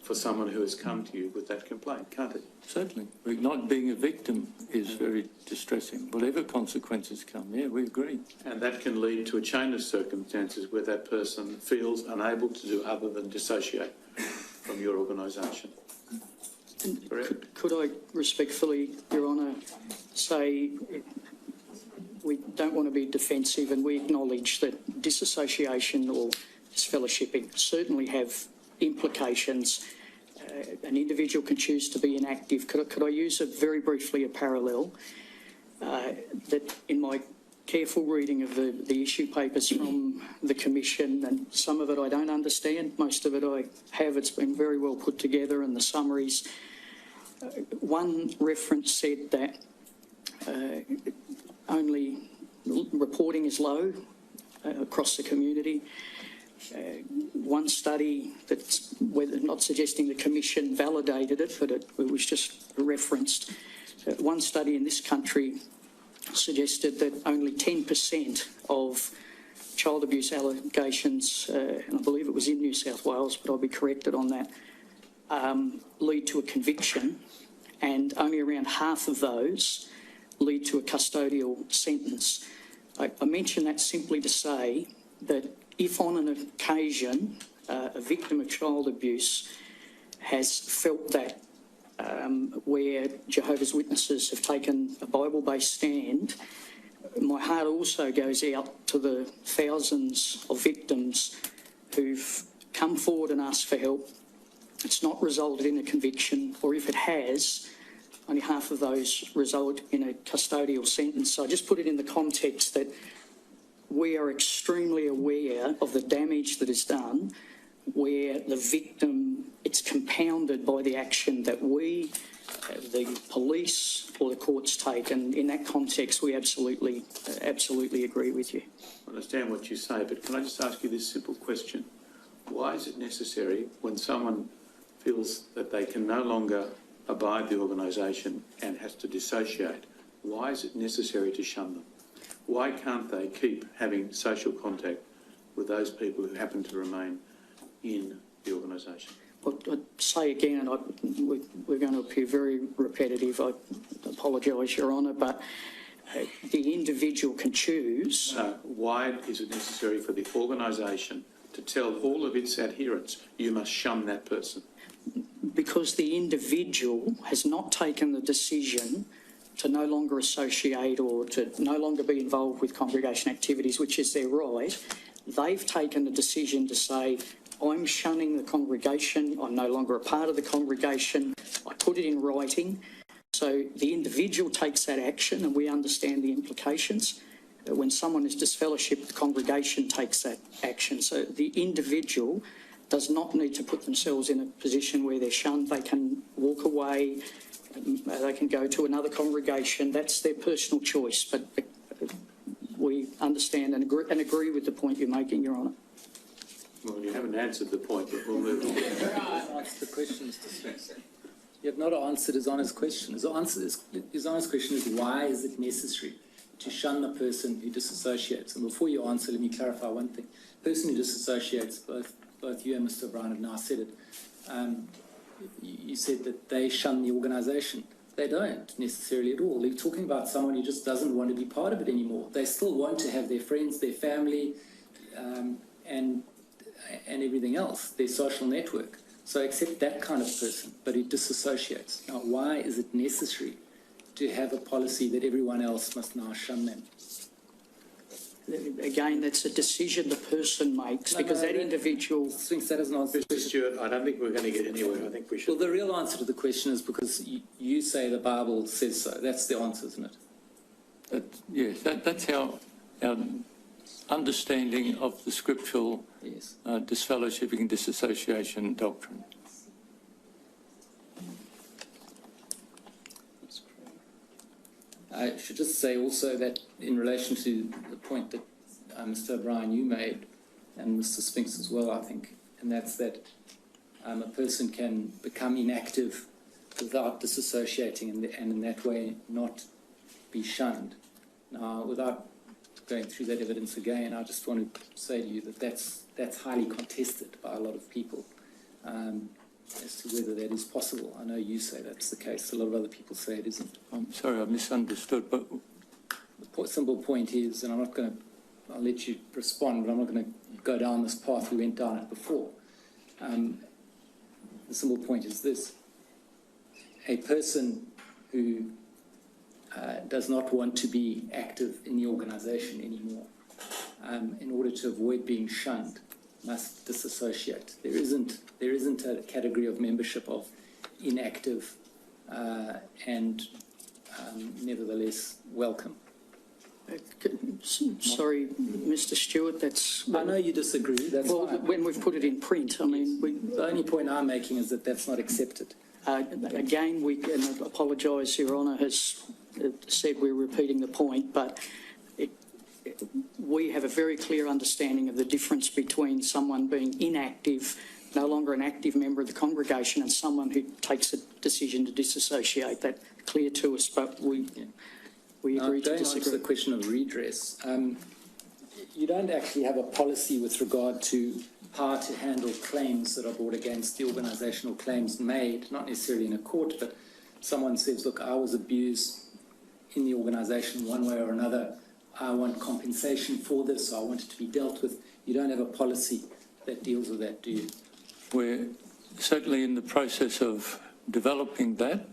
for someone who has come to you with that complaint, can't it? Certainly. Not being a victim is very distressing. Whatever consequences come, yeah, we agree. And that can lead to a chain of circumstances where that person feels unable to do other than dissociate from your organisation. Could I respectfully, Your Honour, say we don't want to be defensive and we acknowledge that disassociation or disfellowshipping certainly have implications. An individual can choose to be inactive. Could I use very briefly a parallel that in my careful reading of the issue papers from the Commission, and some of it I don't understand, most of it I have, it's been very well put together, and the summaries. One reference said that only reporting is low across the community. One study that's not suggesting the Commission validated it, but it was just referenced. One study in this country suggested that only 10% of child abuse allegations, and I believe it was in New South Wales, but I'll be corrected on that, lead to a conviction, and only around half of those lead to a custodial sentence. I mention that simply to say that if on an occasion a victim of child abuse has felt that where Jehovah's Witnesses have taken a Bible-based stand, my heart also goes out to the thousands of victims who've come forward and asked for help. It's not resulted in a conviction, or if it has, only half of those result in a custodial sentence. So I just put it in the context that we are extremely aware of the damage that is done where the victim, it's compounded by the action that we, the police or the courts take, and in that context we absolutely agree with you. I understand what you say, but can I just ask you this simple question? Why is it necessary when someone feels that they can no longer abide the organisation and has to dissociate, why is it necessary to shun them? Why can't they keep having social contact with those people who happen to remain in the organisation? I'd say again, and we're going to appear very repetitive, I apologise, Your Honour, but the individual can choose. Why is it necessary for the organisation to tell all of its adherents, you must shun that person? Because the individual has not taken the decision to no longer associate or to no longer be involved with congregation activities, which is their right. They've taken the decision to say, I'm shunning the congregation, I'm no longer a part of the congregation, I put it in writing. So the individual takes that action, and we understand the implications. When someone is disfellowshipped, the congregation takes that action. So the individual does not need to put themselves in a position where they're shunned. They can walk away, they can go to another congregation. That's their personal choice. But we understand and agree with the point you're making, Your Honour. Well, you haven't answered the point, but we'll move on. Answer the question, Mr. Spence. You have not answered his honest question. His honest question is, why is it necessary to shun the person who disassociates? And before you answer, let me clarify one thing. The person who disassociates, both you and Mr. O'Brien have now said it. You said that they shun the organisation. They don't necessarily at all. They're talking about someone who just doesn't want to be part of it anymore. They still want to have their friends, their family, and everything else, their social network. So accept that kind of person, but it disassociates. Now, why is it necessary to have a policy that everyone else must now shun them? Again, that's a decision the person makes, because that individual... Sphinx, that doesn't answer the Mr. question. Stewart, I don't think we're going to get anywhere. I think we should... Well, the real answer to the question is because you say the Bible says so. That's the answer, isn't it? Yes, that's our understanding of the scriptural disfellowshipping and disassociation doctrine. I should just say also that in relation to the point that Mr. O'Brien, you made, and Mr. Spinks as well, I think, and that's that a person can become inactive without disassociating and in that way not be shunned. Now, without going through that evidence again, I just want to say to you that that's highly contested by a lot of people as to whether that is possible. I know you say that's the case. A lot of other people say it isn't. I'm sorry, I misunderstood, but... The simple point is, and I'll let you respond, but I'm not going to go down this path we went down it before. The simple point is this. A person who does not want to be active in the organisation anymore, in order to avoid being shunned, must disassociate. There isn't a category of membership of inactive and nevertheless welcome. Sorry, Mr. Stewart, that's... I know you disagree. That's well, fine. when we've put it in print, I mean... The only point I'm making is that that's not accepted. Again, and I apologise, Your Honour has said we're repeating the point, but we have a very clear understanding of the difference between someone being inactive, no longer an active member of the congregation, and someone who takes a decision to disassociate. That's clear to us, but we agree to disagree. Going on to the question of redress, you don't actually have a policy with regard to how to handle claims that are brought against the organisational claims made, not necessarily in a court, but someone says, look, I was abused in the organisation one way or another. I want compensation for this. I want it to be dealt with. You don't have a policy that deals with that, do you? We're certainly in the process of developing that,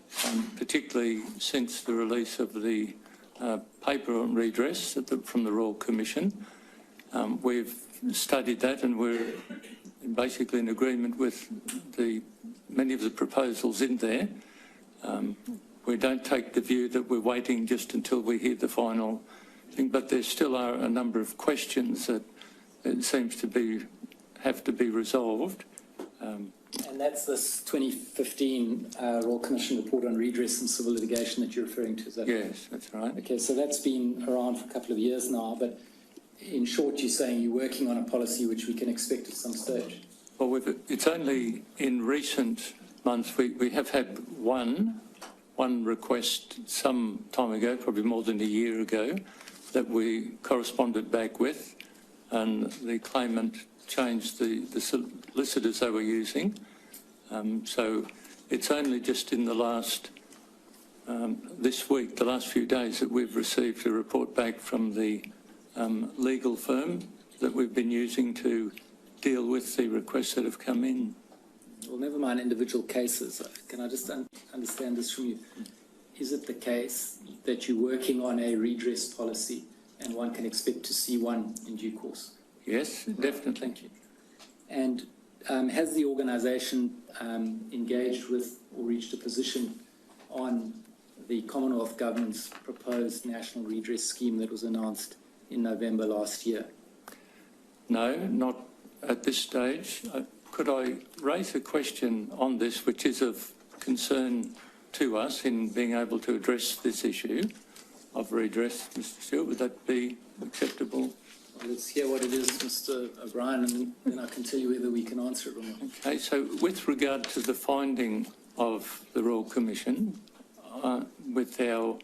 particularly since the release of the paper on redress from the Royal Commission. We've studied that and we're basically in agreement with many of the proposals in there. We don't take the view that we're waiting just until we hear the final thing, but there still are a number of questions that it seems to have to be resolved. And that's this 2015 Royal Commission report on redress and civil litigation that you're referring to, is that Yes, that's right. Okay, so that's been around for a couple of years now, but in short, you're saying you're working on a policy which we can expect at some stage? Well, it's only in recent months we have had one request some time ago, probably more than a year ago, that we corresponded back with, and the claimant changed the solicitors they were using. So it's only just in the last, this week, the last few days, that we've received a report back from the legal firm that we've been using to deal with the requests that have come in. Well, never mind individual cases. Can I just understand this from you? Is it the case that you're working on a redress policy and one can expect to see one in due course? Yes, definitely. Thank you. And has the organisation engaged with or reached a position on the Commonwealth Government's proposed national redress scheme that was announced in November last year? No, not at this stage. Could I raise a question on this, which is of concern to us in being able to address this issue of redress, Mr. Stewart? Would that be acceptable? Well, let's hear what it is, Mr. O'Brien, and then I can tell you whether we can answer it or not. Okay, so with regard to the finding of the Royal Commission, with our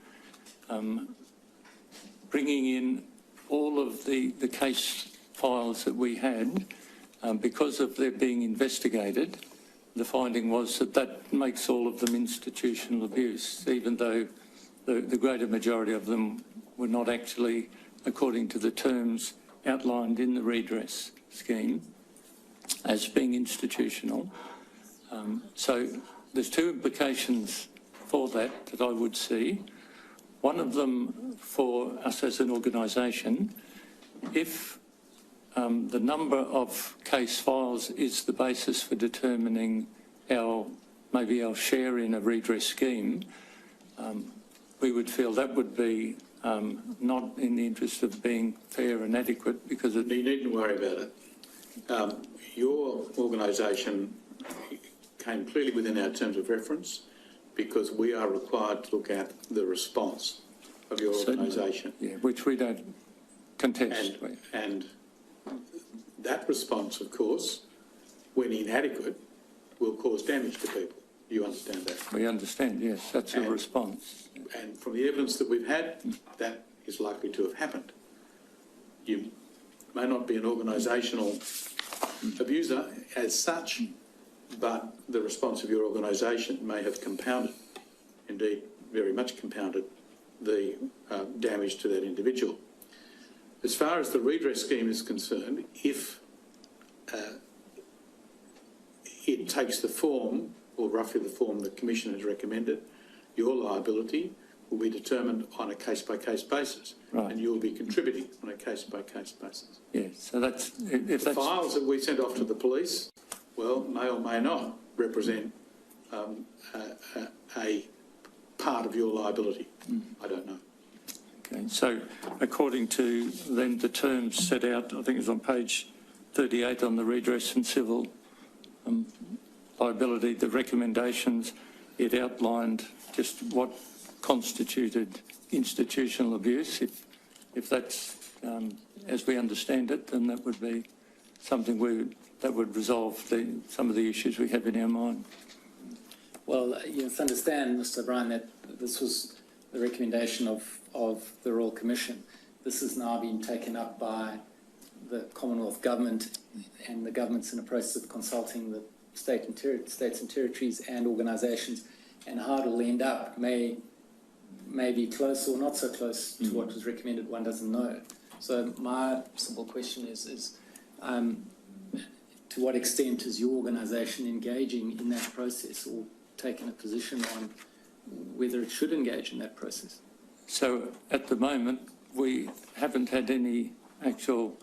bringing in all of the case files that we had, because of their being investigated, the finding was that that makes all of them institutional abuse, even though the greater majority of them were not actually according to the terms outlined in the redress scheme as being institutional. So there's two implications for that I would see. One of them for us as an organisation, if the number of case files is the basis for determining maybe our share in a redress scheme, we would feel that would be not in the interest of being fair and adequate, because You needn't worry about it. Your organisation came clearly within our terms of reference because we are required to look at the response of your organisation. Yeah, which we don't contest. And that response, of course, when inadequate, will cause damage to people. You understand that? We understand, yes, that's a response. And from the evidence that we've had, that is likely to have happened. You may not be an organisational abuser as such, but the response of your organisation may have compounded, indeed very much compounded, the damage to that individual. As far as the redress scheme is concerned, if it takes the form, or roughly the form the Commission has recommended, your liability will be determined on a case-by-case basis, right, and you will be contributing on a case-by-case basis. Yes, so that's... The files that we sent off to the police, well, may or may not represent a part of your liability. I don't know. Okay, so according to then the terms set out, I think it's on page 38 on the redress and civil liability, the recommendations, it outlined just what constituted institutional abuse. If that's as we understand it, then that would be something that would resolve some of the issues we have in our mind. Well, you must understand, Mr. O'Brien, that this was the recommendation of the Royal Commission. This has now been taken up by the Commonwealth Government, and the government's in the process of consulting the states and territories and organisations, and how it will end up may be close or not so close to what was recommended, one doesn't know. So my simple question is to what extent is your organisation engaging in that process, or taking a position on whether it should engage in that process? So at the moment, we haven't had any actual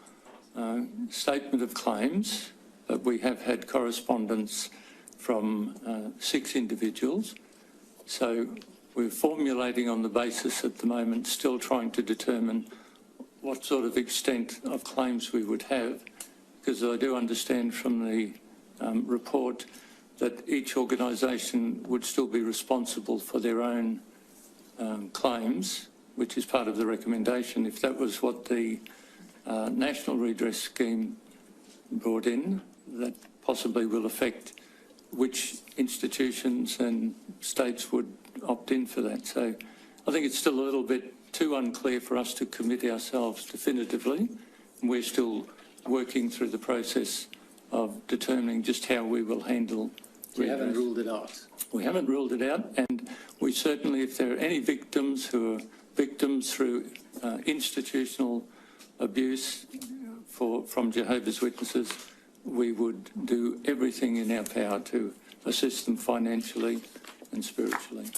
statement of claims, but we have had correspondence from 6 individuals. So we're formulating on the basis at the moment, still trying to determine what sort of extent of claims we would have, because I do understand from the report that each organisation would still be responsible for their own claims, which is part of the recommendation. If that was what the National Redress Scheme brought in, that possibly will affect which institutions and states would opt in for that. So I think it's still a little bit too unclear for us to commit ourselves definitively. We're still working through the process of determining just how we will handle You haven't ruled it out. We haven't ruled it out, and we certainly, if there are any victims who are victims through institutional abuse from Jehovah's Witnesses, we would do everything in our power to assist them financially and spiritually.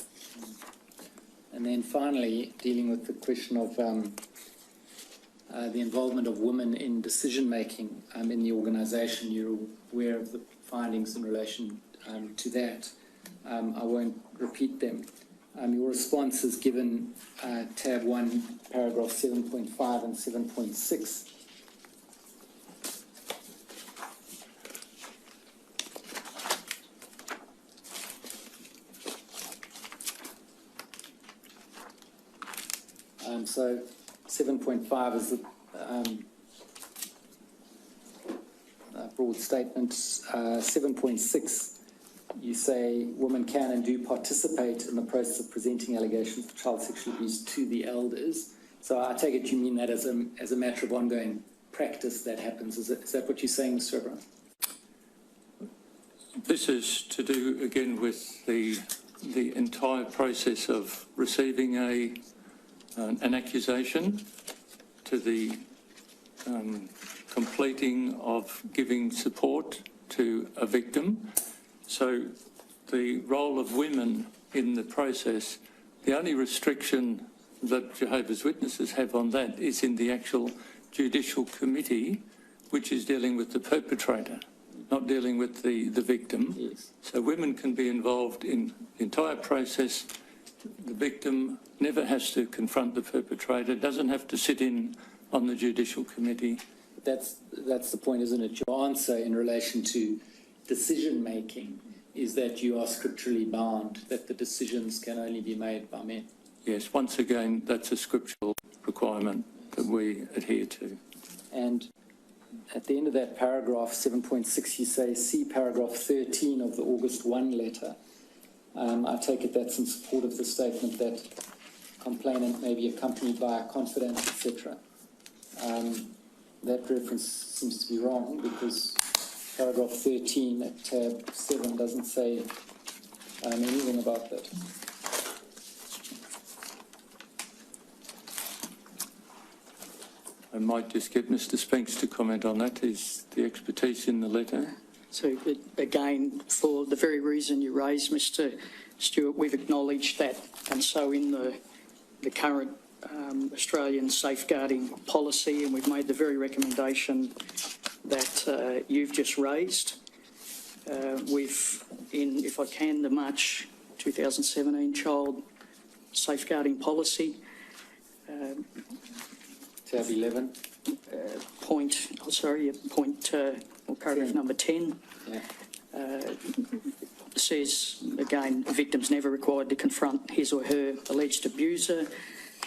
And then finally, dealing with the question of the involvement of women in decision-making in the organisation. You're aware of the findings in relation to that. I won't repeat them. Your response is given tab 1, paragraph 7.5 and 7.6. So 7.5 is a broad statement. 7.6, you say women can and do participate in the process of presenting allegations of child sexual abuse to the elders. So I take it you mean that as a matter of ongoing practice that happens. Is that what you're saying, Mr. O'Brien? This is to do again with the entire process of receiving an accusation, to the completing of giving support to a victim. So the role of women in the process, the only restriction that Jehovah's Witnesses have on that is in the actual judicial committee, which is dealing with the perpetrator, not dealing with the victim. Yes. So women can be involved in the entire process. The victim never has to confront the perpetrator, doesn't have to sit in on the judicial committee. That's the point, isn't it? Your answer in relation to decision-making is that you are scripturally bound, that the decisions can only be made by men. Yes, once again, that's a scriptural requirement that we adhere to. And at the end of that paragraph, 7.6, you say, see paragraph 13 of the August 1 letter. I take it that's in support of the statement that complainant may be accompanied by a confidant, etc. That reference seems to be wrong because paragraph 13 at tab 7 doesn't say anything about that. I might just get Mr. Spinks to comment on that. Is the expertise in the letter? So again, for the very reason you raised, Mr. Stewart, we've acknowledged that, and so in the current Australian safeguarding policy, and we've made the very recommendation that you've just raised. If I can, the March 2017 child safeguarding policy. Tab 11. Paragraph number 10. Yeah. Says, again, the victim's never required to confront his or her alleged abuser.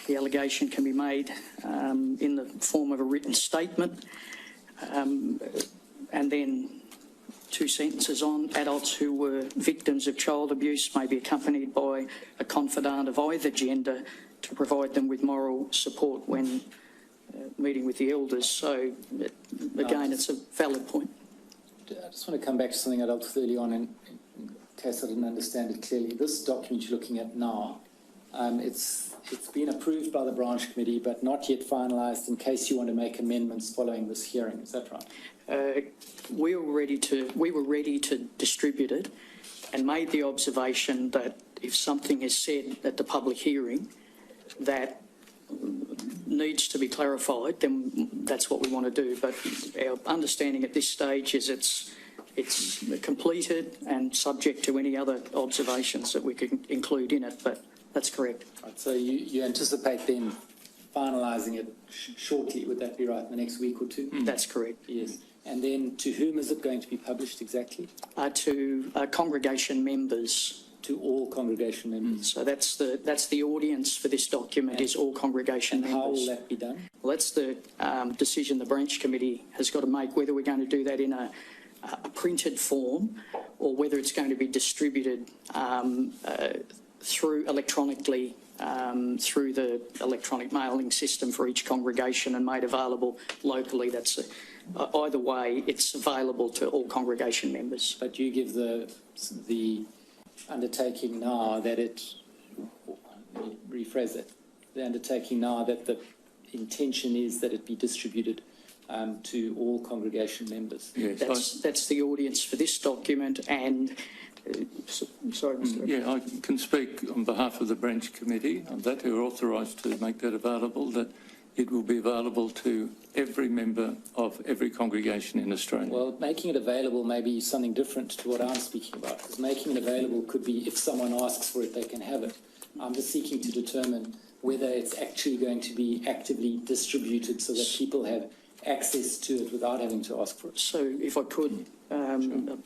The allegation can be made in the form of a written statement. And then 2 sentences on, adults who were victims of child abuse may be accompanied by a confidant of either gender to provide them with moral support when meeting with the elders. So, again, it's a valid point. I just want to come back to something I dealt with early on in case I didn't understand it clearly. This document you're looking at now, it's been approved by the branch committee but not yet finalised in case you want to make amendments following this hearing. Is that right? We were ready to distribute it and made the observation that if something is said at the public hearing that needs to be clarified, then that's what we want to do. But our understanding at this stage is it's completed and subject to any other observations that we can include in it, but that's correct. Right, so you anticipate then finalising it shortly, would that be right, in the next week or two? That's correct. Yes. And then to whom is it going to be published exactly? To congregation members. To all congregation members. So that's the audience for this document, is all congregation members. How will that be done? Well, that's the decision the branch committee has got to make, whether we're going to do that in a printed form or whether it's going to be distributed through electronically through the electronic mailing system for each congregation and made available locally. That's Either way, it's available to all congregation members. But you give the undertaking now that rephrase it, the undertaking now that the intention is that it be distributed to all congregation members. Yes, That's the audience for this document, and sorry, Mr. yeah, I can speak on behalf of the branch committee on that, who are authorised to make that available, that it will be available to every member of every congregation in Australia. Well, making it available may be something different to what I'm speaking about, because making it available could be if someone asks for it, they can have it. I'm just seeking to determine whether it's actually going to be actively distributed so that people have access to it without having to ask for it. So if I could, I'm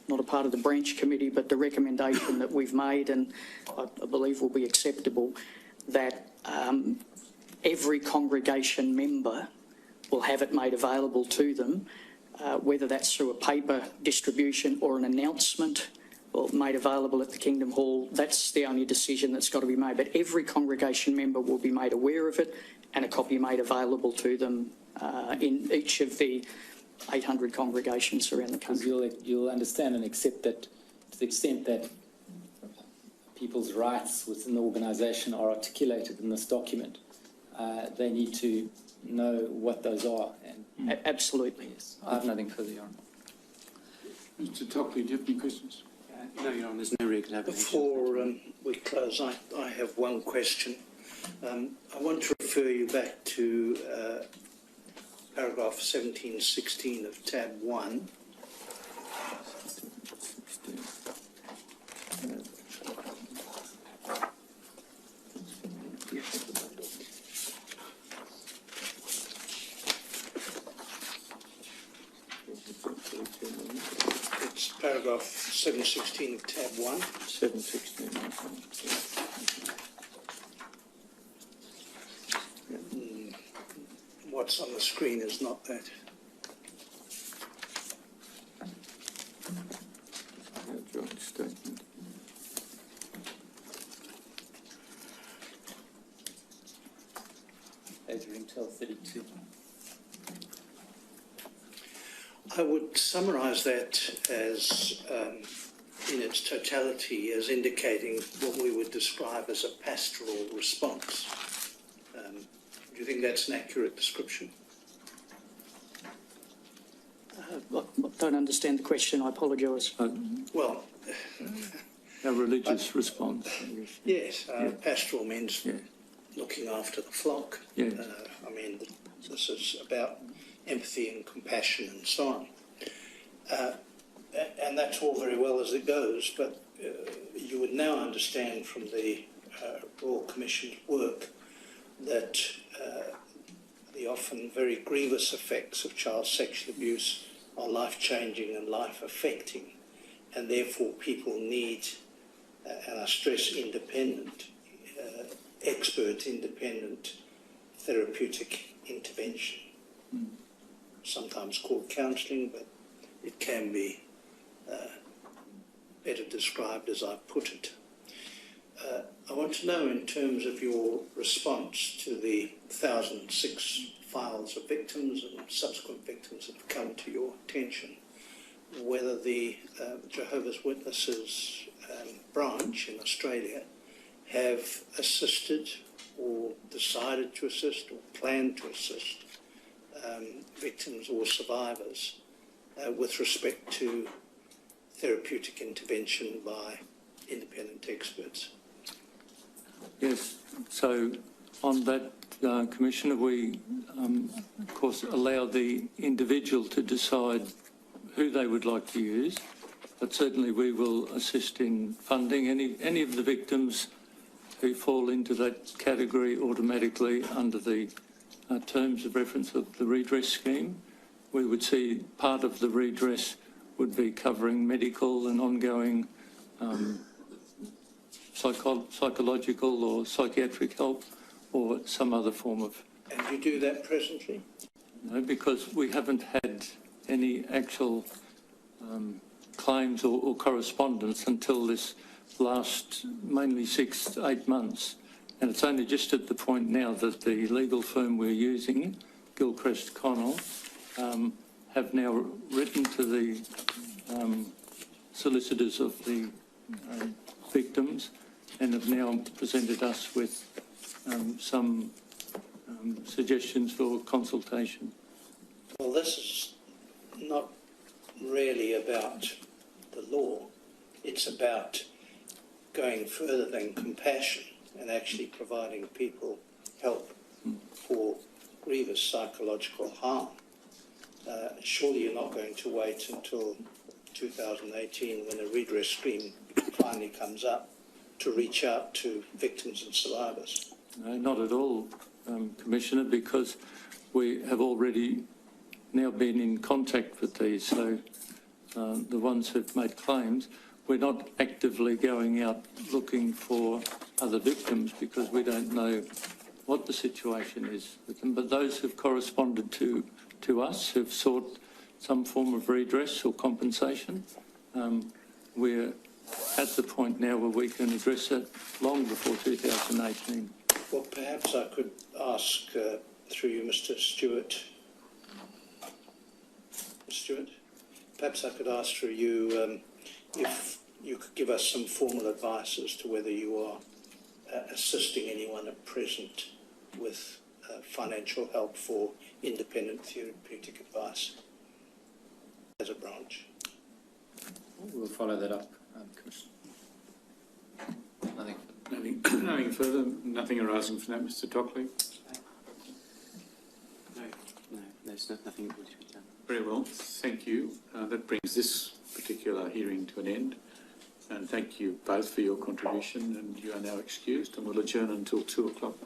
not a part of the branch committee, but the recommendation that we've made, and I believe will be acceptable, that every congregation member will have it made available to them, whether that's through a paper distribution or an announcement or made available at the Kingdom Hall. That's the only decision that's got to be made. But every congregation member will be made aware of it and a copy made available to them in each of the 800 congregations around the country. Because you'll understand and accept that to the extent that people's rights within the organisation are articulated in this document, they need to know what those are. And Absolutely. yes, I have nothing further, Your Honour. Mr. Tockley, do you have any questions? No, Your Honour, there's no re-examination. Before we close, I have one question. I want to refer you back to paragraph 1716 of tab 1. It's paragraph 716 of tab 1. 716. What's on the screen is not that. Joint statement. Later till 32. I would summarise that as, in its totality, as indicating what we would describe as a pastoral response. Do you think that's an accurate description? I don't understand the question. I apologise. Well, A religious response. yes, pastoral means Yeah. looking after the flock. Yeah. I mean, this is about empathy and compassion and so on. And that's all very well as it goes, but you would now understand from the Royal Commission's work that the often very grievous effects of child sexual abuse are life-changing and life-affecting, and therefore people need, and I stress independent, expert independent therapeutic intervention, sometimes called counselling, but it can be better described as I put it. I want to know, in terms of your response to the 1,006 files of victims and subsequent victims that have come to your attention, whether the Jehovah's Witnesses branch in Australia have assisted or decided to assist or planned to assist victims or survivors with respect to therapeutic intervention by independent experts. Yes, so on that, Commissioner, we, of course, allow the individual to decide who they would like to use, but certainly we will assist in funding any of the victims who fall into that category automatically under the terms of reference of the redress scheme. We would see part of the redress would be covering medical and ongoing psychological or psychiatric help or some other form of... And you do that presently? No, because we haven't had any actual claims or correspondence until this last mainly 6 to 8 months. And it's only just at the point now that the legal firm we're using, Gilchrist Connell, have now written to the solicitors of the victims and have now presented us with some suggestions for consultation. Well, this is not really about the law. It's about going further than compassion and actually providing people help for grievous psychological harm. Surely you're not going to wait until 2018 when a redress scheme finally comes up to reach out to victims and survivors. No, not at all, Commissioner, because we have already now been in contact with these. So the ones who've made claims, we're not actively going out looking for other victims because we don't know what the situation is with them. But those who've corresponded to us, who've sought some form of redress or compensation, we're at the point now where we can address it long before 2018. Well, perhaps I could ask through you, Mr. Stewart. Stewart, perhaps I could ask through you if you could give us some formal advice as to whether you are assisting anyone at present with financial help for independent therapeutic advice as a branch. We'll follow that up, Commissioner. Nothing further, nothing arising from that, Mr. Tockley? No, there's nothing to be done. Very well, thank you. That brings this particular hearing to an end. And thank you both for your contribution, and you are now excused, and we'll adjourn until 2 o'clock.